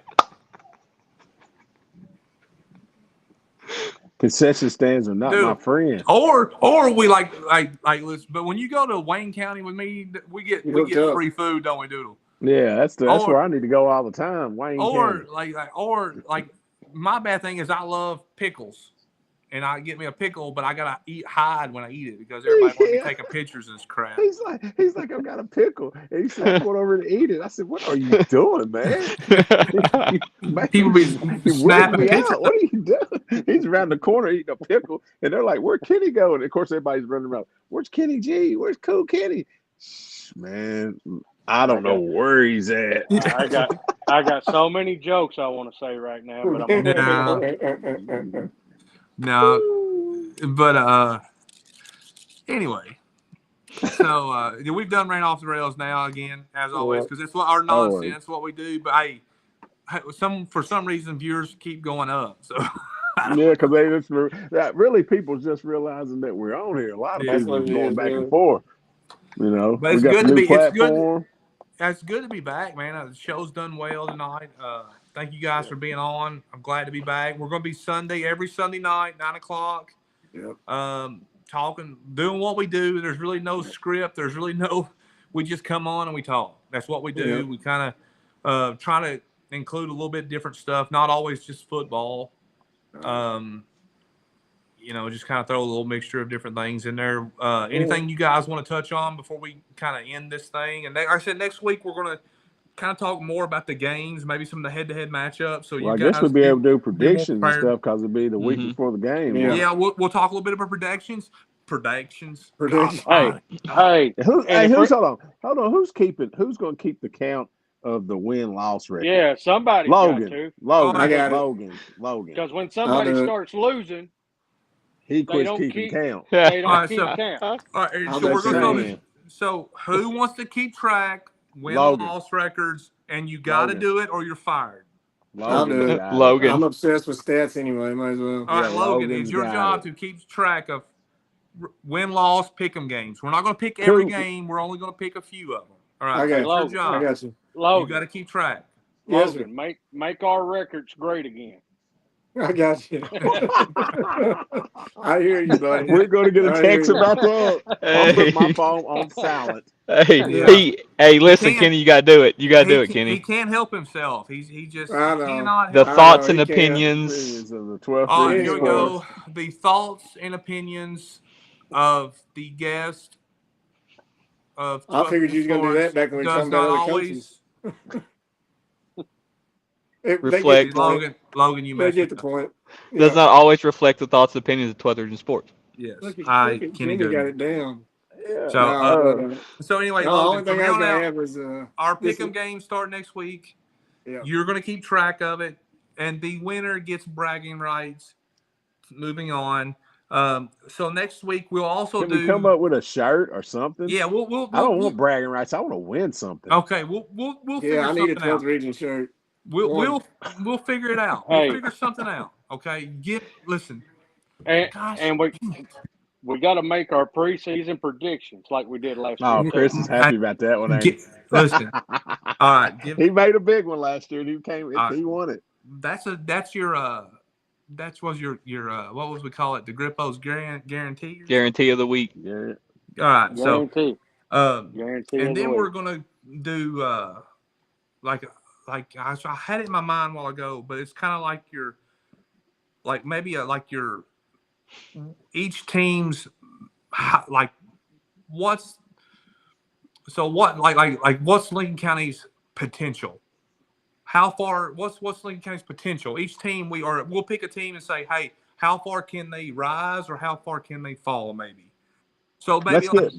Concession stands are not my Dude, friend. or we like listen, but when you go to Wayne County with me, we You we hooked get up. free food, don't we, Doodle? Yeah, that's Or where I need to go all the time. Wayne County. like my bad thing is I love pickles. And I get me a pickle, but I gotta hide when I eat it because everybody want to be Yeah. taking pictures of this crap. He's like, I've got a pickle. And he said, I'm going over to eat it. I said, what are you doing, man? People be You're weirding snapping me pictures. out. What are you doing? He's around the corner eating a pickle. And they're like, where'd Kenny go? And of course, everybody's running around. Where's Kenny G? Where's Cool Kenny? Man, I I don't know got where he's at. I got so many jokes I want to say right now, but I'm gonna hold No, no, but anyway. So we've done ran off the rails now again, as always, Yeah. because it's what our Always. nonsense, what we do. But hey, for some reason viewers keep going up. So Yeah, because they just that really people just realizing that we're on here. A lot of yeah, That's people what is it going is, back and man. forth. You know, but we it's got the good to new be. platform. It's good to be back, man. The show's done well tonight. Thank you guys for being on. I'm glad to be back. We're going to be every Sunday night, 9 o'clock. Yep. Talking, doing what we do. There's really no script. There's really no. We just come on and we talk. That's what we do. Yep. We kind of try to include a little bit different stuff. Not always just football. Just kind of throw a little mixture of different things in there. Anything you guys want to touch on before we kind of end this thing? And like I said, next week we're going to kind of talk more about the games, maybe some of the head-to-head matchups. So Well, you I guess guys we'll be able to do be more predictions and prepared. stuff because it'll be the week before the game. Yeah. Yeah, we'll talk a little bit about predictions. Predictions. Prediction. Hey, hey, Hold and if on. Who's going to keep the count of the win-loss record? yeah, somebody's got to, I got it. Logan. because when I'll somebody do it. starts losing, He they quits don't keeping keep count. they All don't right, keep so count. all right, I'll so do we're going to throw this. saying. So who wants to keep track Logan. win-loss records, and you got to Logan. do it or you're fired. I'll do Logan's it. got Logan. I'm obsessed with stats anyway. Might as well. All right, Logan, Logan's it's your got job it. to keep track of win-loss pick'em games. We're not going to pick every Cool. game. We're only going to pick a few of them. All right, I that's got your Logan. you. I job. got you. You got Logan, to keep track. Yes, sir. Logan, make our records great again. I got you. I hear you, buddy. We're going to get a I hear text you. about that. I'll put my Hey, phone on silent. hey, Yeah. listen, can't- Kenny, you gotta do it. You gotta do it, He Kenny. can't help himself. He just I know. cannot The help. thoughts and he can't. opinions. Opinions of the 12th All right, Region here we Anyway. go. The thoughts and opinions of the guest of I 12th figured you was gonna do Sports that back when we were does talking about not other coaches. always. They get the Reflect. point. Logan, you They messed get me the up. point. Does Yeah. not always reflect the thoughts and opinions of 12th Region Sports. Yes, Look at Kenny Kenny got Goodman. it down. Yeah. So, No, so anyway, the Logan, only from thing I here was on gonna out, have was our this. pick'em games start next week. Yeah. You're going to keep track of it, and the winner gets bragging rights. Moving on. So next week we'll also Can do. we come up with a shirt or something? Yeah, I don't want bragging rights. I want to win something. Okay, we'll figure Yeah, I need a something out. 12th region shirt. We'll figure it out. Hey. We'll figure something out. Okay, listen. And Gosh, and we got to make our preseason predictions like we did last Oh, year. Chris is happy about that one. Ain't he? Listen. All right, he made a big one last year. And he won it. That's your what was we call it? The Grippo's guarantee. Guarantee of the week. Yeah. All right, Guarantee. so Guarantee. and of the then week. we're gonna do like I had it in my mind a while ago, but it's kind of like your like maybe like your each team's like what's so what like what's Lincoln County's potential? How far? What's Lincoln County's potential? Each team we'll pick a team and say, hey, how far can they rise or how far can they fall? Maybe. So maybe Let's like get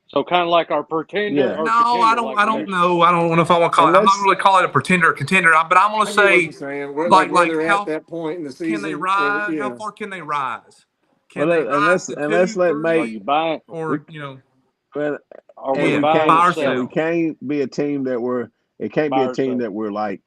So kind of like our pretender yeah, or no, I contender, don't. like I don't next. know. I don't know if I want to call and it. I'm not let's really call it a pretender or contender. But I'm going to I get what you're say saying. We're like where like they're at how that point in the can they season. rise? How Yeah. far can they rise? Can well they and rise let's to and let's two, let Are make you three, buying? we or well, Are we and yeah, we buying by or can't and we selling? ourselves. can't be a team that we're it can't be Buy a or team sell? that we're like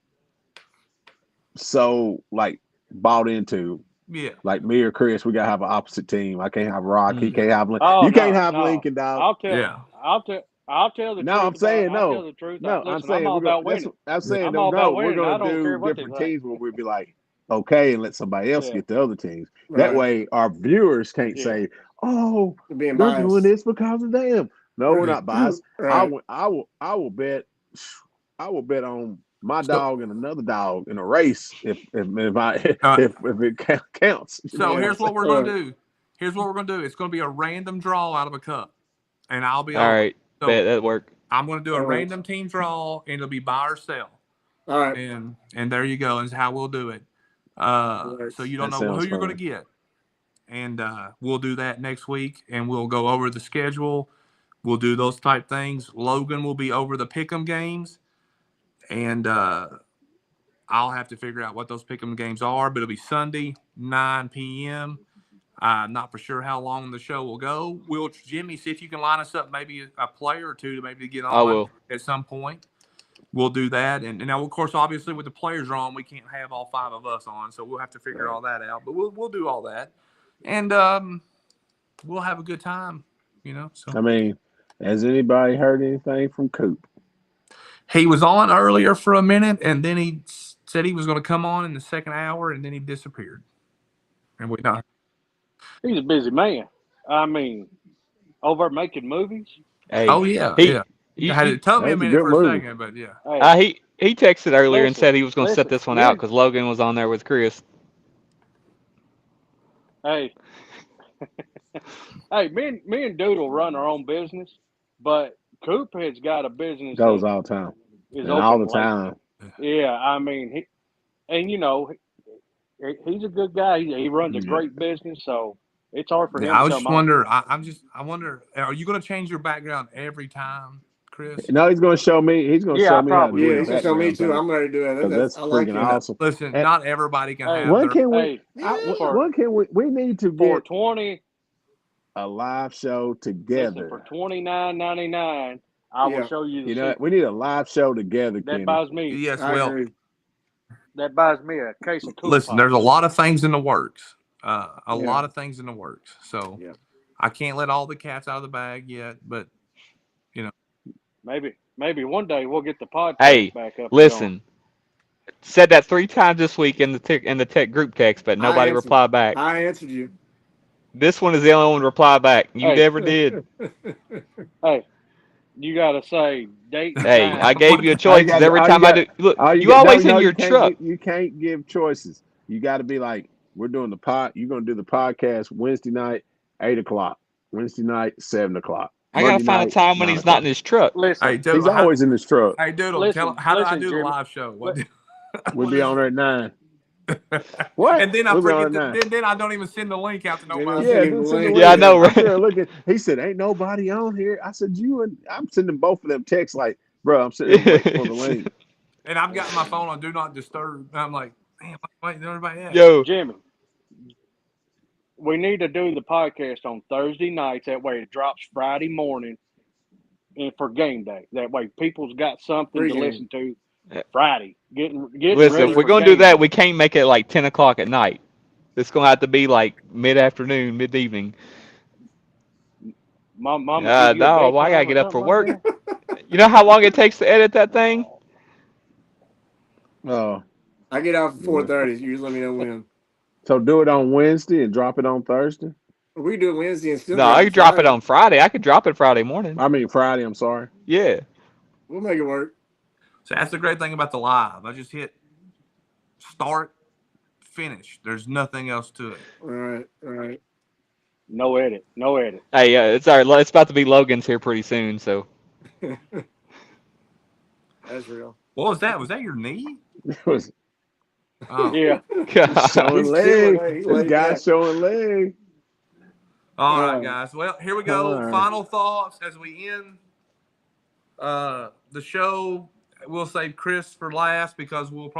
so like bought into. Yeah. Like me or Chris, we gotta have an opposite team. I can't have Rock. He Mm. can't have Oh you can't no, have no. Lincoln, dog. I'll tell. Yeah. I'll tell. I'll tell the No, truth I'm about. saying I'll tell no. the truth. No, I'm Listen, I'm saying all we're gonna about winning. I'm saying I'm no, all no. about We're winning. gonna I don't care do what they different say. teams where we'll be like, okay, and let somebody else Yeah, get the other teams. That Right. way our viewers can't yeah. say, oh, They're being they're doing biased. this because of them. No, we're not biased. Right. I will bet I will bet on my So dog and another dog in a race if I uh, if it counts. You know so what I'm Yeah. here's what saying? we're gonna Right. do. Here's what we're gonna do. It's gonna be a random draw out of a cup, and I'll be All on. right, bet So that work. I'm gonna do a That works. random team draw, and it'll be buy or sell. All right. And there you go. Is how we'll do it. That So works. you don't That know who sounds you're going to fun. get, and we'll do that next week, and we'll go over the schedule. We'll do those type things. Logan will be over the pick'em games, and I'll have to figure out what those pick'em games are. But it'll be Sunday, 9 p.m. I'm not for sure how long the show will go. Will Jimmy see if you can line us up maybe a player or two to maybe get I on will. at some point? We'll do that. And now, of course, obviously, with the players on, we can't have all five of us on, so we'll have to figure Right. all that out. But we'll do all that, and we'll have a good time. So I mean, has anybody heard anything from Coop? he was on earlier for a minute, and then he said he was going to come on in the second hour, and then he disappeared. And we not. He's a busy man. I mean, over making movies. Hey, Oh yeah, he yeah. you, It took me a That's a minute good for a movie. second, but yeah. Hey, he texted earlier and listen, said he was going to set listen. this one out Me, because Logan was on there with Chris. hey, hey. Me and Doodle run our own business, but Coop has got a business Goes that all the time. is And all open the late. time. Yeah, I mean, and he's a good guy. He runs a Yeah. great business, so it's hard for Yeah, him to I was come just on. wonder. I wonder. Are you going to change your background every time, Chris? No, he's gonna Yeah, show I me how to probably do Yeah, the he's will. gonna show me background too. thing I'm ready to do that. because That's that's I like freaking him. awesome. Listen, And not everybody can Hey, have when their. can we hey, for when can we need to for get 20 a live show listen, for together. $29.99, I will Yeah, show you the You know, we secret. need a live show together, That Kenny. buys me Yes, I well, agree. that buys me a case of Cool listen, there's Pop. a lot of things in the works. A Yeah, lot of things in the works. So yeah. I can't let all the cats out of the bag yet, but you know, Maybe one day we'll get the podcast Hey, back up and going. listen, said that 3 times this week in the tech group text, but I nobody answered. replied back. I answered you. This one is the only one to reply back. You Hey, never did. hey, you got to say date and Hey, I time. gave you a All choice you because got, every all you time I got, do, look, all you you got. No, always in no, your truck. you can't give choices. You got to be like, we're doing the pod. You're gonna do the podcast Wednesday night, 8 o'clock. Wednesday night, 7 o'clock. I gotta Monday find a night, time when nine he's not in o'clock. his truck. hey, Listen, He's always in his truck. Doodle, tell listen, how do I listen, do the Jimmy. live show? Li- We'll be on there at 9. And What? then I We'll be on forget at to 9. then I don't even send the link out to Jimmy will nobody. send Yeah, him the then send the link. Yeah, I link. know, Yeah, I'm right? sure. Look at. He said, "Ain't nobody on here." I said, "You and I'm sending both of them texts like, bro, I'm sitting here waiting for the link." And I've got my phone on do not disturb. And I'm like, damn, wait, everybody at? Yo, Jimmy, we need to do the podcast on Thursday nights. That way it drops Friday morning and for game day. That way people's got something to pregame. listen to Friday, getting listen, ready if we're for gonna do game that, we day. can't make it like 10 o'clock at night. It's gonna have to be like mid-afternoon, mid-evening. Mama give you a No, well, I gotta bedtime or get up something for like work. that. You know how long it takes to edit that thing? Oh, Oh, I get out for yeah. 4:30. You just let me know when. So do it on Wednesday and drop it on Thursday. We can do it Wednesday and still No, I drop it could drop it Friday. on Friday. I could drop it Friday morning. I mean Friday. I'm sorry. Yeah. We'll make it work. So that's the great thing about the live. I just hit start, finish. There's nothing else to it. Right. No edit. No edit. Hey, it's all right. It's about to be Logan's here pretty soon, so That's real. What was that? Was that your knee? It was Oh, Yeah. showing He's chilling. leg. Hey, he This laid guy's back. showing leg. all right, Uh, guys. Well, here we All go. right. Final thoughts as we end the show. We'll save Chris for last because we'll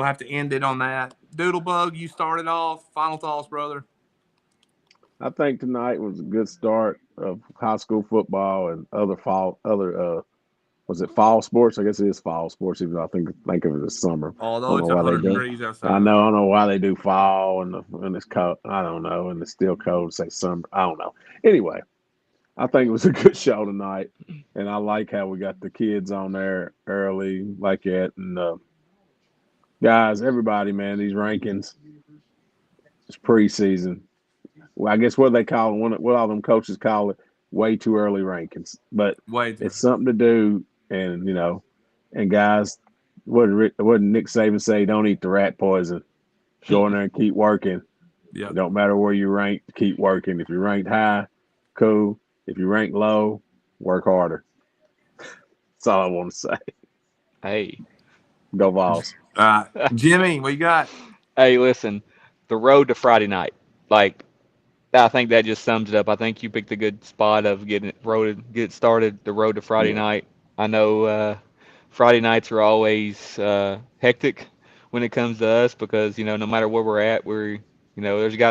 have to end it on that. Doodlebug, you started off. Final thoughts, brother. I think tonight was a good start of high school football and other was it fall sports? I guess it is fall sports, even though I think of it as summer. I Although don't know it's why they 100 do. degrees I outside. know, I don't know why they do fall and it's cold. I don't know, and it's still cold. Say summer. I don't know. Anyway, I think it was a good show tonight, and I like how we got the kids on there early, like that. And guys, everybody, man, these rankings. It's preseason. Well, I guess what they call it, what all them coaches call it, way too early rankings. But Way too. it's something to do, and and guys, what did Nick Saban say? Don't eat the rat poison. Go in there and keep working. It Yep. don't matter where you rank, keep working. If you ranked high, cool. If you rank low, work harder. That's all I want to say. hey. Go Vols. All right. Jimmy, what you got? Hey, listen, the road to Friday night. Like, I think that just sums it up. I think you picked a good spot of get started. The road to Friday Yeah. night. I know Friday nights are always hectic when it comes to us because no matter where we're at,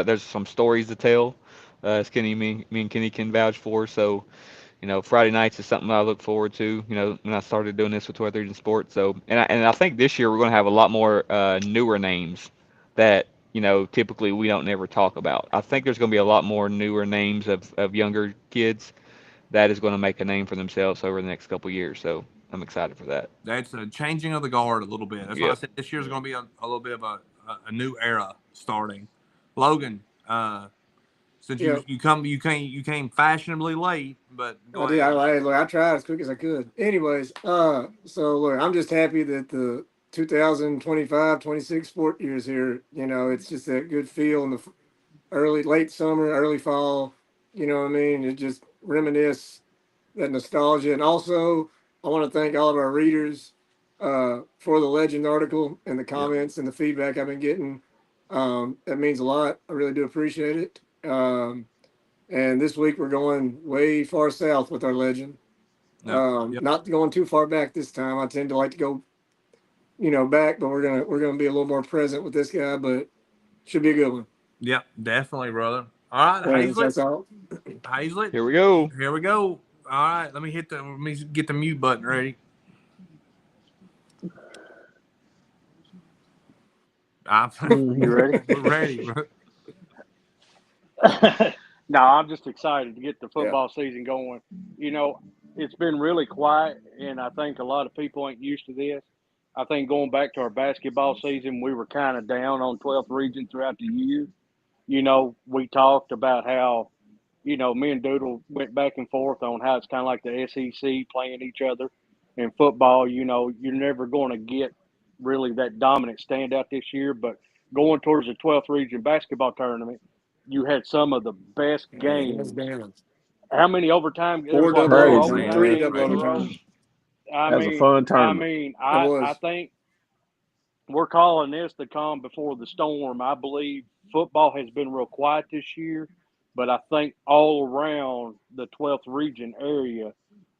there's some stories to tell. As me and Kenny can vouch for. So Friday nights is something I look forward to. When I started doing this with 12th Region Sports. So, and I think this year we're going to have a lot more newer names that typically we don't never talk about. I think there's going to be a lot more newer names of younger kids that is going to make a name for themselves over the next couple years. So I'm excited for that. That's a changing of the guard a little bit. That's why I Yep. said this year's going to be a little bit of a new era starting. Logan, since yeah, you came fashionably late, but I go did. ahead. Look, I tried as quick as I could. Anyways, so look, I'm just happy that the 2025-26 sport year is here. It's just that good feel in the late summer, early fall. You know what I mean? It just reminisce that nostalgia. And also, I want to thank all of our readers for the legend article and the Yep. comments and the feedback I've been getting. That means a lot. I really do appreciate it. And this week we're going way far south with our legend. No. Yep. Not going too far back this time. I tend to like to go, back, but we're gonna be a little more present with this guy. But should be a good one. Yep. Definitely, brother. All right, Anyways, Hazlet. that's all. Hazlet. Here we go. Here we go. All right. Let me get the mute button ready. You ready? We're ready, bro. No, I'm just excited to get the Yeah. football season going. It's been really quiet, and I think a lot of people ain't used to this. I think going back to our basketball season, we were kind of down on 12th region throughout the year. We talked about how, me and Doodle went back and forth on how it's kind of like the SEC playing each other in football. You're never going to get really that dominant standout this year, but going towards the 12th region basketball tournament, you had some of the best That's games. damn. How many overtime? There was Four what, double four Crazy, overtime, overtime three man. games double in a Crazy. row. overtime. I That was a mean, fun I tournament. mean, It I was. think we're calling this the calm before the storm. I believe football has been real quiet this year, but I think all around the 12th region area,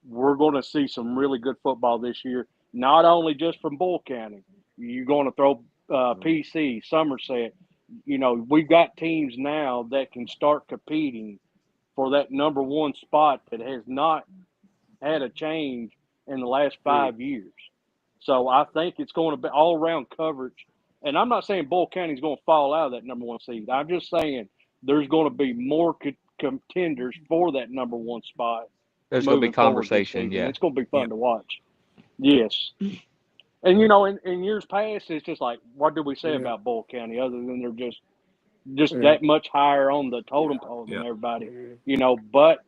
we're going to see some really good football this year. Not only just from Bull County, you're going to throw PC, Somerset. We've got teams now that can start competing for that number one spot that has not had a change in the last True. 5 years. So I think it's going to be all around coverage. And I'm not saying Bull County's going to fall out of that number one seed. I'm just saying there's going to be more contenders for that number one spot There's going to be moving forward this conversation. season. Yeah. It's going to be fun Yep. to watch. Yes. And in years past, it's just like, what did we say Yeah. about Bull County other than they're just Yeah. that much higher on the totem pole than Yep. everybody, Yeah. but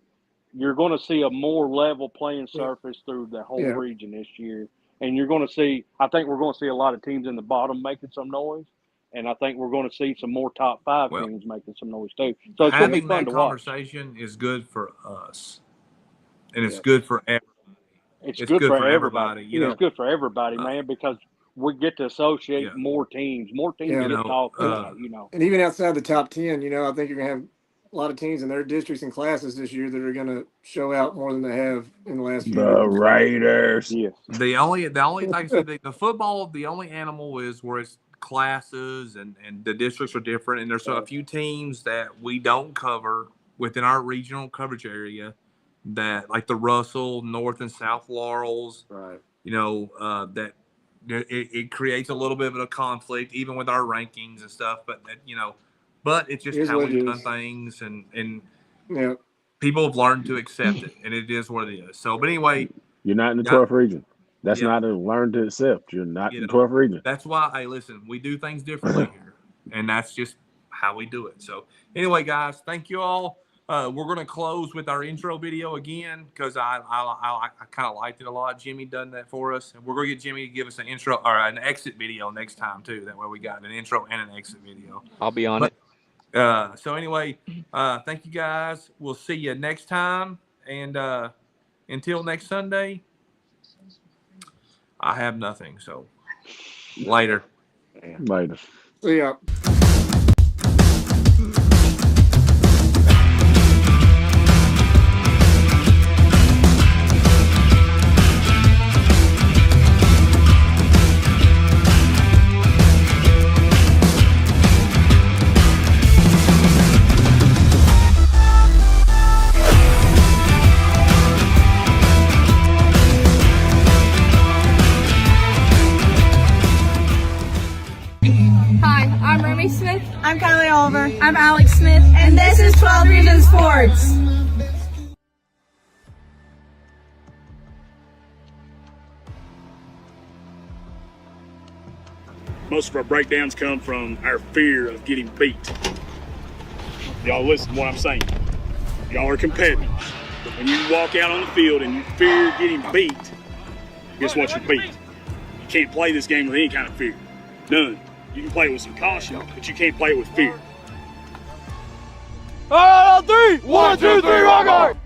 you're going to see a more level playing Yeah. surface through the whole Yeah. region this year. And you're going to see, I think we're going to see a lot of teams in the bottom making some noise. and I think we're going to see some more top 5 Well, teams making some noise too. So it's going to be having fun that to watch. conversation is good for us, and it's Yeah. good for everybody. It's good for everybody. You know, It's good for everybody, man, because we get to associate Yeah. more teams. More teams Yeah. get talked about. And even outside the top 10, I think you're gonna have a lot of teams in their districts and classes this year that are gonna show out more than they have in the last few The years. Raiders. Yes. the only like I said, the football, the only animal is where it's classes and the districts are different, and there's a few teams that we don't cover within our regional coverage area, that like the Russell, North and South Laurels, Right. that it creates a little bit of a conflict even with our rankings and stuff, but it's just Here's how what we've it done is. things, and Yeah. people have learned to accept it, and it is what it is. So, but anyway, You're not in the Yeah. 12th region. That's Yeah. not a learn to accept. You're not in the You know, 12th region. that's why, hey, listen, we do things differently here, and that's just how we do it. So, anyway, guys, thank you all. We're going to close with our intro video again because I kind of liked it a lot. Jimmy done that for us, and we're going to get Jimmy to give us an intro or an exit video next time too. That way, we got an intro and an exit video. I'll be on it. So anyway, thank you guys. We'll see you next time, and until next Sunday, I have nothing. So later. Later. See ya. Hi, I'm Remy Smith. I'm Kylie Oliver. I'm Alex Smith. And this is 12 Region Sports. Most of our breakdowns come from our fear of getting beat. Y'all listen to what I'm saying. Y'all are competitive. But when you walk out on the field and you fear getting beat, guess what? You're beat. You can't play this game with any kind of fear. None. You can play it with some caution, but you can't play it with fear. All right, on 3. 1, 2, 3, rock hard!